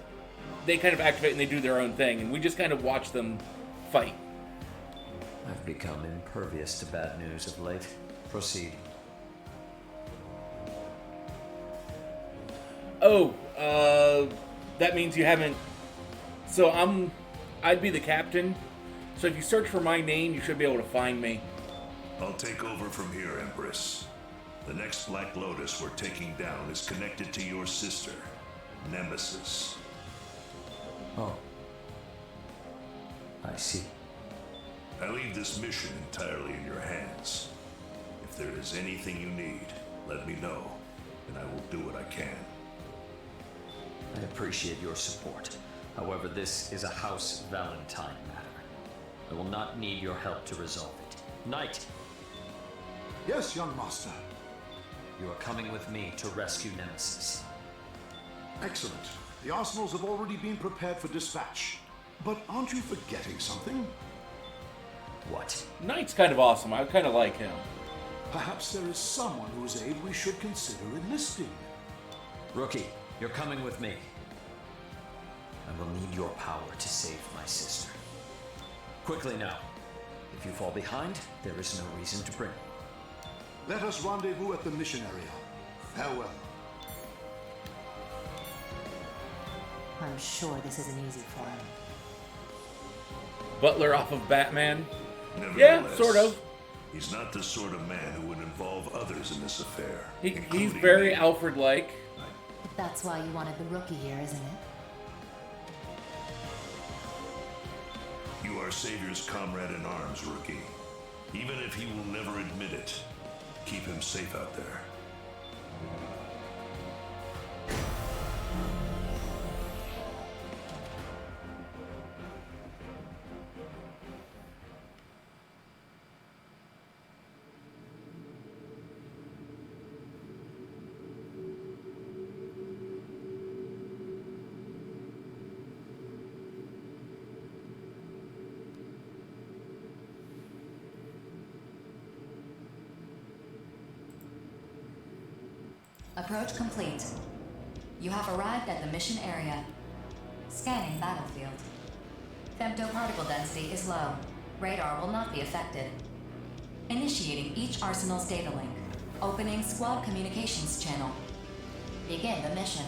they kind of activate and they do their own thing, and we just kind of watch them fight. I've become impervious to bad news of late. Proceed. Oh, that means you haven't... So I'd be the captain, so if you search for my name, you should be able to find me. I'll take over from here, Empress. The next Black Lotus we're taking down is connected to your sister, Nemesis. Oh. I see. I leave this mission entirely in your hands. If there is anything you need, let me know, and I will do what I can. I appreciate your support. However, this is a House Valentine matter. I will not need your help to resolve it. Knight! Yes, young master. You are coming with me to rescue Nemesis. Excellent. The arsenals have already been prepared for dispatch. But aren't you forgetting something? What? Knight's kind of awesome. I kind of like him. Perhaps there is someone whose aid we should consider enlisting. Rookie, you're coming with me. I will need your power to save my sister. Quickly now. If you fall behind, there is no reason to bring you. Let us rendezvous at the mission area. Farewell. I'm sure this isn't easy for him. Butler off of Batman? Nevertheless, Yeah, sort of. He's not the sort of man who would involve others in this affair. He's very Alfred-like. But that's why you wanted the rookie here, isn't it? You are Savior's comrade in arms, Rookie. Even if he will never admit it, keep him safe out there. Approach complete. You have arrived at the mission area. Scanning battlefield. Femtoparticle density is low. Radar will not be affected. Initiating each arsenal's data link. Opening squad communications channel. Begin the mission.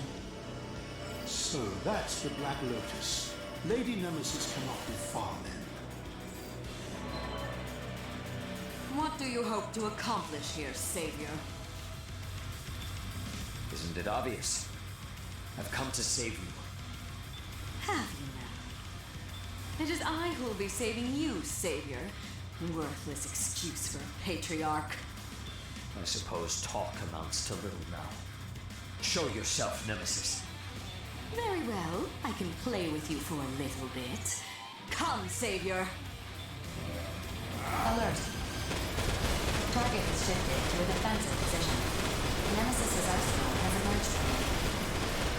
So that's the Black Lotus. Lady Nemesis cannot be far then. What do you hope to accomplish here, Savior? Isn't it obvious? I've come to save you. Have you now? It is I who will be saving you, Savior. Worthless excuse for a patriarch. I suppose talk amounts to little now. Show yourself, Nemesis. Very well, I can play with you for a little bit. Come, Savior! Alert. Target is shifted to a defensive position. Nemesis's arsenal has emerged from it.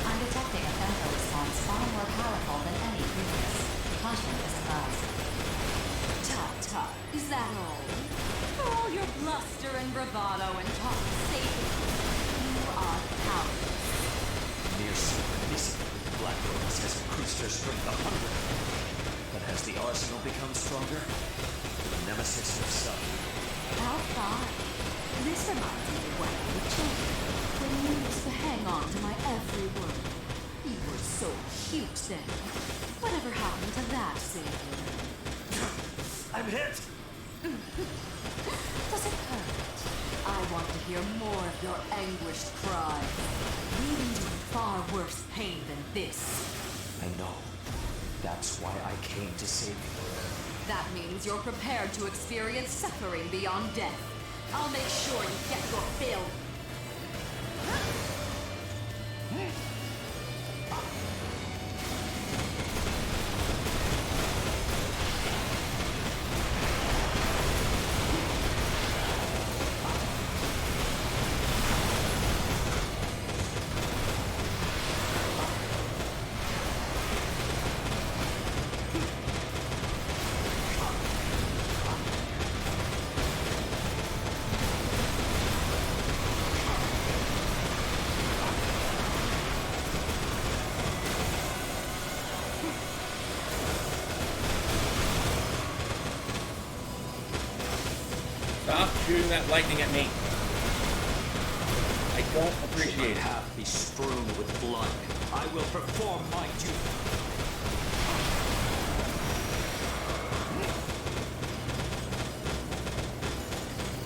I'm detecting a femto response far more powerful than any previous. Caution is advised. Tut-tut, is that all? For all your bluster and bravado and talk of safety, you are cowards. Mere simplicity, Black Lotus has increased her strength 100. But has the arsenal become stronger? The Nemesis herself. How far? This reminds me of when we were children, when you used to hang on to my every word. You were so cute then. Whatever happened to that, Savior? I'm hit! Does it hurt? I want to hear more of your anguished cries, leading to far worse pain than this. I know. That's why I came to save you. That means you're prepared to experience suffering beyond death. I'll make sure you get your fill. Stop shooting that lightning at me. I don't appreciate it. Path be strewn with blood. I will perform my duty.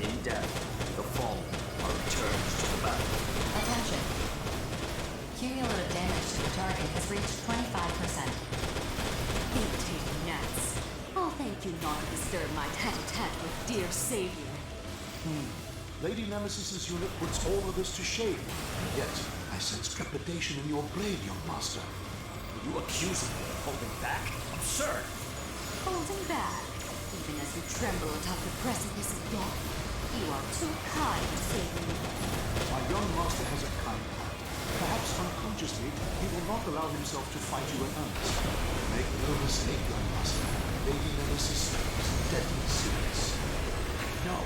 In death, the fallen are returned to the battle. Attention. Cumulative damage to the target has reached 25%. Irritating gnats. I'll thank you not to disturb my tete-a-tete with dear savior. Lady Nemesis's unit puts all of this to shame. Yet, I sense trepidation in your blade, young master. You accuse me of holding back? Absurd! Holding back, even as you tremble atop the precipice of death. You are too kind to save me. My young master has a kind heart. Perhaps unconsciously, he will not allow himself to fight you in earnest. Make no mistake, young master. Lady Nemesis is deadly serious. No.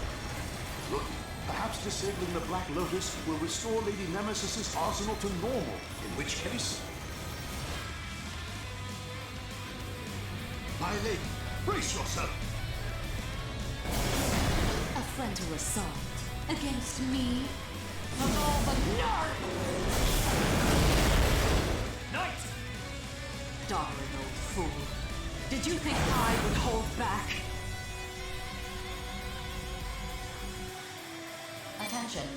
Look, perhaps disabling the Black Lotus will restore Lady Nemesis's arsenal to normal, in which case... My lady, brace yourself! A frontal assault against me? Of all the nerve! Knight! Doddering old fool. Did you think I would hold back? Attention.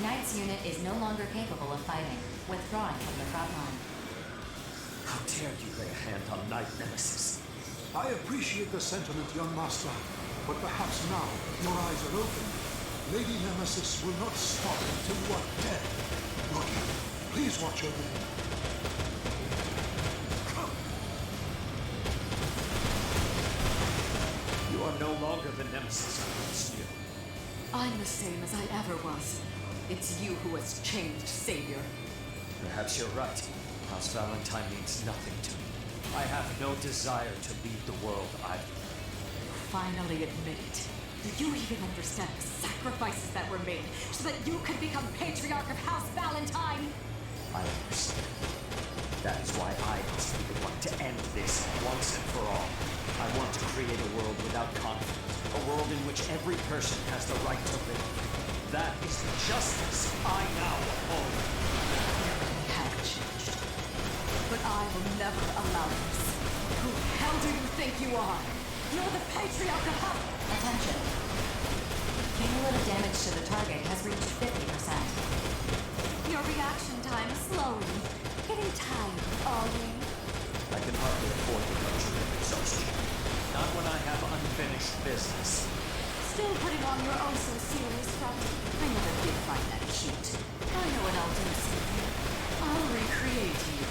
Knight's unit is no longer capable of fighting, withdrawing from the front line. How dare you lay a hand on Knight Nemesis? I appreciate the sentiment, young master, but perhaps now your eyes are open. Lady Nemesis will not stop until you are dead. Look, please watch over him. You are no longer the Nemesis I once knew. I'm the same as I ever was. It's you who has changed, Savior. Perhaps you're right. House Valentine means nothing to me. I have no desire to leave the world either. Finally admit it. Do you even understand the sacrifices that were made so that you could become Patriarch of House Valentine? I understand. That is why I must be the one to end this once and for all. I want to create a world without conflict. A world in which every person has the right to live. That is the justice I now uphold. You have changed. But I will never allow this. Who the hell do you think you are? You're the Patriarch of House... Attention. Cumulative damage to the target has reached 50%. Your reaction time is slowing. Getting tired, are you? I can hardly afford the luxury of exhaustion. Not when I have unfinished business. Still putting on your oh-so-serious front. I never did find that cute. I know what I'll do, Savior. I'll recreate you.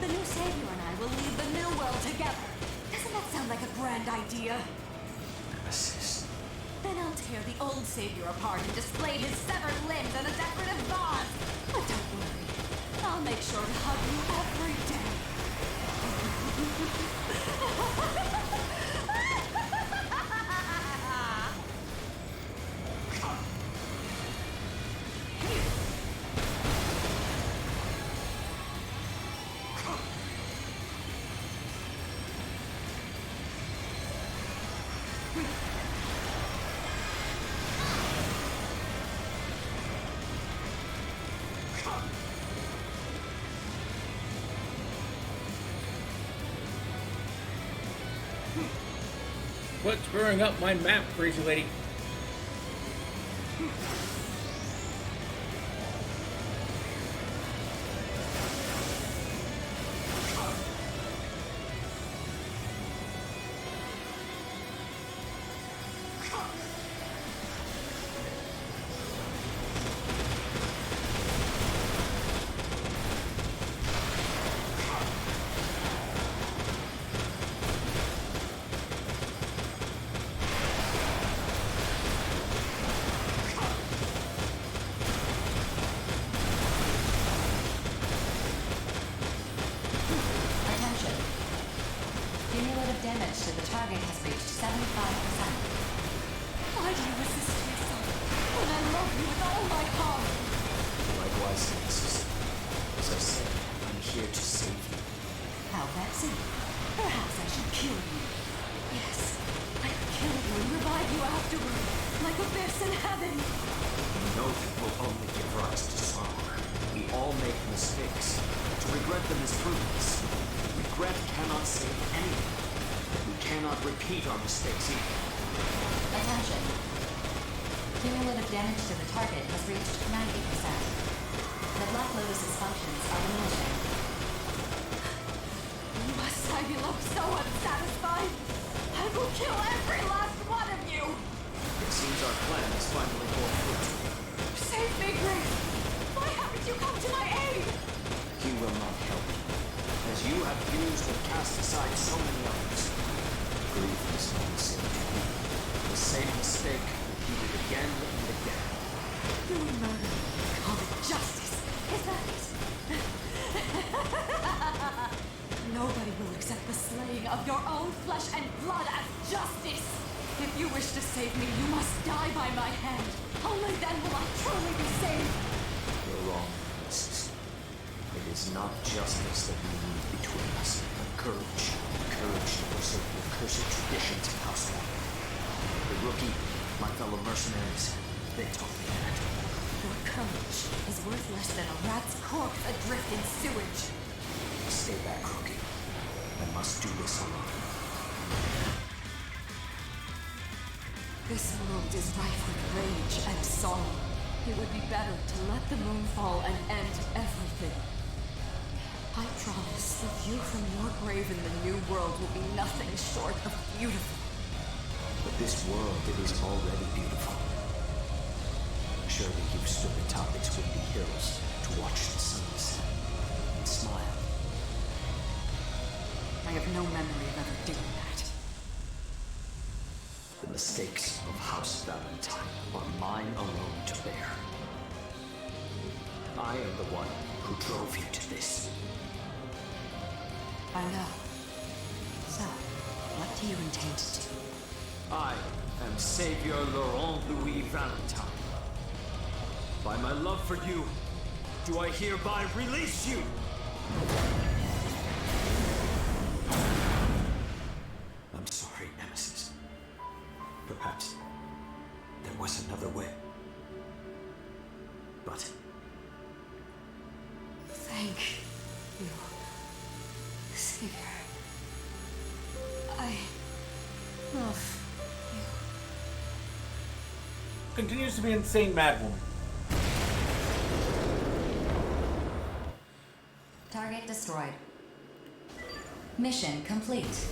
The new Savior and I will leave the new world together. Doesn't that sound like a grand idea? Nemesis. Then I'll tear the old Savior apart and display his severed limbs in a decorative vase. But don't worry. I'll make sure to hug you every day. Quit screwing up my map, crazy lady. Attention. Cumulative damage to the target has reached 75%. Why do you resist yourself when I love you with all my heart? Likewise, Nemesis. As I said, I'm here to save you. How vexing. Perhaps I should kill you. Yes, I could kill you and revive you afterward, like abyss in heaven. No will only give rise to sorrow. We all make mistakes. To regret them is prudence. Regret cannot save anything. We cannot repeat our mistakes either. Attention. Cumulative damage to the target has reached 90%. The Black Lotus's functions are diminishing. Must I be left so unsatisfied? I will kill every last one of you! It seems our plan is finally bore fruit. Save me, Grace! Why haven't you come to my aid? He will not help you, as you have used and cast aside so many others. Grief is not the same to you. The same mistake repeated again and again. Doing murder. Call it justice. Is that it? Nobody will accept the slaying of your own flesh and blood as justice. If you wish to save me, you must die by my hand. Only then will I truly be saved. You're wrong, Nemesis. It is not justice that we need between us, but courage. Courage to forsake the cursed traditions of household. The rookie, my fellow mercenaries, they taught me that. Your courage is worth less than a rat's corpse adrift in sewage. Stay back, rookie. I must do this alone. This world is rife with rage and sorrow. It would be better to let the moon fall and end everything. I promise the view from your grave in the new world will be nothing short of beautiful. But this world, it is already beautiful. Surely you've stood atop its windy hills to watch the sun set and smile. I have no memory of ever doing that. The mistakes of House Valentine are mine alone to bear. I am the one who drove you to this. I know. So, what do you intend to do? I am Savior Laurent Louis Valentine. By my love for you, do I hereby release you? I'm sorry, Nemesis. Perhaps there was another way. But thank you, Savior. I love you. Continues to be insane madwoman. Target destroyed. Mission complete.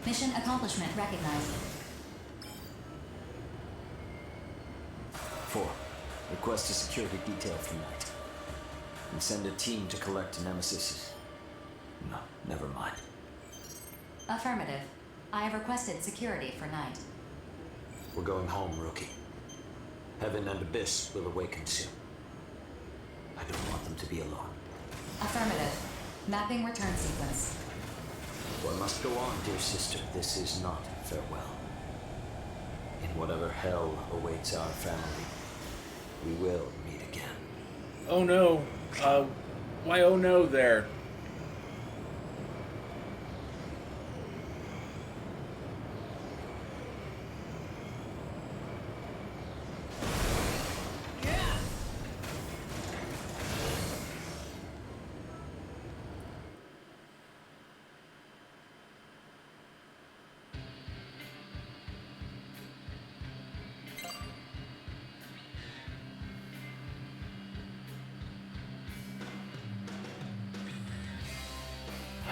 Mission accomplishment recognized. 4. Request a security detail for Knight. And send a team to collect Nemesis. No, never mind. Affirmative. I have requested security for Knight. We're going home, Rookie. Heaven and Abyss will awaken soon. I don't want them to be alone. Affirmative. Mapping return sequence. One must go on, dear sister. This is not farewell. In whatever hell awaits our family, we will meet again. Oh no. Why oh no there?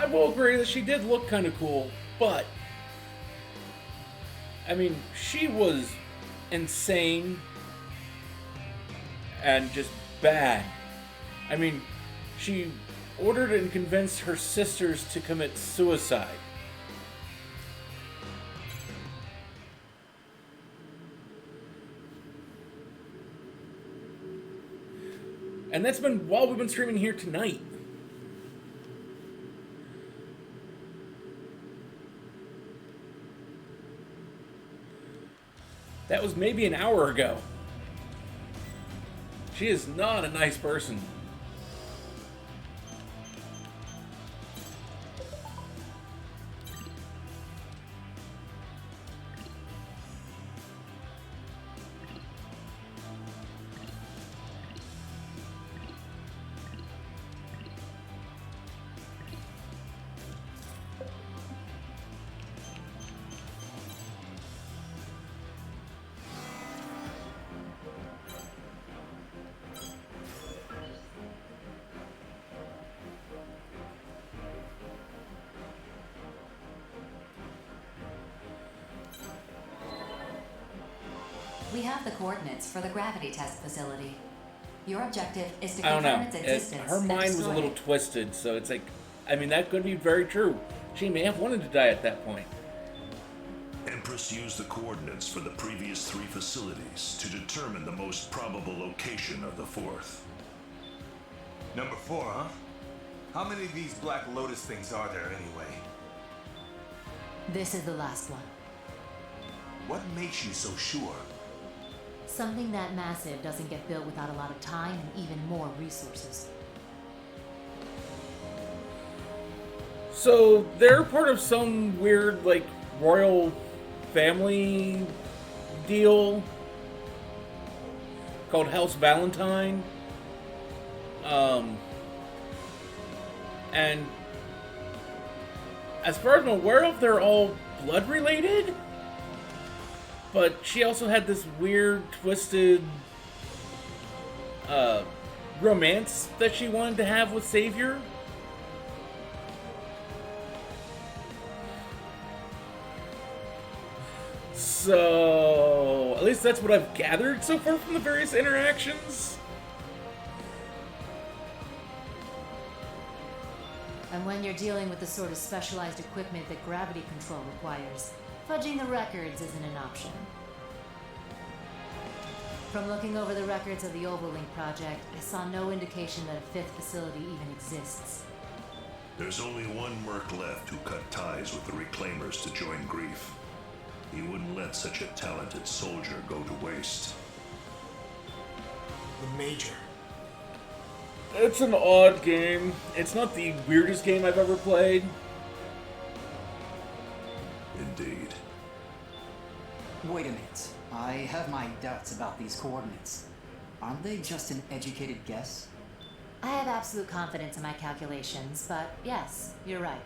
I will agree that she did look kind of cool, but I mean, she was insane and just bad. I mean, she ordered and convinced her sisters to commit suicide. And that's been while we've been streaming here tonight. That was maybe an hour ago. She is not a nice person. We have the coordinates for the gravity test facility. Your objective is to I don't confirm know. its existence. Her and mind was a destroy little it. twisted, so it's like, I mean, that could be very true. She may have wanted to die at that point. Empress used the coordinates for the previous 3 facilities to determine the most probable location of the 4th. Number 4, huh? How many of these Black Lotus things are there anyway? This is the last one. What makes you so sure? Something that massive doesn't get built without a lot of time and even more resources. So they're part of some weird, like, royal family deal called House Valentine. And as far as I'm aware of, they're all blood related. But she also had this weird, twisted romance that she wanted to have with Savior. So, at least that's what I've gathered so far from the various interactions. And when you're dealing with the sort of specialized equipment that gravity control requires, fudging the records isn't an option. From looking over the records of the Overlink project, I saw no indication that a 5th facility even exists. There's only one merc left who cut ties with the Reclaimers to join Grief. He wouldn't let such a talented soldier go to waste. The Major. It's an odd game. It's not the weirdest game I've ever played. Indeed. Wait a minute. I have my doubts about these coordinates. Aren't they just an educated guess? I have absolute confidence in my calculations, but yes, you're right.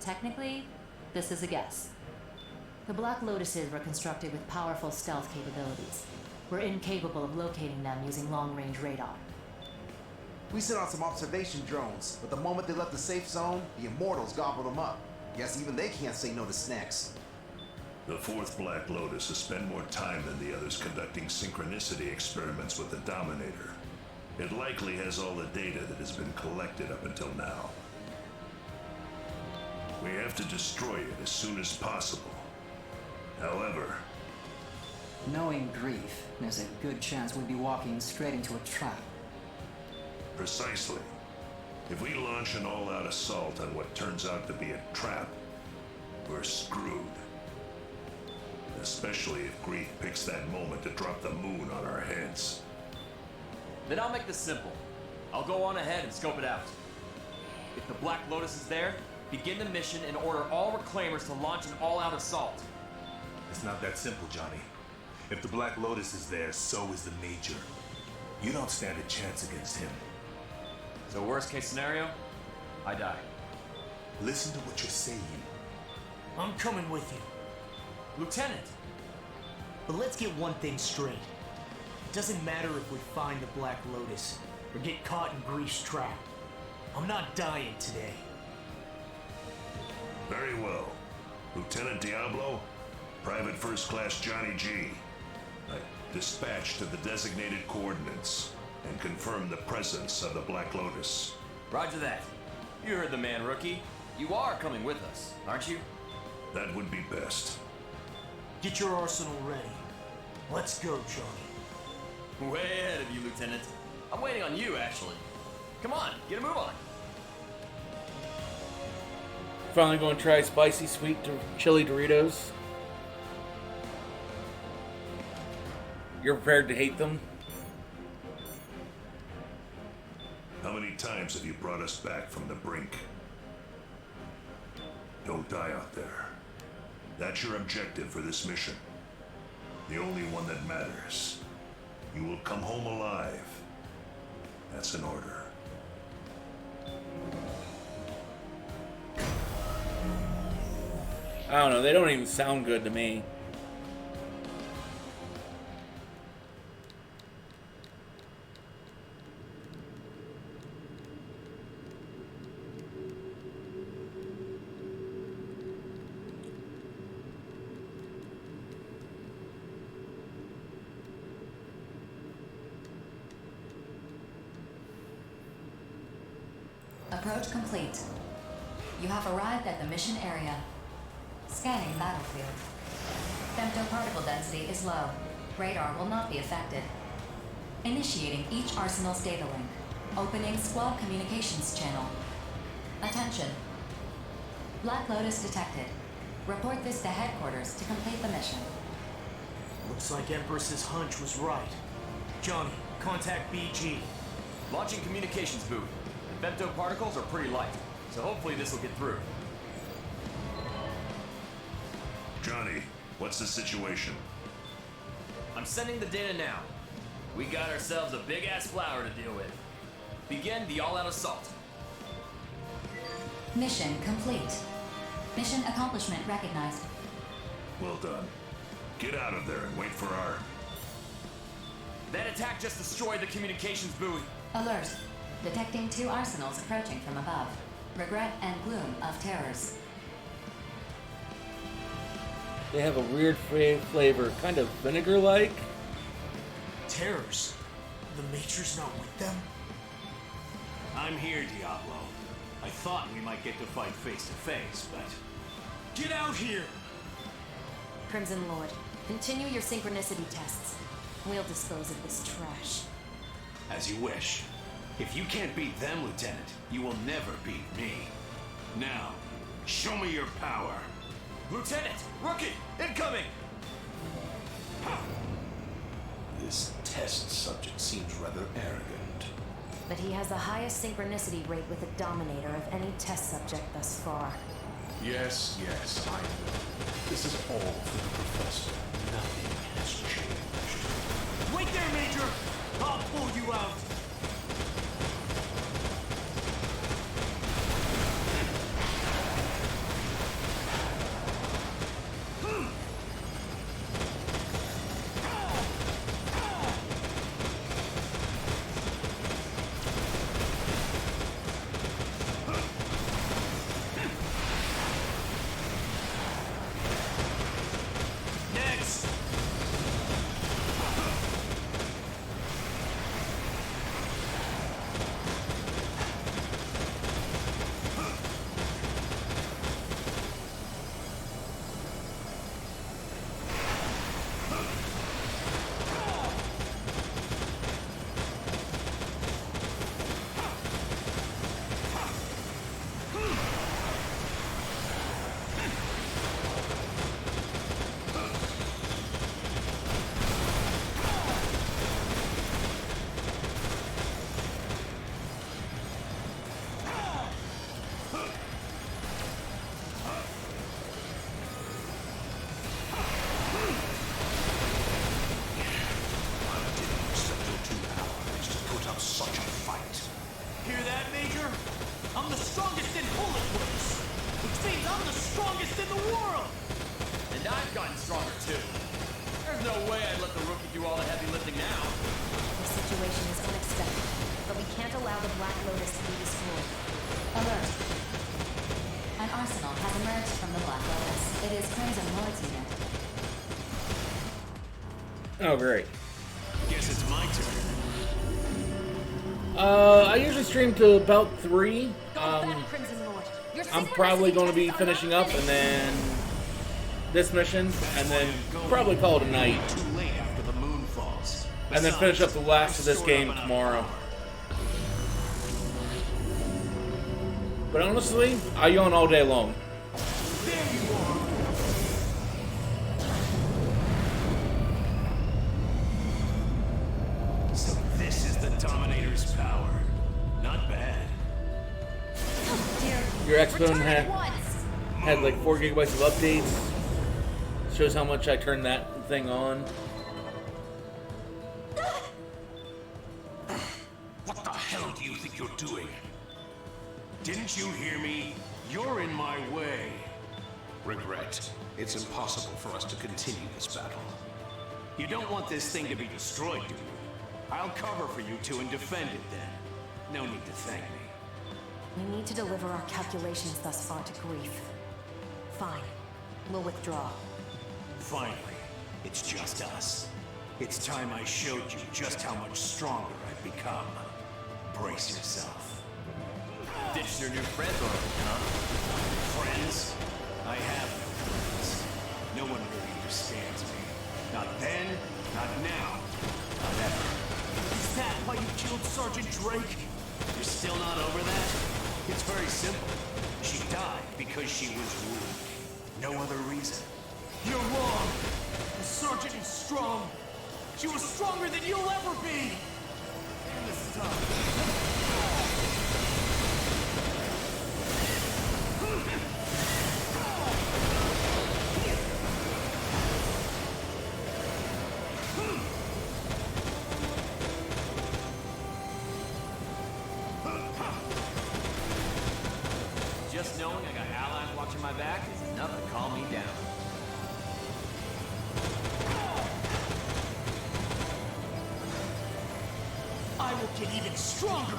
Technically, this is a guess. The Black Lotuses were constructed with powerful stealth capabilities. We're incapable of locating them using long-range radar. We sent out some observation drones, but the moment they left the safe zone, the Immortals gobbled them up. Guess even they can't say no to snacks. The 4th Black Lotus has spent more time than the others conducting synchronicity experiments with the Dominator. It likely has all the data that has been collected up until now. We have to destroy it as soon as possible. However, Knowing Grief, there's a good chance we'd be walking straight into a trap. precisely. If we launch an all-out assault on what turns out to be a trap, we're screwed. Especially if Grief picks that moment to drop the moon on our heads. Then I'll make this simple. I'll go on ahead and scope it out. If the Black Lotus is there, begin the mission and order all Reclaimers to launch an all-out assault. It's not that simple, Johnny. If the Black Lotus is there, so is the Major. You don't stand a chance against him. So worst case scenario, I die. Listen to what you're saying. I'm coming with you. Lieutenant! But let's get one thing straight. It doesn't matter if we find the Black Lotus or get caught in Grief's trap. I'm not dying today. Very well. Lieutenant Diablo, Private First Class Johnny G. I dispatched to the designated coordinates and confirmed the presence of the Black Lotus. Roger that. You heard the man, Rookie. You are coming with us, aren't you? That would be best. Get your arsenal ready. Let's go, Johnny. Way ahead of you, Lieutenant. I'm waiting on you, actually. Come on, get a move on. Finally going to try spicy sweet chili Doritos. You're prepared to hate them? How many times have you brought us back from the brink? Don't die out there. That's your objective for this mission. The only one that matters. You will come home alive. That's an order. I don't know, they don't even sound good to me. Approach complete. You have arrived at the mission area. Scanning battlefield. Femtoparticle density is low. Radar will not be affected. Initiating each arsenal's data link. Opening squad communications channel. Attention. Black Lotus detected. Report this to headquarters to complete the mission. Looks like Empress's hunch was right. Johnny, contact BG. Launching communications booth. The femtoparticles are pretty light, so hopefully this will get through. Johnny, what's the situation? I'm sending the data now. We got ourselves a big-ass flower to deal with. Begin the all-out assault. Mission complete. Mission accomplishment recognized. Well done. Get out of there and wait for our... That attack just destroyed the communications buoy. Alert. Detecting 2 arsenals approaching from above. Regret and gloom of terrors. They have a weird flavor, kind of vinegar-like. Terrors? The Major's not with them? I'm here, Diablo. I thought we might get to fight face to face, but... Get out here! Crimson Lord, continue your synchronicity tests. We'll dispose of this trash. As you wish. If you can't beat them, Lieutenant, you will never beat me. Now, show me your power. Lieutenant! Rookie! Incoming! This test subject seems rather arrogant. But he has the highest synchronicity rate with a Dominator of any test subject thus far. Yes, I know. This is all for the Professor. Nothing has changed. Wait there, Major! I'll pull you out! arsenal has emerged from the Black Lotus. It is Crimson Lord's unit. Oh, great. Guess it's my turn. I usually stream to about 3. I'm probably going to be finishing up and then this mission, and then probably call it a night. Too late after the moon falls. And then finish up the last of this game tomorrow. But honestly, I yawn all day long. So this is the Dominator's power. Not bad. Your Expo had like 4 gigabytes of updates. Shows how much I turned that thing on. What the hell do you think you're doing? Didn't you hear me? You're in my way. Regret. It's impossible for us to continue this battle. You don't want this thing to be destroyed, do you? I'll cover for you two and defend it then. No need to thank me. We need to deliver our calculations thus far to Grief. Fine. We'll withdraw. Finally, it's just us. It's time I showed you just how much stronger I've become. Brace yourself. Ditch your new friends already, huh? Friends? I have no friends. No one really understands me. Not then, not now, not ever. Is that why you killed Sergeant Drake? You're still not over that? It's very simple. She died because she was weak. No other reason. You're wrong. The Sergeant is strong. She was stronger than you'll ever be. And this is tough. Just knowing I got allies watching my back is enough to calm me down. I will get even stronger.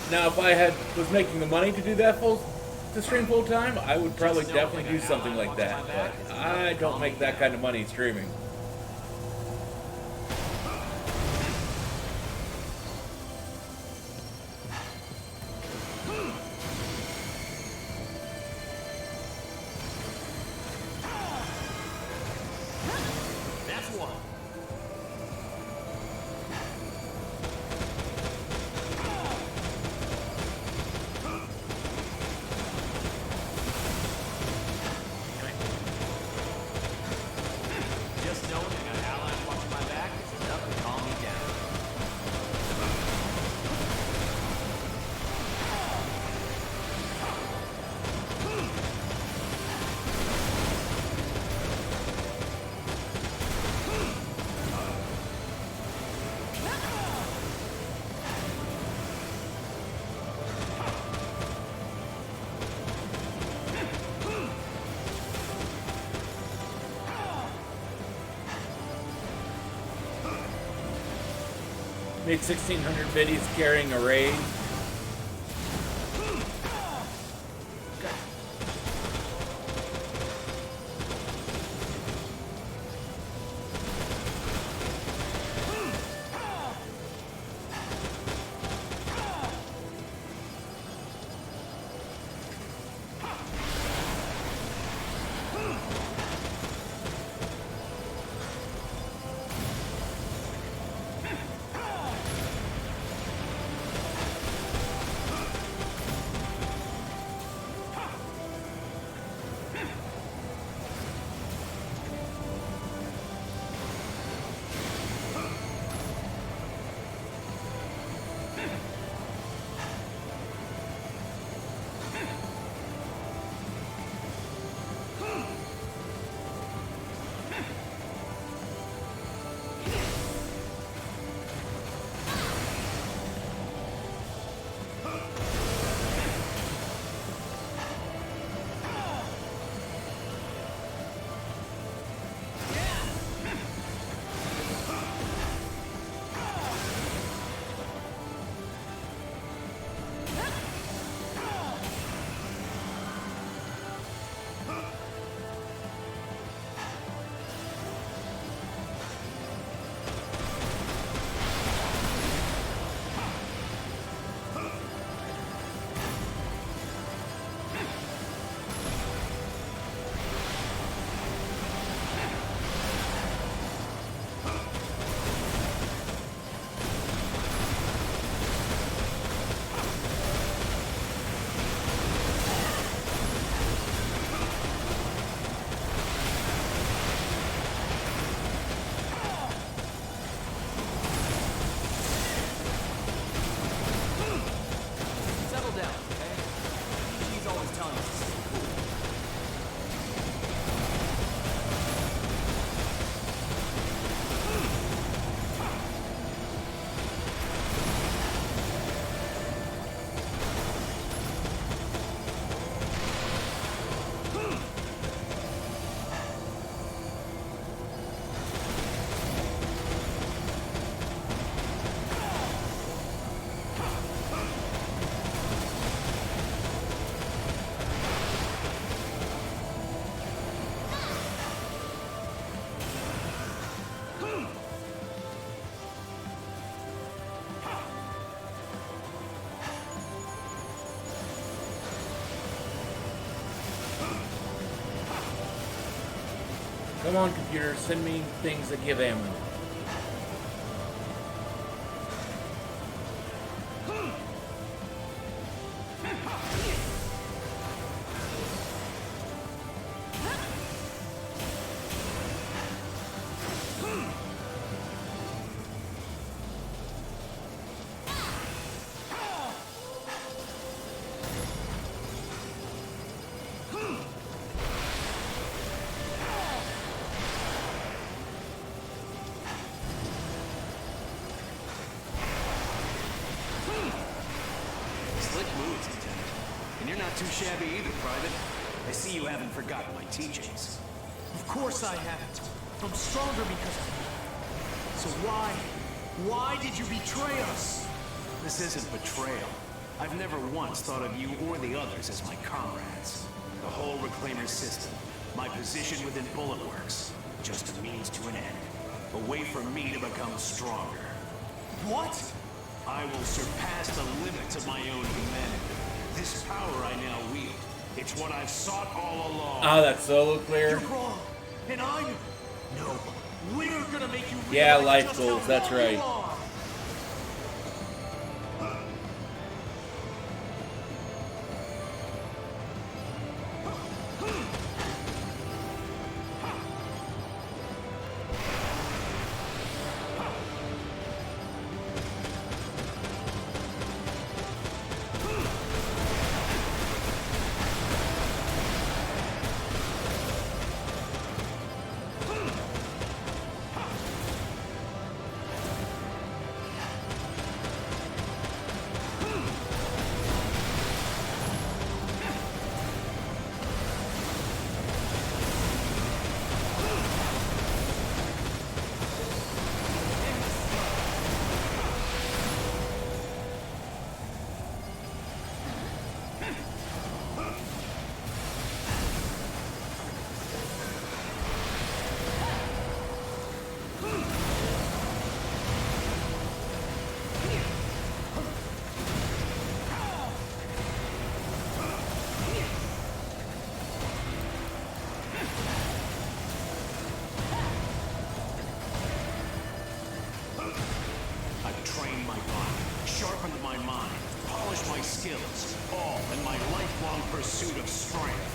Now, if I was making the money to do that to stream full time, I would probably definitely do something like that. But I don't make that kind of money streaming. That's one. Just knowing I got allies watching my back is enough to calm me down. Made 1,600 biddies carrying a raid. Come on, computer, send me things that give ammo. Slick moves, Lieutenant. And you're not too shabby either, Private. I see you haven't forgotten my teachings. Of course I haven't. I'm stronger because of you. So why? Why did you betray us? This isn't betrayal. I've never once thought of you or the others as my comrades. The whole Reclaimer system, my position within Bullet Works, just a means to an end. A way for me to become stronger. What? I will surpass the limits of my own humanity. This power I now wield, it's what I've sought all along. Ah, that's so clear. You're wrong. And I'm... No. We're gonna make you Yeah, realize life just goals, how that's wrong you right. are. I've trained my body, sharpened my mind, polished my skills, all in my lifelong pursuit of strength.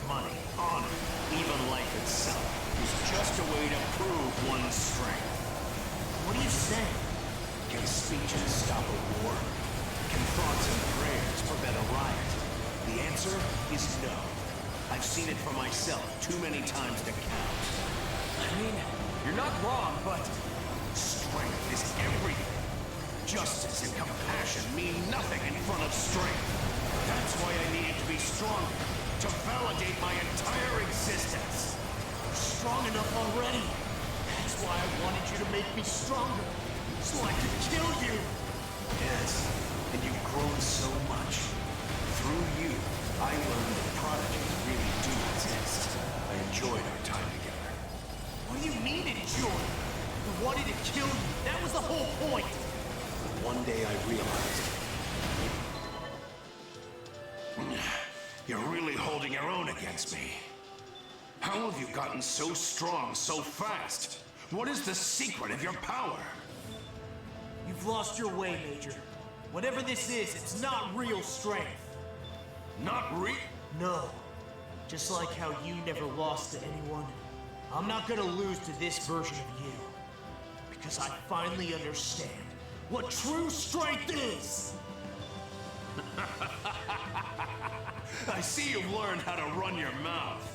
Money, honor, even life itself is just a way to prove one's strength. What are you saying? Can speeches stop a war? Can thoughts and prayers prevent a riot? The answer is no. I've seen it for myself too many times to count. I mean, you're not wrong, but strength is everything. Justice and compassion mean nothing in front of strength. That's why I needed to be stronger, to validate my entire existence. Strong enough already. That's why I wanted you to make me stronger. So I could kill you. Yes, and you've grown so much. Through you, I learned that prodigies really do exist. I enjoyed our time together. What do you mean enjoy? You wanted to kill you. That was the whole point. But one day I realized... You're really holding your own against me. How have you gotten so strong so fast? What is the secret of your power? You've lost your way, Major. Whatever this is, it's not real strength. Not real? No. Just like how you never lost to anyone, I'm not gonna lose to this version of you. Because I finally understand what true strength is! I see you've learned how to run your mouth.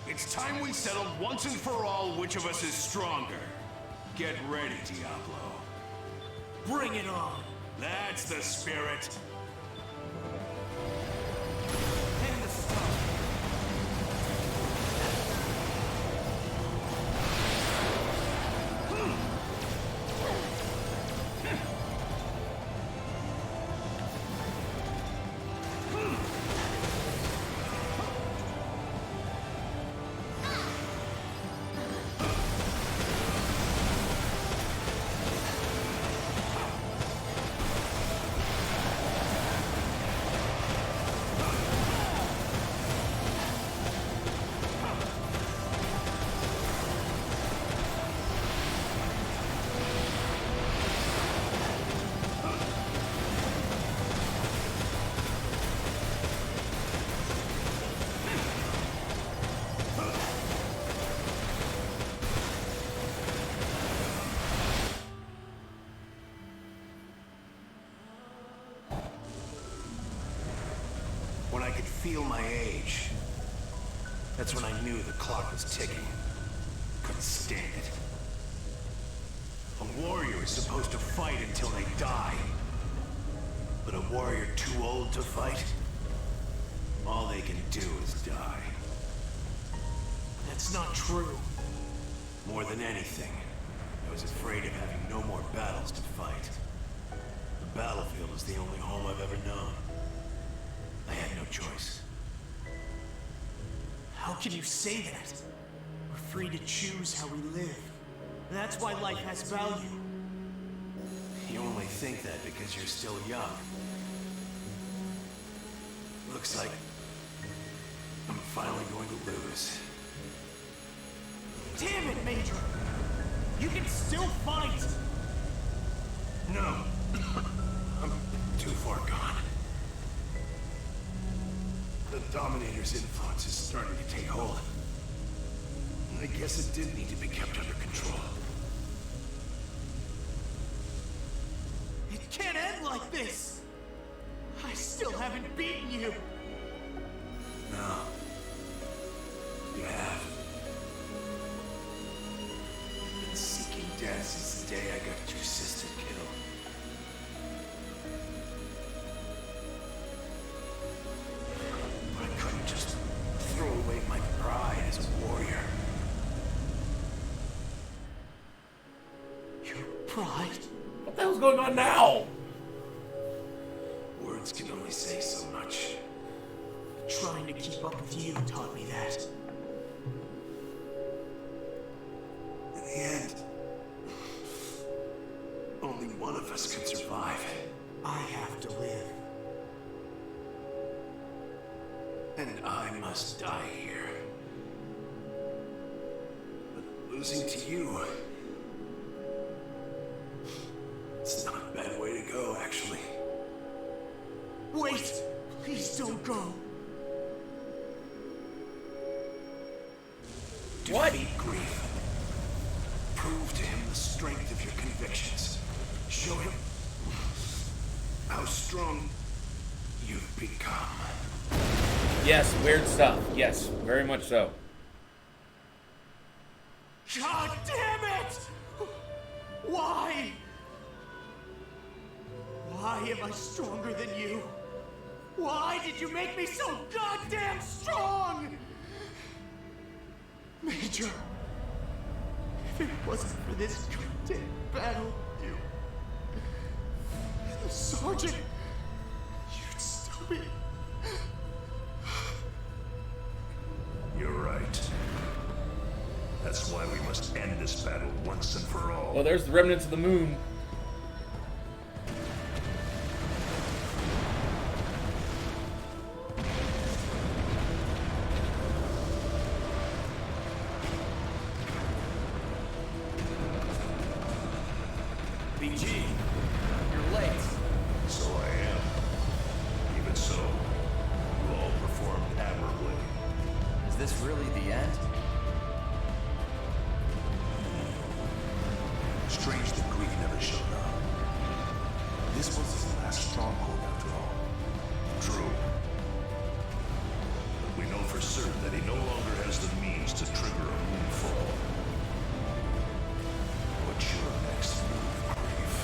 It's time we settled once and for all which of us is stronger. Get ready, Diablo. Bring it on! That's the spirit. And the stuff. feel my age. That's when I knew the clock was ticking. Couldn't stand it. A warrior is supposed to fight until they die. But a warrior too old to fight, all they can do is die. That's not true. More than anything, I was afraid of having no more battles to fight. The battlefield is the only home I've ever known. I had no choice. How can you say that? We're free to choose how we live. That's why life has value. You only think that because you're still young. Looks like I'm finally going to lose. Damn it, Major! You can still fight! No. I'm too far gone. The Dominator's influence is starting to take hold. I guess it did need to be kept under control. It can't end like this! I still haven't beaten you! No. You have. I've been seeking death since the day I got your sister killed. I couldn't just throw away my pride as a warrior. Your pride? What the hell's going on now? Words can only say so much. Trying to keep up with you taught me that. In the end, only one of us can survive. I have to live. And I must die here. But losing to you... it's not a bad way to go, actually. Wait! Please don't go! What? Defeat grief. Prove to him the strength of your convictions. Show him how strong you've become. Yes, weird stuff. Yes, very much so. God damn it! Why? Why am I stronger than you? Why did you make me so goddamn strong? Major, if it wasn't for this goddamn battle, you... the sergeant, you'd still be... You're right. That's why we must end this battle once and for all. Well, there's the remnants of the moon. BG, you're late. So I am. Even so, you all performed admirably. Is this really the end? Strange that Grief never showed up. This was his last stronghold after all. True. But we know for certain that he no longer has the means to trigger a moonfall. What's your next move, Grief?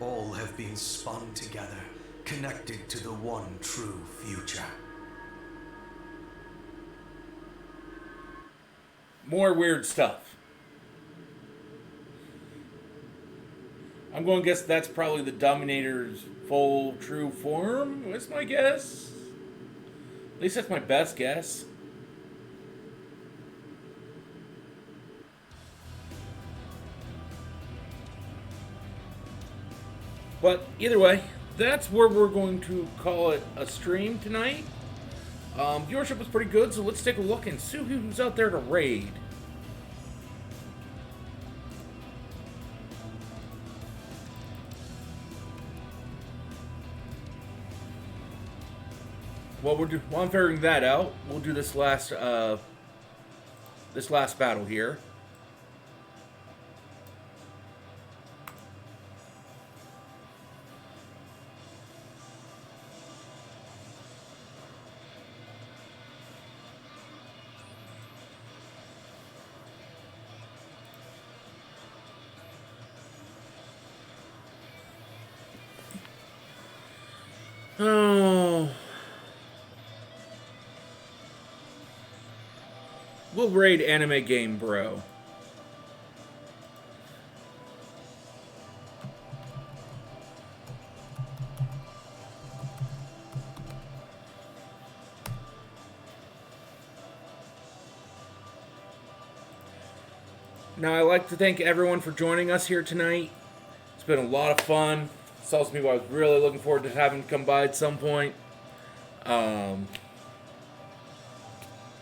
All have been spun together, connected to the one true future. More weird stuff. I'm going to guess that's probably the Dominator's full true form. What's my guess? At least that's my best guess. But either way, that's where we're going to call it a stream tonight. Viewership was pretty good, so let's take a look and see who's out there to raid. While I'm figuring that out, we'll do this last battle here. Oh. We'll raid Anime Game Bro. Now, I'd like to thank everyone for joining us here tonight. It's been a lot of fun. It's also me I was really looking forward to having come by at some point.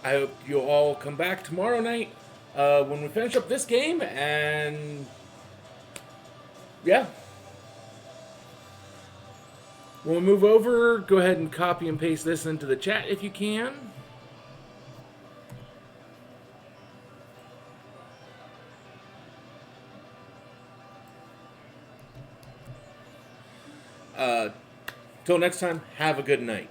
I hope you'll all come back tomorrow night when we finish up this game, and yeah. When we move over, go ahead and copy and paste this into the chat if you can. Till next time, have a good night.